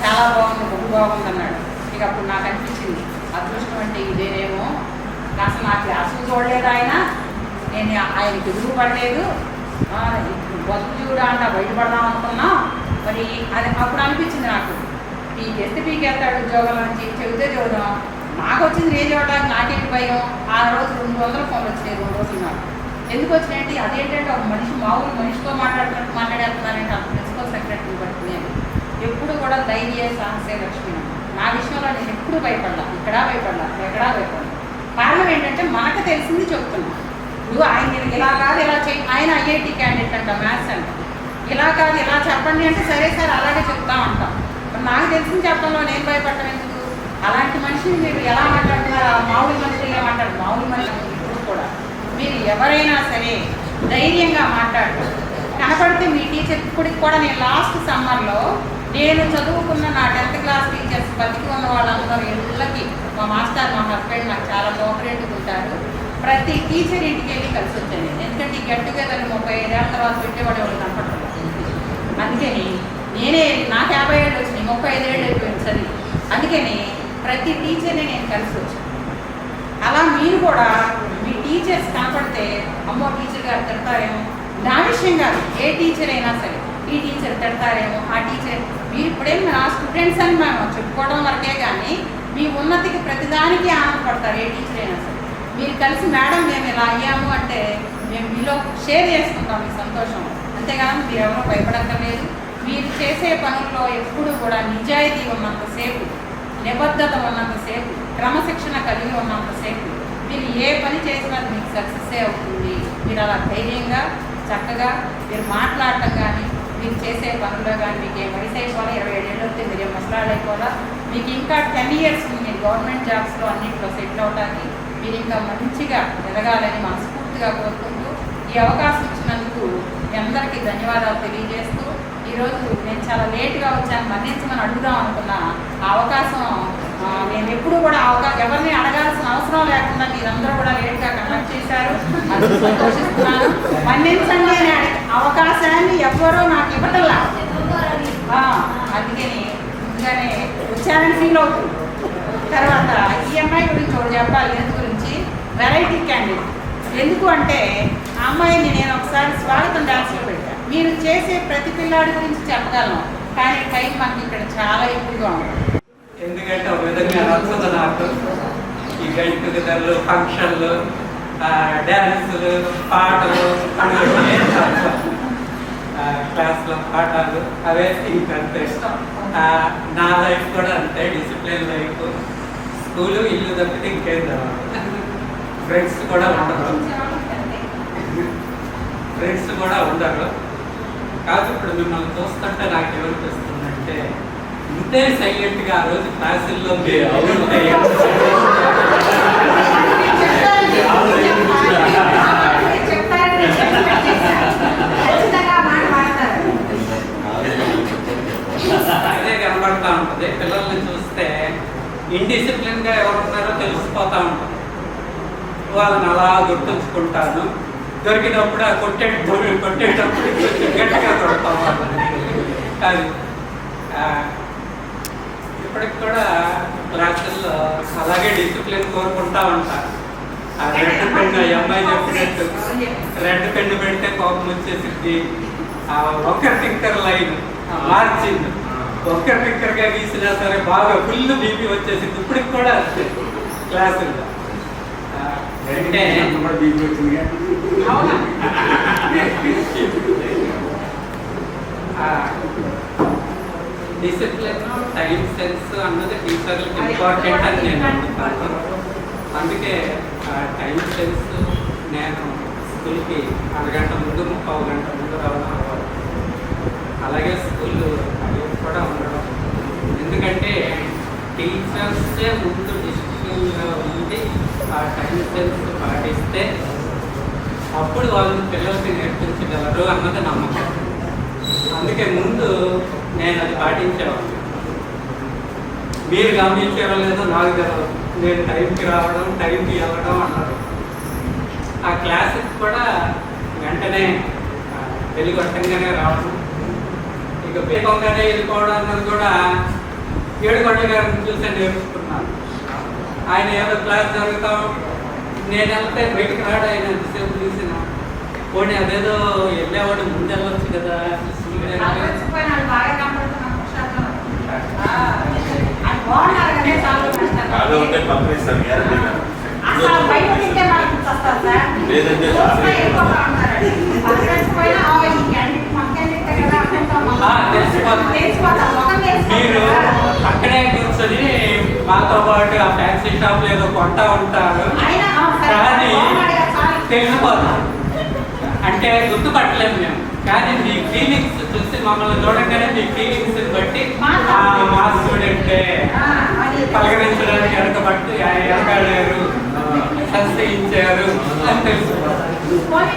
చాలా బాగుంది, బహు బాగుంది అన్నాడు. ఇక అప్పుడు నాకు అనిపించింది అదృష్టం అంటే ఇదేనేమో, అసలు నా క్లాసులు చూడలేదు ఆయన, నేను ఆయనకి ఎదురు పడలేదు, బతుకు చూడ అంట బయటపడదాం అనుకున్నా. మరి అది అప్పుడు అనిపించింది నాకు, పీకేస్తాడు ఉద్యోగం నుంచి, చెబితే చూద్దాం. నాకు వచ్చింది రేజ్ ఇవ్వడానికి నాకేంటి భయం. ఆ రోజు 200 ఫోన్లు వచ్చినాయి 2 రోజులు నాకు. ఎందుకు వచ్చినాయంటే అదేంటంటే ఒక మనిషి మామూలు మనిషితో మాట్లాడుతున్నట్టు మాట్లాడేస్తున్నానంటే అంత ప్రిన్సిపల్ సెక్రటరీని బట్టి నేను ఎప్పుడు కూడా ధైర్య సాహసే లక్ష్మి. నా విషయంలో నేను ఎప్పుడు భయపడలా, ఇక్కడ భయపడలా, ఎక్కడా భయపడలా. కారణం ఏంటంటే మనకు తెలిసింది చెప్తున్నాను. ఇప్పుడు ఆయన ఇలా కాదు ఇలా చేయి, ఆయన ఐఐటి క్యాండిడేట్ అంట, మ్యాథ్స్ అంట, ఇలా కాదు ఇలా చెప్పండి అంటే సరే సార్ అలాగే చెప్తా ఉంటాం. మరి నాకు తెలిసింది చెప్పడంలో నేను భయపడటం ఎందుకు? అలాంటి మనిషిని మీరు ఎలా మాట్లాడుతున్నారు? మామూలు మనుషులు ఏమంటారు? మామూలు మనుషులు ఇప్పుడు కూడా మీరు ఎవరైనా సరే ధైర్యంగా మాట్లాడతారు. కనపడితే మీ టీచర్ ఇప్పటికి కూడా నేను లాస్ట్ సమ్మర్లో నేను చదువుకున్న నా 10th క్లాస్ టీచర్స్ బతికి ఉన్న వాళ్ళందరూ ఇళ్ళకి మా మాస్టర్ మా హస్బెండ్ నాకు చాలా కోఆపరేటివ్ ఉంటారు. ప్రతి టీచర్ ఇంటికి వెళ్ళి కలిసి వచ్చాను. ఎందుకంటే ఈ గెట్ టుగెదర్ 35 ఏళ్ళ తర్వాత పెట్టేవాడు ఎవరు కనపడలేదు. అందుకని నేనే నాకు 50 ఏళ్ళు వచ్చినాయి, 35 ఏళ్ళు అయిపోయింది సరే. అందుకని ప్రతి టీచర్ని నేను కలిసి వచ్చాను. అలా మీరు కూడా మీ టీచర్స్ కనపడితే అమ్మో టీచర్ గారు తిడతారేమో, నా విషయం కాదు, ఏ టీచర్ అయినా సరే ఈ టీచర్ తిడతారేమో, ఆ టీచర్ మీరు ఇప్పుడేం నా స్టూడెంట్స్ అని మేము చెప్పుకోవడం వరకే కానీ మీ ఉన్నతికి ప్రతిదానికి ఆనందపడతారు ఏ టీచర్ అయినా సరే. మీరు కలిసి మేడం మేము ఇలా అయ్యాము అంటే మేము మీలో షేర్ చేసుకుంటాం మీ సంతోషం. అంతేగాని మీరు ఎవరో భయపడక్కర్లేదు. మీరు చేసే పనుల్లో ఎప్పుడు కూడా నిజాయితీ ఉన్నంతసేపు, నిబద్ధత ఉన్నంతసేపు, క్రమశిక్షణ కలిగి ఉన్నంతసేపు మీరు ఏ పని చేసినా మీకు సక్సెస్సే అవుతుంది. మీరు అలా ధైర్యంగా చక్కగా మీరు మాట్లాడటం కానీ మీరు చేసే పనుల్లో కానీ మీకు ఏ వయసు అయిపోవాలా, 27 ఏళ్ళు వస్తే మీరు ముసలాళ్ళు అయిపోవాలా, మీకు ఇంకా 10 years మీరు గవర్నమెంట్ జాబ్స్లో అన్నింటిలో సెటిల్ అవడానికి మీరు ఇంకా మంచిగా ఎదగాలని మనస్ఫూర్తిగా కోరుకుంటూ ఈ అవకాశం ఇచ్చినందుకు మీ అందరికీ ధన్యవాదాలు తెలియజేస్తూ, ఈరోజు నేను చాలా లేట్గా వచ్చాను, మన్నించమని అడుగుదాం అనుకున్నా. ఆ అవకాశం నేను ఎప్పుడు కూడా ఎవరిని అడగాల్సిన అవసరం లేకుండా మీరందరూ కూడా లేట్గా కండక్ట్ చేశారు. అది సంతోషిస్తున్నాను. మన్నించండి అనే అవకాశాన్ని ఎవ్వరూ నాకు ఇవ్వటంలా. అందుకని ముందుగానే వచ్చారని ఫీల్ అవుతుంది. తర్వాత ఈఎంఐ గురించి ఒకటి చెప్పాలి. ఎందుకు గురించి వెరైటీ క్యాండిడేట్ ఎందుకు అంటే ఆ అమ్మాయిని నేను ఒకసారి స్వాగతం డాన్స్లో పెట్టాను. మీరు చేసే ప్రతి పిల్లాడి గురించి చెప్పగలను, కానీ టైం మనకి ఇక్కడ చాలా ఎక్కువగా ఉంటుంది.
ఎందుకంటే ఒక విధంగా నచ్చదు నాకు ఈ గెట్ టుగెదర్లు, ఫంక్షన్లు, డ్యాన్సులు, పాటలు, క్లాసులో పాఠాలు అవే ఇంకంతే. నా లైఫ్ కూడా అంతే, డిసిప్లిన్ లైఫ్. స్కూలు ఇల్లు తప్పితే ఇంకేం తర్వాత. ఫ్రెండ్స్ కూడా ఉండరు, కాదు ఇప్పుడు మిమ్మల్ని చూస్తుంటే నాకు ఏమనిపిస్తుందంటే ఇంతే సైలెంట్గా ఆ రోజు క్లాసుల్లో అదే కనబడతా ఉంటుంది. పిల్లల్ని చూస్తే ఇండిసిప్లిన్గా ఎవరున్నారో తెలిసిపోతూ ఉంటుంది. వాళ్ళని అలా గుర్తుంచుకుంటాను. దొరికినప్పుడు ఆ కొట్టేటప్పుడు కొంచెం గట్టిగా కొడతాం వాళ్ళని. కానీ ఇప్పటికి కూడా క్లాసుల్లో అలాగే డిసిప్లిన్ కోరుకుంటా ఉంటాను. ఆ రెడ్ పెన్ను అమ్మాయి చెప్పినట్టు రెడ్ పెన్ను పెడితే కోపం వచ్చేసింది. ఆ ఒక్క టింకర్ లైన్ మార్చింది, ఒక్క టింకర్గా గీసినా సరే బాగా ఫుల్ బీపీ వచ్చేసింది. ఇప్పటికి కూడా అంతే క్లాసుల్లో. అంటే డిసిప్లిన్, టైం సెన్స్ అన్నది టీచర్లకు ఇంపార్టెంట్ అని నేను అనుకుంటాను. అందుకే టైం సెన్స్ నేను స్కూల్కి 1 గంట ముందు 1/2 గంట ముందు రావడం అవ్వాలి. అలాగే స్కూల్ కూడా ఉండడం. ఎందుకంటే టీచర్సే ముందు డిసిప్లిన్గా ఉండి ఆ టైం సెన్స్ పాటిస్తే అప్పుడు వాళ్ళు పిల్లలకి నేర్పించగలరు అన్నది నమ్మకం. అందుకే ముందు నేను అది పాటించేవాడిని. మీరు గమనించారో లేదో నాకు తెలియదు. నేను టైంకి రావడం, టైంకి వెళ్ళడం అన్నారు. ఆ క్లాసెస్ కూడా వెంటనే వెలుగొట్టంగానే రావడం, ఇక వేగంగానే వెళ్ళిపోవడం అన్నది కూడా 7 గంటల గారిని చూసే నేర్చుకున్నాను. ఆయన ఏదో క్లాస్ జరుగుతాం, నేను వెళ్తే బయటకు రాడు. ఆయన ఎంతసేపు చూసిన పోనీ అదేదో వెళ్ళేవాడు ముందు వెళ్ళొచ్చు కదా. మీరు అక్కడే కూర్చొని మాతో పాటు ఆ ఫ్యాన్సీ షాప్ ఏదో కొంటా ఉంటారు, కానీ తెలిసిపోతాం. అంటే గుర్తుపట్టలేము మేము, కానీ మీ ఫీలింగ్స్ చూసి మమ్మల్ని చూడగానే మీ ఫీలింగ్స్ బట్టి మా స్టూడెంటే పలకరించడానికి ఎరగాడారు, సంస్థయించారు అని తెలుసుకోవాలి.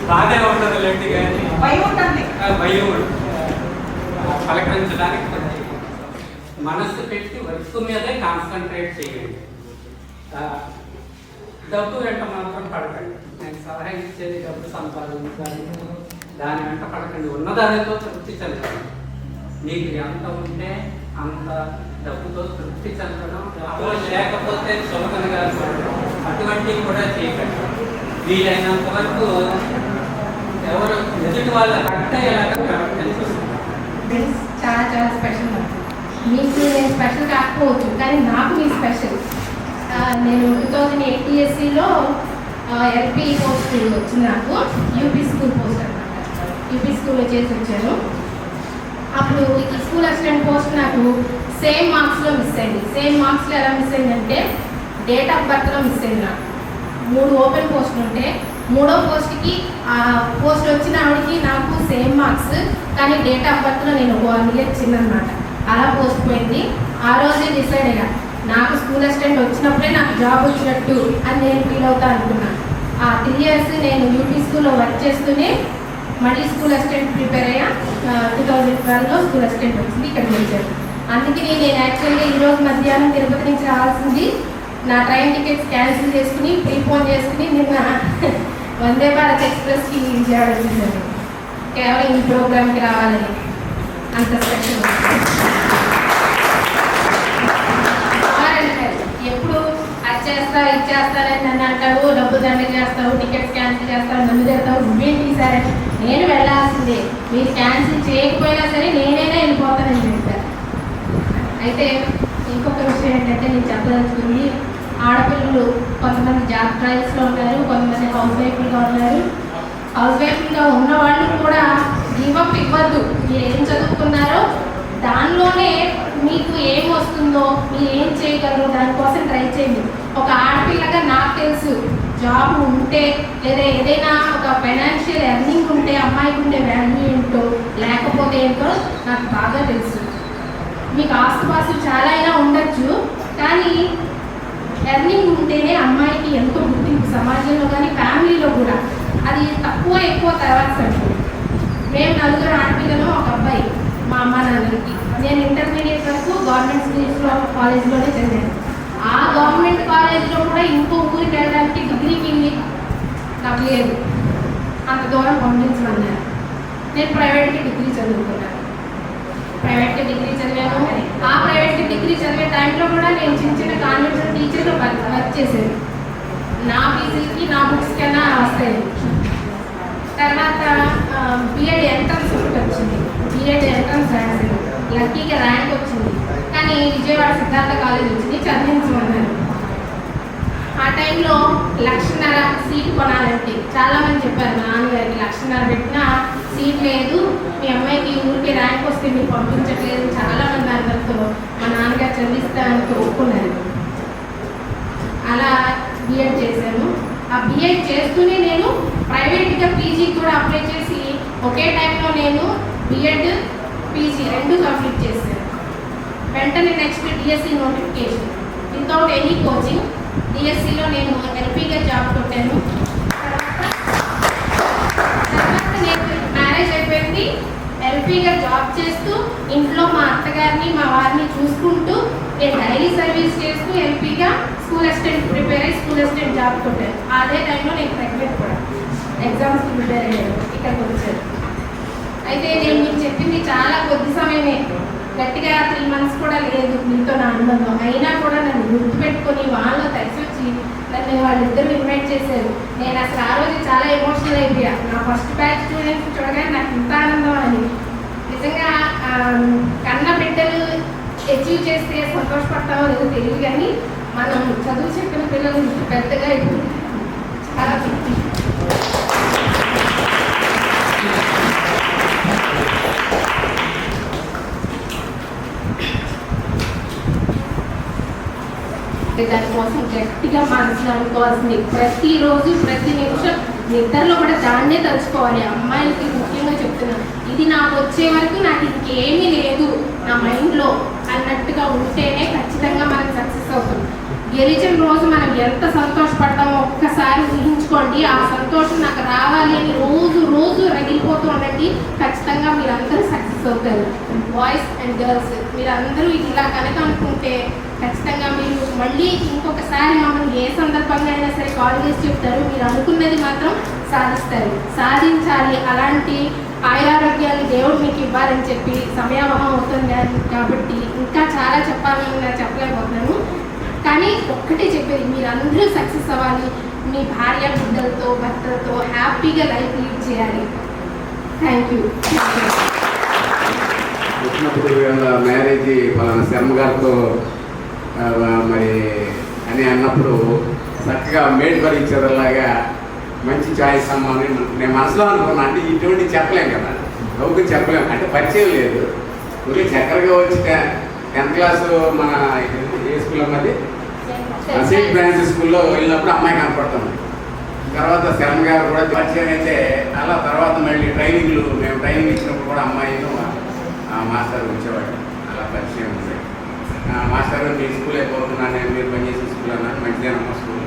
బాధే ఉండదు లేండి, కానీ భయం పలకరించడానికి మనస్సు పెట్టి వర్క్ మీదే కాన్సన్ట్రేట్ చేయండి. డబ్బు వెంట మాత్రం పడకండి. నేను సలహా ఇచ్చేది డబ్బు సంపాదించాలి, దాని వెంట పడకండి. ఉన్నదానితో తృప్తి చెందండి. మీకు ఎంత ఉంటే అంత డబ్బుతో తృప్తి చెందడం, లేకపోతే చులకనగా చూడడం అటువంటివి కూడా చేయకండి. వీలైనంత వరకు ఎవరు ఎదుటి వాళ్ళ కట్టయ్యేలాగా ప్రవర్తించాలి.
చాలా చాలా స్పెషల్. మీకు నేను స్పెషల్ కాకపోవచ్చు, కానీ నాకు మీ స్పెషల్. నేను 2008 ఎల్పి పోస్ట్ వచ్చింది నాకు. యూపీ స్కూల్ పోస్ట్ అనమాట. యూపీ స్కూల్లో చేసి వచ్చాను. అప్పుడు ఈ స్కూల్ అసిస్టెంట్ పోస్ట్ నాకు సేమ్ మార్క్స్లో మిస్ అయింది. సేమ్ మార్క్స్లో ఎలా మిస్ అయిందంటే డేట్ ఆఫ్ బర్త్లో మిస్ అయింది. నాకు 3 ఓపెన్ పోస్టులు ఉంటే 3వ పోస్ట్కి ఆ పోస్ట్ వచ్చిన ఆవిడకి నాకు సేమ్ మార్క్స్, కానీ డేట్ ఆఫ్ బర్త్లో నేను 1 ఇయర్ చిన్నమాట. అలా పోస్ట్ పోయింది. ఆ రోజే డిసైడ్ అయ్యా, నాకు స్కూల్ అసిస్టెంట్ వచ్చినప్పుడే నాకు జాబ్ వచ్చినట్టు అని నేను ఫీల్ అవుతా అనుకున్నాను. ఆ 3 ఇయర్స్ నేను యూపీ స్కూల్లో వర్క్ చేస్తూనే మళ్ళీ స్కూల్ అసిస్టెంట్ ప్రిపేర్ అయ్యా. 2012లో స్కూల్ అసిస్టెంట్ వచ్చింది, ఇక్కడికి వచ్చాను. అందుకని నేను యాక్చువల్గా ఈరోజు మధ్యాహ్నం తిరుపతి నుంచి రావాల్సింది. నా ట్రైన్ టికెట్స్ క్యాన్సిల్ చేసుకుని ప్రీపోన్ చేసుకుని నిన్న వందే భారత్ ఎక్స్ప్రెస్కి విజయవాడ వచ్చేసాను. కేవలం ఈ ప్రోగ్రామ్కి రావాలని. అంత స్పెషల్. ఎప్పుడు అది చేస్తావు ఇది చేస్తానని నన్ను అంటావు, డబ్బు దండ చేస్తావు, టికెట్స్ క్యాన్సిల్ చేస్తావు, నన్ను తిడతావు. నువ్వేంటి సరే నేను వెళ్ళాల్సిందే, మీరు క్యాన్సిల్ చేయకపోయినా సరే నేనైనా వెళ్ళిపోతానని చెప్పారు. అయితే ఇంకొక విషయం ఏంటంటే నేను చెప్పదలుచుకుంది, ఆడపిల్లలు కొంతమంది జాబ్ ట్రయల్స్లో ఉన్నారు, కొంతమంది హౌస్ వైఫ్లుగా ఉన్నారు. హౌస్ వైఫ్లుగా ఉన్న వాళ్ళు కూడా గివప్ ఇవ్వద్దు. మీరు ఏం చదువుకున్నారో దానిలోనే మీకు ఏం వస్తుందో, మీరు ఏం చేయగలరో దానికోసం ట్రై చేయండి. ఒక ఆడపిల్లగా నాకు తెలుసు, జాబ్ ఉంటే లేదా ఏదైనా ఒక ఫైనాన్షియల్ ఎర్నింగ్ ఉంటే అమ్మాయికి ఉండే వాల్యూ ఏంటో లేకపోతే ఏంటో నాకు బాగా తెలుసు. మీకు ఆస్తుపాస్తులు చాలా అయినా ఉండొచ్చు, కానీ ఎర్నింగ్ ఉంటేనే అమ్మాయికి ఎంతో గుర్తింపు సమాజంలో కానీ ఫ్యామిలీలో కూడా. అది తక్కువ ఎక్కువ తర్వాత సంగతి. మేము 4 ఆడపిల్లలు, ఒక అబ్బాయి మా అమ్మ నాన్నలకి. నేను ఇంటర్మీడియట్ వరకు గవర్నమెంట్ స్కూల్స్లో కాలేజ్లోనే చదివాను. ఆ గవర్నమెంట్ కాలేజ్లో కూడా ఇంకో ఊరికి వెళ్ళడానికి డిగ్రీకి నాకు లేదు, అంత దూరం పంపించమన్నారు. నేను ప్రైవేట్కి డిగ్రీ చదువుకున్నాను. ప్రైవేట్కి డిగ్రీ చదివాను. ఆ ప్రైవేట్కి డిగ్రీ చదివే టైంలో కూడా నేను చిన్న కాన్వెంట్ టీచర్లో వర్క్ చేశాను. నా ఫీజులకి నా బుక్స్ కన్నా వస్తాయి. తర్వాత బిఎడ్ ఎంట్రన్స్ ఒకటి వచ్చింది. బిఎడ్ ఎంట్రన్స్ రాశాను, లక్కీగా ర్యాంక్ వచ్చింది. కానీ విజయవాడ సిద్ధార్థ కాలేజ్ వచ్చింది, చదివించమన్నారు. ఆ టైంలో 1,00,000 సీట్ కొనాలంటే చాలామంది చెప్పారు మా నాన్నగారికి, 1,00,000 పెట్టినా సీట్ లేదు, మీ అమ్మాయికి ఊరికే ర్యాంక్ వస్తే మీరు పంపించట్లేదు చాలామంది అందరితో మా నాన్నగారు చదివిస్తానికి ఒప్పుకున్నారు. అలా బిఎడ్ చేశాను. ఆ బిఎడ్ చేస్తూనే నేను ప్రైవేట్గా పీజీకి కూడా అప్లై చేసి ఒకే టైంలో నేను బిఎడ్ పీజీ 2 కంప్లీట్ చేశాను. వెంటనే next DSC notification without any coaching డిఎస్సిలో నేను ఎల్పీగా జాబ్ కొట్టాను. తర్వాత నేను మ్యారేజ్ అయిపోయింది. ఎల్పీగా జాబ్ చేస్తూ ఇంట్లో మా అత్తగారిని మా వారిని చూసుకుంటూ నేను డైలీ సర్వీస్ చేస్తూ ఎల్పీగా స్కూల్ అసిస్టెంట్ ప్రిపేర్ అయ్యి స్కూల్ అసిస్టెంట్ జాబ్ కొట్టాను. అదే టైంలో నేను ప్రెగ్నెంట్ కూడా ఎగ్జామ్స్కి ప్రిపేర్ అయ్యాను. ఇక్కడికి వచ్చాను. అయితే నేను మీకు చెప్పింది చాలా కొద్ది సమయమే, గట్టిగా 3 months కూడా లేదు మీతో నా అనుబంధం. అయినా కూడా నన్ను గుర్తుపెట్టుకొని వాళ్ళు కలిసి వచ్చి నన్ను వాళ్ళిద్దరూ ఇన్వైట్ చేశారు. నేను అసలు ఆ రోజు చాలా ఎమోషనల్ అయిపోయా. నా ఫస్ట్ బ్యాచ్ స్టూడెంట్స్ చూడగానే నాకు ఇంత ఆనందం అని. నిజంగా కన్న బిడ్డలు అచీవ్ చేస్తే సంతోషపడతామో లేదో తెలియదు, కానీ మనం చదువు చెప్పిన పిల్లలు పెద్దగా ఇప్పుడు చాలా తృప్తి. దానికోసం గట్టిగా మనసులో అనుకోవాల్సింది. ప్రతిరోజు ప్రతి నిమిషం నిద్రలో కూడా దాన్నే తలుచుకోవాలి. అమ్మాయిలకి ముఖ్యంగా చెప్తున్నాను, ఇది నాకు వచ్చే వరకు నాకు ఇంకేమీ లేదు నా మైండ్లో అన్నట్టుగా ఉంటేనే ఖచ్చితంగా మనకు సక్సెస్ అవుతుంది. గెలిచిన రోజు మనం ఎంత సంతోషపడతామో ఒక్కసారి ఊహించుకోండి. ఆ సంతోషం నాకు రావాలి అని రోజు రోజు రగిలిపోతూ ఉండండి. ఖచ్చితంగా మీరందరూ సక్సెస్ అవుతారు. బాయ్స్ అండ్ గర్ల్స్ మీరందరూ ఇలా కనుక అనుకుంటే ఖచ్చితంగా మీరు మళ్ళీ ఇంకొకసారి మమ్మల్ని ఏ సందర్భంగా అయినా సరే కాల్ చేసి చెప్తారు. మీరు అనుకున్నది మాత్రం సాధిస్తారు, సాధించాలి. అలాంటి ఆయురారోగ్యాలు దేవుడు మీకు ఇవ్వాలని చెప్పి సమయావహం అవుతుంది కాబట్టి ఇంకా చాలా చెప్పాలని నేను చెప్పలేకపోతున్నాను. కానీ ఒక్కటే చెప్పేది, మీరందరూ సక్సెస్ అవ్వాలి. మీ భార్య బిడ్డలతో భర్తలతో హ్యాపీగా లైఫ్ లీడ్ చేయాలి. Thank you.
వచ్చినప్పుడు మ్యారేజ్ పలానా శర్మ గారితో మరి అని అన్నప్పుడు చక్కగా మేడ్ ఫర్ ఈచ్ అదర్ లాగా మంచి చాయిస్ అమ్మా అని నేను మనసులో అనుకున్నాను. అంటే ఇటువంటి చెప్పలేం కదా, ఎవరికి చెప్పలేము. అంటే పరిచయం లేదు. ఊరి చక్కరగా వచ్చి 10th class మన ఏ స్కూల్ అన్నది సెయింట్ ఫ్రాన్సిస్ స్కూల్లో వెళ్ళినప్పుడు అమ్మాయి కనపడుతుంది. తర్వాత శర్మ గారు కూడా పరిచయం అయితే అలా తర్వాత మళ్ళీ ట్రైనింగ్లు మేము ట్రైనింగ్ ఇచ్చినప్పుడు కూడా అమ్మాయిను మాస్టర్ వచ్చేవాడు. అలా పరిచయం ఉంది. మాస్టర్ మీ స్కూల్ అయిపోతున్నాను, నేను మీరు పనిచేసే స్కూల్ అన్నాను. మంచిదేనమ్మ స్కూల్,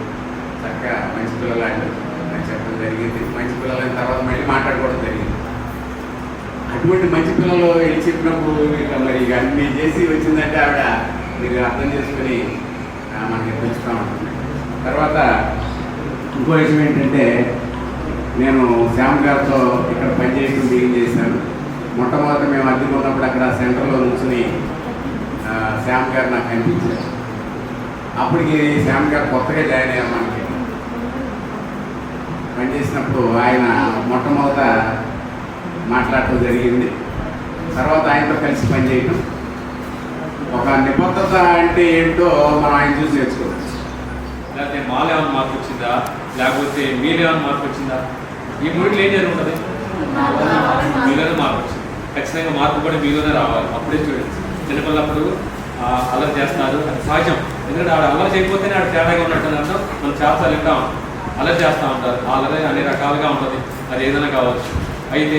చక్కగా మంచి పిల్లలు అని చెప్పడం జరిగింది. మంచి పిల్లలు అయిన తర్వాత మళ్ళీ మాట్లాడుకోవడం జరిగింది. అటువంటి మంచి పిల్లలు వెళ్ళి చెప్పినప్పుడు ఇక మరి ఇక అన్ని చేసి వచ్చిందంటే ఆవిడ మీరు అర్థం చేసుకుని మనకి పెంచుతూ ఉంటుంది. తర్వాత ఇంకో విషయం ఏంటంటే, నేను శ్యామ్ గారితో ఇక్కడ పనిచేయడం బిగిన్ చేశాను. మొట్టమొదటి మేము అద్దెకు ఉన్నప్పుడు అక్కడ సెంటర్లో నుంచుని శ్యామ్ గారు నాకు కనిపించారు. అప్పటికి శ్యామ్ గారు కొత్తగా జాయిన్ అయ్యారు. మనకి పనిచేసినప్పుడు ఆయన మొట్టమొదట మాట్లాడటం జరిగింది. తర్వాత ఆయనతో కలిసి పనిచేయటం, ఒక నిబద్ధత అంటే ఏంటో మనం ఆయన చూసి నేర్చుకోవచ్చు.
లేకపోతే మాలో ఏమైనా మార్పు వచ్చిందా, లేకపోతే మీలో ఏమైనా మార్పు వచ్చిందా? ఈ మూడిలో ఏం జరుగుతుంది? మీలోనే మార్పు వచ్చింది. ఖచ్చితంగా మార్పు కూడా మీలోనే రావాలి. అప్పుడే చూడండి, చిన్నపిల్లప్పుడు అల్లరి చేస్తున్నారు, అది సహజం. ఎందుకంటే ఆడ అల్లరి చేయకపోతేనే ఆడ తేడాగా ఉన్నట్టు అర్థం. మనం చేస్తాలు వింటాం, అల్లరి చేస్తూ ఉంటారు. అల్లరి అన్ని రకాలుగా ఉంటుంది, అది ఏదైనా కావచ్చు. అయితే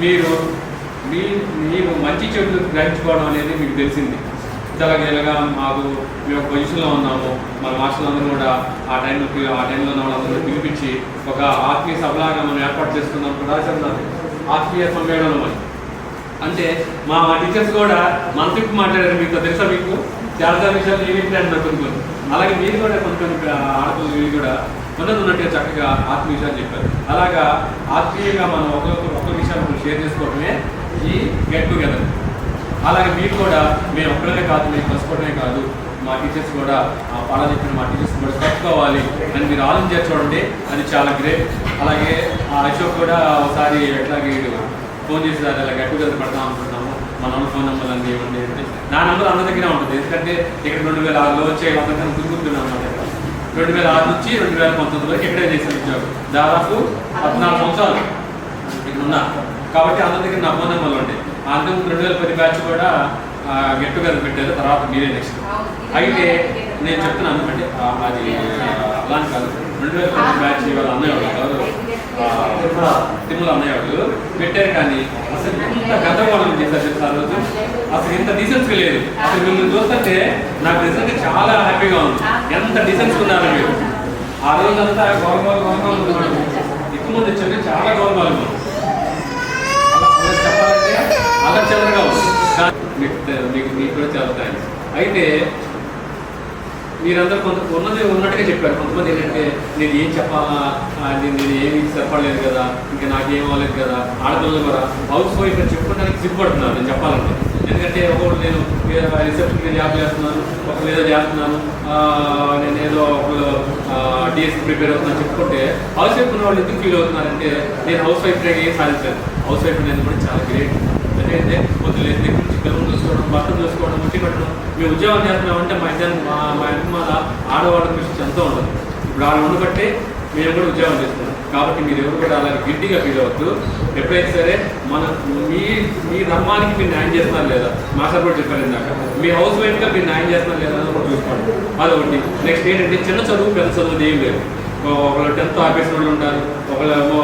మీరు మంచి చెడులు గ్రహించుకోవడం అనేది మీకు తెలిసింది. ఇలాగా మాకు మేము ఒక పొజిషన్లో ఉన్నాము. మన మాస్టర్లందరూ కూడా ఆ టైంలో ఉన్న వాళ్ళందరూ పిలిపించి ఒక ఆత్మీయ సభలాగా మనం ఏర్పాటు చేసుకున్నాం. రాజధాని ఆత్మీయ సమ్మేళనం అని అంటే మా టీచర్స్ కూడా మనసుకు మాట్లాడారు. మీతో తెలుసా, మీకు చాలా విషయాలు ఏమిటి అంటున్నారు కొన్ని. అలాగే మీరు కూడా కొన్ని ఆడపిల్లలు వీళ్ళు కూడా ఉన్నట్టుగా చక్కగా ఆత్మీయ విషయాలు చెప్పారు. అలాగా ఆత్మీయంగా మనం ఒక్కొక్క విషయాలు షేర్ చేసుకోవడమే ఈ గెట్ టుగెదర్. అలాగే మీరు కూడా మేము ఒక్కడమే కాదు, మేము కలుసుకోవడమే కాదు, మా టీచర్స్ కూడా పాఠం చెప్పిన మా టీచర్స్ కూడా కలుసుకోవాలి అని మీరు ఆలోచించారు చూడండి, అది చాలా గ్రేట్. అలాగే అశోక్ కూడా ఒకసారి ఎట్లాగే ఫోన్ చేసేదారు, ఇలా గెట్ టుగెదర్ పెడదాం అనుకుంటున్నాము, మా నాన్న ఫోన్ నెంబర్ అన్నీ ఇవ్వండి. నా నెంబర్ అందరి దగ్గర ఉంటుంది. ఎందుకంటే ఇక్కడ 2006లో వచ్చే అందరికీ గుర్తుకుంటున్నాం అన్నమాట. 2006 నుంచి 2019 వరకు ఇక్కడే చేశాను ఉద్యోగం. దాదాపు 14 సంవత్సరాలు ఇక్కడ ఉన్నా కాబట్టి అందరి దగ్గర నా ఫోన్ నెంబర్లు ఉంటాయి. అంతకు 2010 బ్యాచ్ కూడా గెట్ టుగెదర్ పెట్టారు. తర్వాత మీరే నెక్స్ట్. అయితే నేను చెప్తున్నాను అంటే అది అలాంటి కాదు. 2010 బ్యాచ్ వాళ్ళ అన్నయ్య వాళ్ళు తిరుమల అన్నయ్య వాళ్ళు పెట్టారు, కానీ అసలు ఎంత గందరగోళం చేశారు తెలుసా ఆ రోజు. అసలు ఇంత డీసెన్స్ లేదు. అసలు మిమ్మల్ని చూస్తుంటే నాకు నిజంగా చాలా హ్యాపీగా ఉంది. ఎంత డీసెన్స్ ఉన్నారు మీరు. ఆ రోజంతా గౌరవాలు ఎక్కువ మంది వచ్చారు, చాలా గౌరవాలు చెప్పాలంటే అలచలగా ఉంది. మీకు కూడా చాలా థ్యాంక్స్. అయితే మీరందరూ ఉన్నది ఉన్నట్టుగా చెప్పారు. కొంతమంది ఏంటంటే నేను ఏం చెప్పాలా, నేను ఏమి చెప్పలేదు కదా, ఇంకా నాకేం అవ్వలేదు కదా. ఆడపిల్లలు కూడా హౌస్ వైఫ్ అని చెప్పుకోవడానికి సిగ్గుపడుతున్నాను నేను చెప్పాలంటే. ఎందుకంటే ఒకటి నేను రిసెప్షన్కి జాబ్ చేస్తున్నాను, ఒకరు ఏదో చేస్తున్నాను, నేను ఏదో ఒకళ్ళు డిఎస్సీ ప్రిపేర్ అవుతున్నాను చెప్పుకుంటే హౌస్ వైఫ్ ఉన్న వాళ్ళు ఎందుకు ఫీల్ అవుతున్నారంటే నేను హౌస్ వైఫ్ ఏం సాధించలేదు. హౌస్ వైఫ్ అనేది కూడా చాలా గ్రేట్. ఎందుకంటే పొద్దున్న దగ్గర నుంచి పిల్లలు చూసుకోవడం, భర్తను చూసుకోవడం, ముట్టి పెట్టడం. మేము ఉద్యోగం చేస్తున్నామంటే మా ఇంటి మీద ఆడవాళ్ళ కృషి ఎంతో ఉండదు. ఇప్పుడు ఆడ ఉండబట్టే మేము కూడా ఉద్యోగం చేస్తున్నాం. కాబట్టి మీరు ఎవరు కూడా అలాగే గిడ్డిగా ఫీల్ అవ్వద్దు. ఎప్పుడైతే సరే మీ ధర్మానికి మీరు న్యాయం చేస్తున్నారు లేదా, మాస్టర్ కూడా చెప్పారు ఇందాక, మీ హౌస్ వైఫ్గా మీరు న్యాయం చేస్తున్నారు లేదా అని కూడా చూసుకోండి. అదొకటి. నెక్స్ట్ ఏంటంటే చిన్న చదువు పెద్ద చదువు ఏం లేదు. ఒకళ్ళు 10th ఆపేసిన వాళ్ళు ఉంటారు, ఒకళ్ళేమో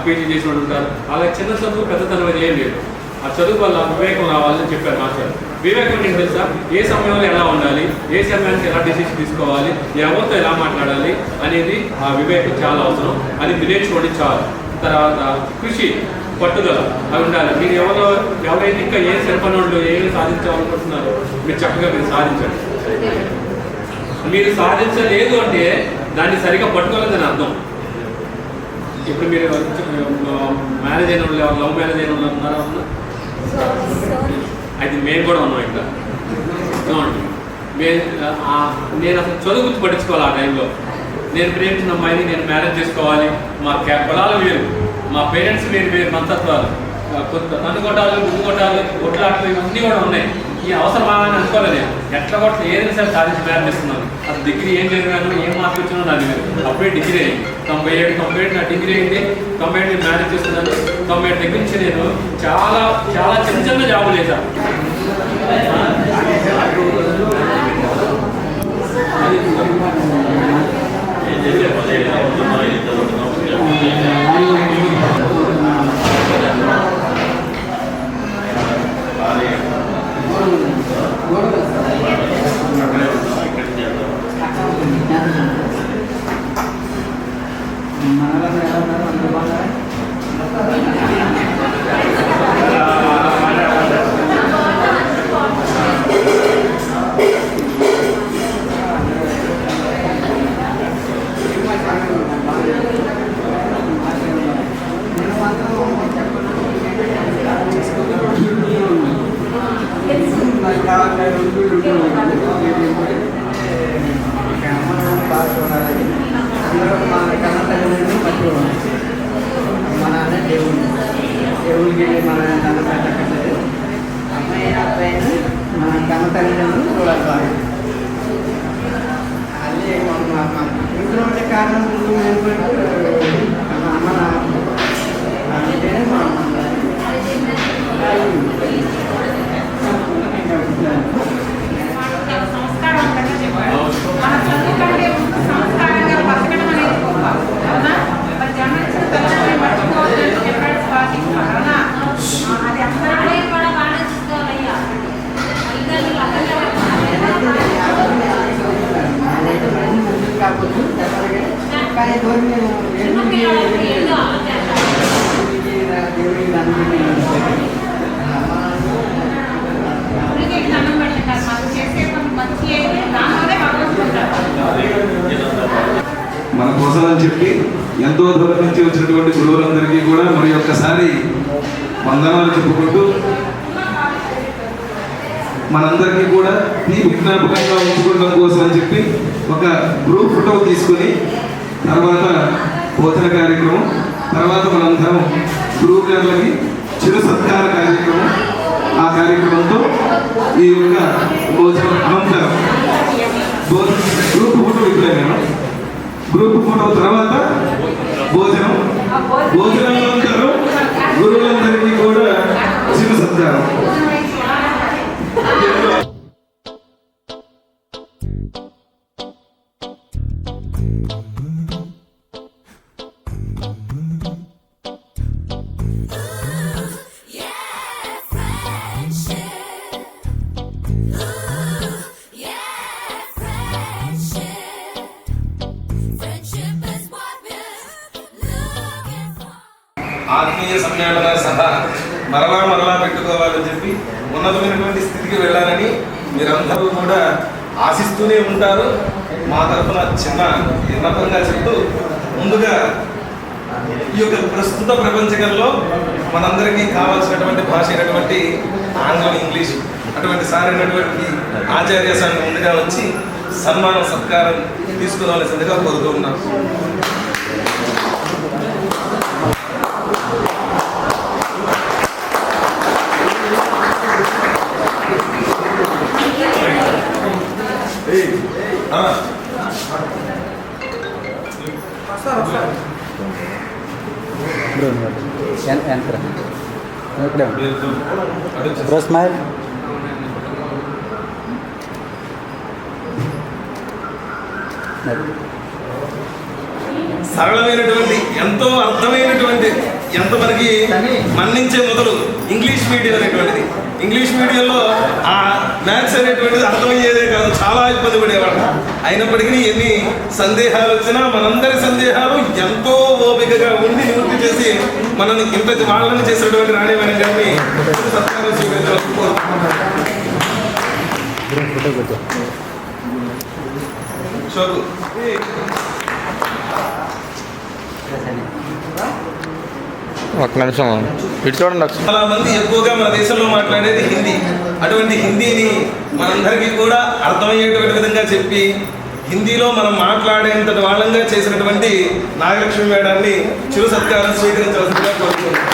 పీజీ చేసిన వాళ్ళు ఉంటారు. అలా చిన్న చదువు పెద్దతనం అది ఏం లేదు. ఆ చదువు వల్ల వివేకం రావాలని చెప్పారు మాస్టర్. వివేకం ఏంటి తెలుసా, ఏ సమయంలో ఎలా ఉండాలి, ఏ సమయానికి ఎలా డెసిషన్ తీసుకోవాలి, ఎవరితో ఎలా మాట్లాడాలి అనేది ఆ వివేకం చాలా అవసరం. అది నేర్చుకోండి చాలు. తర్వాత కృషి, పట్టుదల అవి ఉండాలి. మీరు ఎవరైతే ఇంకా ఏం సరిపడినోళ్ళు ఏమి సాధించాలనుకుంటున్నారో మీరు చక్కగా మీరు సాధించండి. మీరు సాధించలేదు అంటే దాన్ని సరిగా పట్టుకోలేదని అర్థం. ఇప్పుడు మీరు మ్యారేజ్ అయిన వాళ్ళు, లవ్ మ్యారేజ్ అయిన వాళ్ళు ఉన్నారా? అయితే మేము కూడా ఉన్నాం ఇక్కడ. చూడండి, నేను అసలు చదువు గురించి పట్టించుకోవాలి. ఆ టైంలో నేను ప్రేమించిన అమ్మాయిని నేను మ్యారేజ్ చేసుకోవాలి. మా పొలాలు వేరు, మా పేరెంట్స్ వేరు మనస్తత్వాలు, కొంత తన్నుకొట్టాలు, గుడ్డుకొట్టాలు, కొట్లాట్లు ఇవన్నీ కూడా ఉన్నాయి. ఈ అవసరమా అని అనుకోలేదు నేను. ఎట్లా కొట్ల ఏదైనా సరే సాధించి మ్యారేజ్ చేస్తున్నాను. అసలు డిగ్రీ ఏం చదివాను, ఏం మార్కులు వచ్చినా నాకు లేదు. అప్పుడే డిగ్రీ అయింది. 97 నా డిగ్రీ అయింది. 97 నేను మ్యారేజ్ చేస్తున్నాను. 97 దగ్గర నుంచి నేను చాలా చాలా చిన్న జాబులు చేశాను.
దేవుడికి మన అమ్మాయి అబ్బాయిని మన కన్న తల్లిదండ్రులు చూడాలి. అదే ఇంట్లో ఉండే కారణం అమ్మ అంటేనే మా
సంస్కారం ఉంటుందని చెప్పారు. మన చదువు కంటే సంస్కారంగా బతకడం అనేది గొప్ప. అవునా? మరి జన్మనిచ్చిన తల్లిదండ్రులు మర్చిపోవద్దని చెప్పాడు స్వామి. అవునా? అది అందరికీ కూడా బాగా చూసుకోవాలయ్యా.
కాకపోతే కానీ దేవుడికి
మన కోసం అని చెప్పి ఎంతో దూరం నుంచి వచ్చినటువంటి గురువులందరికీ కూడా మరి ఒక్కసారి వందనాలు చెప్పుకుంటూ మనందరికీ కూడా ఈ విజ్ఞాపకంగా ఉంచుకోవడం కోసం అని చెప్పి ఒక గ్రూప్ ఫోటో తీసుకొని తర్వాత భోజన కార్యక్రమం, తర్వాత మనందరం గురువు గారికి చిరు సత్కార కార్యక్రమం, ఆ కార్యక్రమంతో ఈ యొక్క భోజనం అనంతరం గ్రూప్ ఫోటో ఇప్పుడైనా గ్రూప్ ఫోటో తర్వాత భోజనం, భోజనానంతరం గురువులందరికీ కూడా చిరు సత్కారం. మరలా మరలా పెట్టుకోవాలని చెప్పి ఉన్నతమైనటువంటి స్థితికి వెళ్ళాలని మీరందరూ కూడా ఆశిస్తూనే ఉంటారు. మా తరఫున చిన్న విన్నపంగా చెప్తూ, ముందుగా ఈ యొక్క ప్రస్తుత ప్రపంచకంలో మనందరికీ కావాల్సినటువంటి భాష అయినటువంటి ఆంగ్లం, ఇంగ్లీష్, అటువంటి సారైనటువంటి ఆచార్య సంఘం ముందుగా వచ్చి సన్మానం సత్కారం తీసుకురావాల్సిందిగా కోరుతూ ఉన్నాం.
స్మైల్.
సరళమైనటువంటి, ఎంతో అర్థమైనటువంటి, ఎంత మనకి మన్నించే మొదలు ఇంగ్లీష్ మీడియం అనేటువంటిది. ఇంగ్లీష్ మీడియంలో ఆ మ్యాథ్స్ అనేటువంటిది అర్థమయ్యేదే కాదు, చాలా ఇబ్బంది పడేవాడు. అయినప్పటికీ ఎన్ని సందేహాలు వచ్చినా మనందరి సందేహాలు ఎంతో ఓపికగా ఉండి నివృత్తి చేసి మనల్ని ఇంత వాళ్ళని చేసినటువంటి రాణిమణి గారిని సత్కారం స్వీకరించాలి.
ఒక నిమిషం ఇటు చూడండి.
చాలా మంది ఎక్కువగా మన దేశంలో మాట్లాడేది హిందీ. అటువంటి హిందీని మనందరికీ కూడా అర్థమయ్యేటువంటి విధంగా చెప్పి హిందీలో మనం మాట్లాడేంతటి వాళ్ళంగా చేసినటువంటి నాగలక్ష్మి మేడాన్ని చిరు సత్కారం స్వీకరించవలసిందిగా కోరుతున్నాను.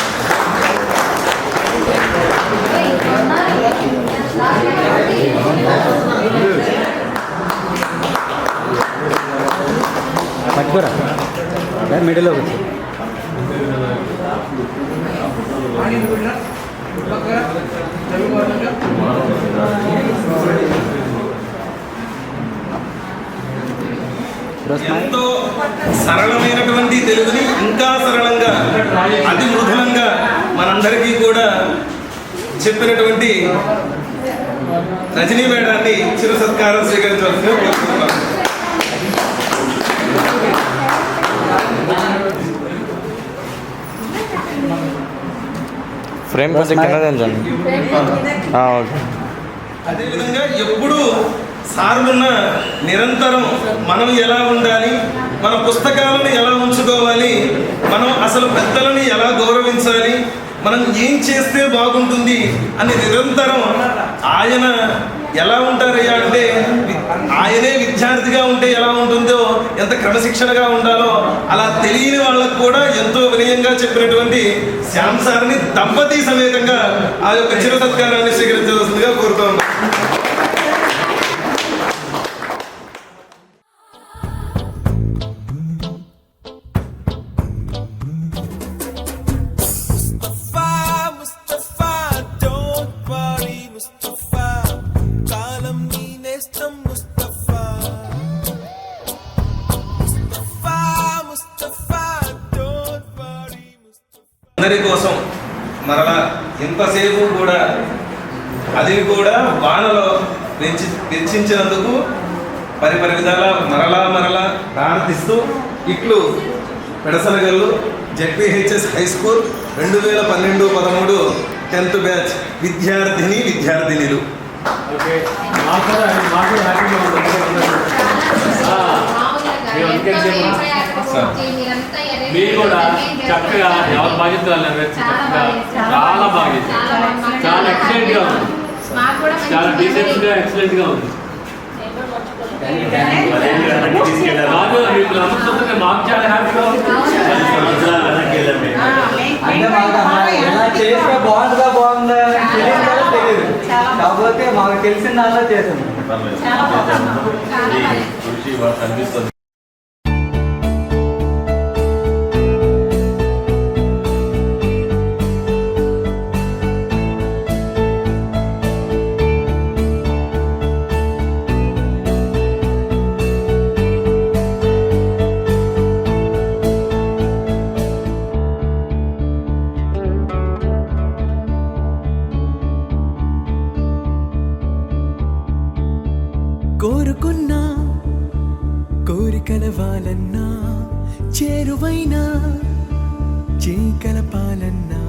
మిడిల్లో వచ్చి
ఎంతో సరళమైనటువంటి తెలుగుని ఇంకా సరళంగా, అతి మృదులంగా మనందరికీ కూడా చెప్పినటువంటి రజనీ మేడాన్ని చిరు సత్కారం స్వీకరించవలసిందిగా కోరుతున్నాను.
ఫ్రేమ్ కొంచెం కింద దించండి. ఓకే.
అదేవిధంగా ఎప్పుడు సార్లున్న నిరంతరం మనం ఎలా ఉండాలి, మన పుస్తకాలను ఎలా ఉంచుకోవాలి, మనం అసలు పెద్దలని ఎలా గౌరవించాలి, మనం ఏం చేస్తే బాగుంటుంది అని నిరంతరం ఆయన ఎలా ఉంటారయ్యా అంటే, ఆయనే విద్యార్థిగా ఉంటే ఎలా ఉంటుందో, ఎంత క్రమశిక్షణగా ఉండాలో అలా తెలియని వాళ్ళకు కూడా ఎంతో వినయంగా చెప్పినటువంటి శ్యామ్ సార్ని దంపతి సమేతంగా ఆ యొక్క చిరు సత్కారాన్ని స్వీకరించవలసిందిగా కోరుతూ ఉన్నాం. అందరి కోసం మరలా ఇంతసేపు కూడా, అది కూడా వానలో వెచ్చించినందుకు పరిపరి విధాల మరలా ప్రార్థిస్తూ ఇట్లు Pedasalagallu ZPHS high school 2012-13 10th batch విద్యార్థినిలు.
మీరు కూడా చక్కగా ఎవరి బాధ్యతలు నెరవేర్చి చాలా బాగా చాలా ఎక్సలెంట్ గా ఉంది, చాలా డీసెంట్ గా ఎక్సలెంట్ గా ఉంది. మీకు నమ్ముతుంటే మాకు చాలా హ్యాపీగా ఉంది.
ఎలా చేస్తే బాగుందా తెలియదు, కాకపోతే మాకు తెలిసిన దానిలో చేసాము.
అనిపిస్తుంది.
కోరుకున్నా కోరికల వాళ్ళన్నా, చేరువైనా చేకలపాలన్నా,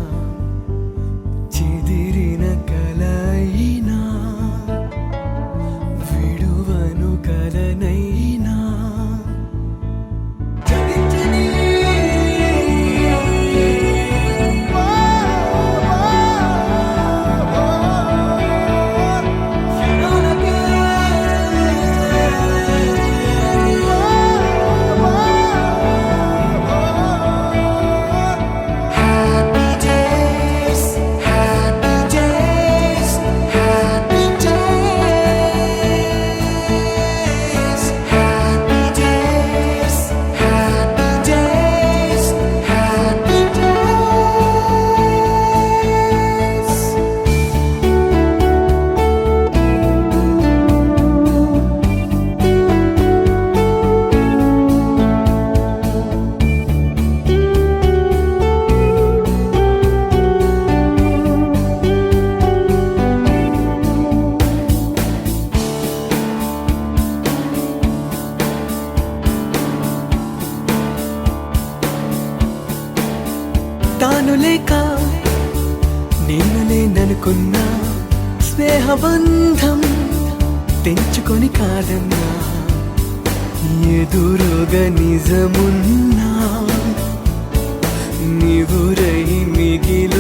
బంధం తెంచుకొని కాదన్నా, ఎదురుగా నిజమున్నా నివురై మిగిలి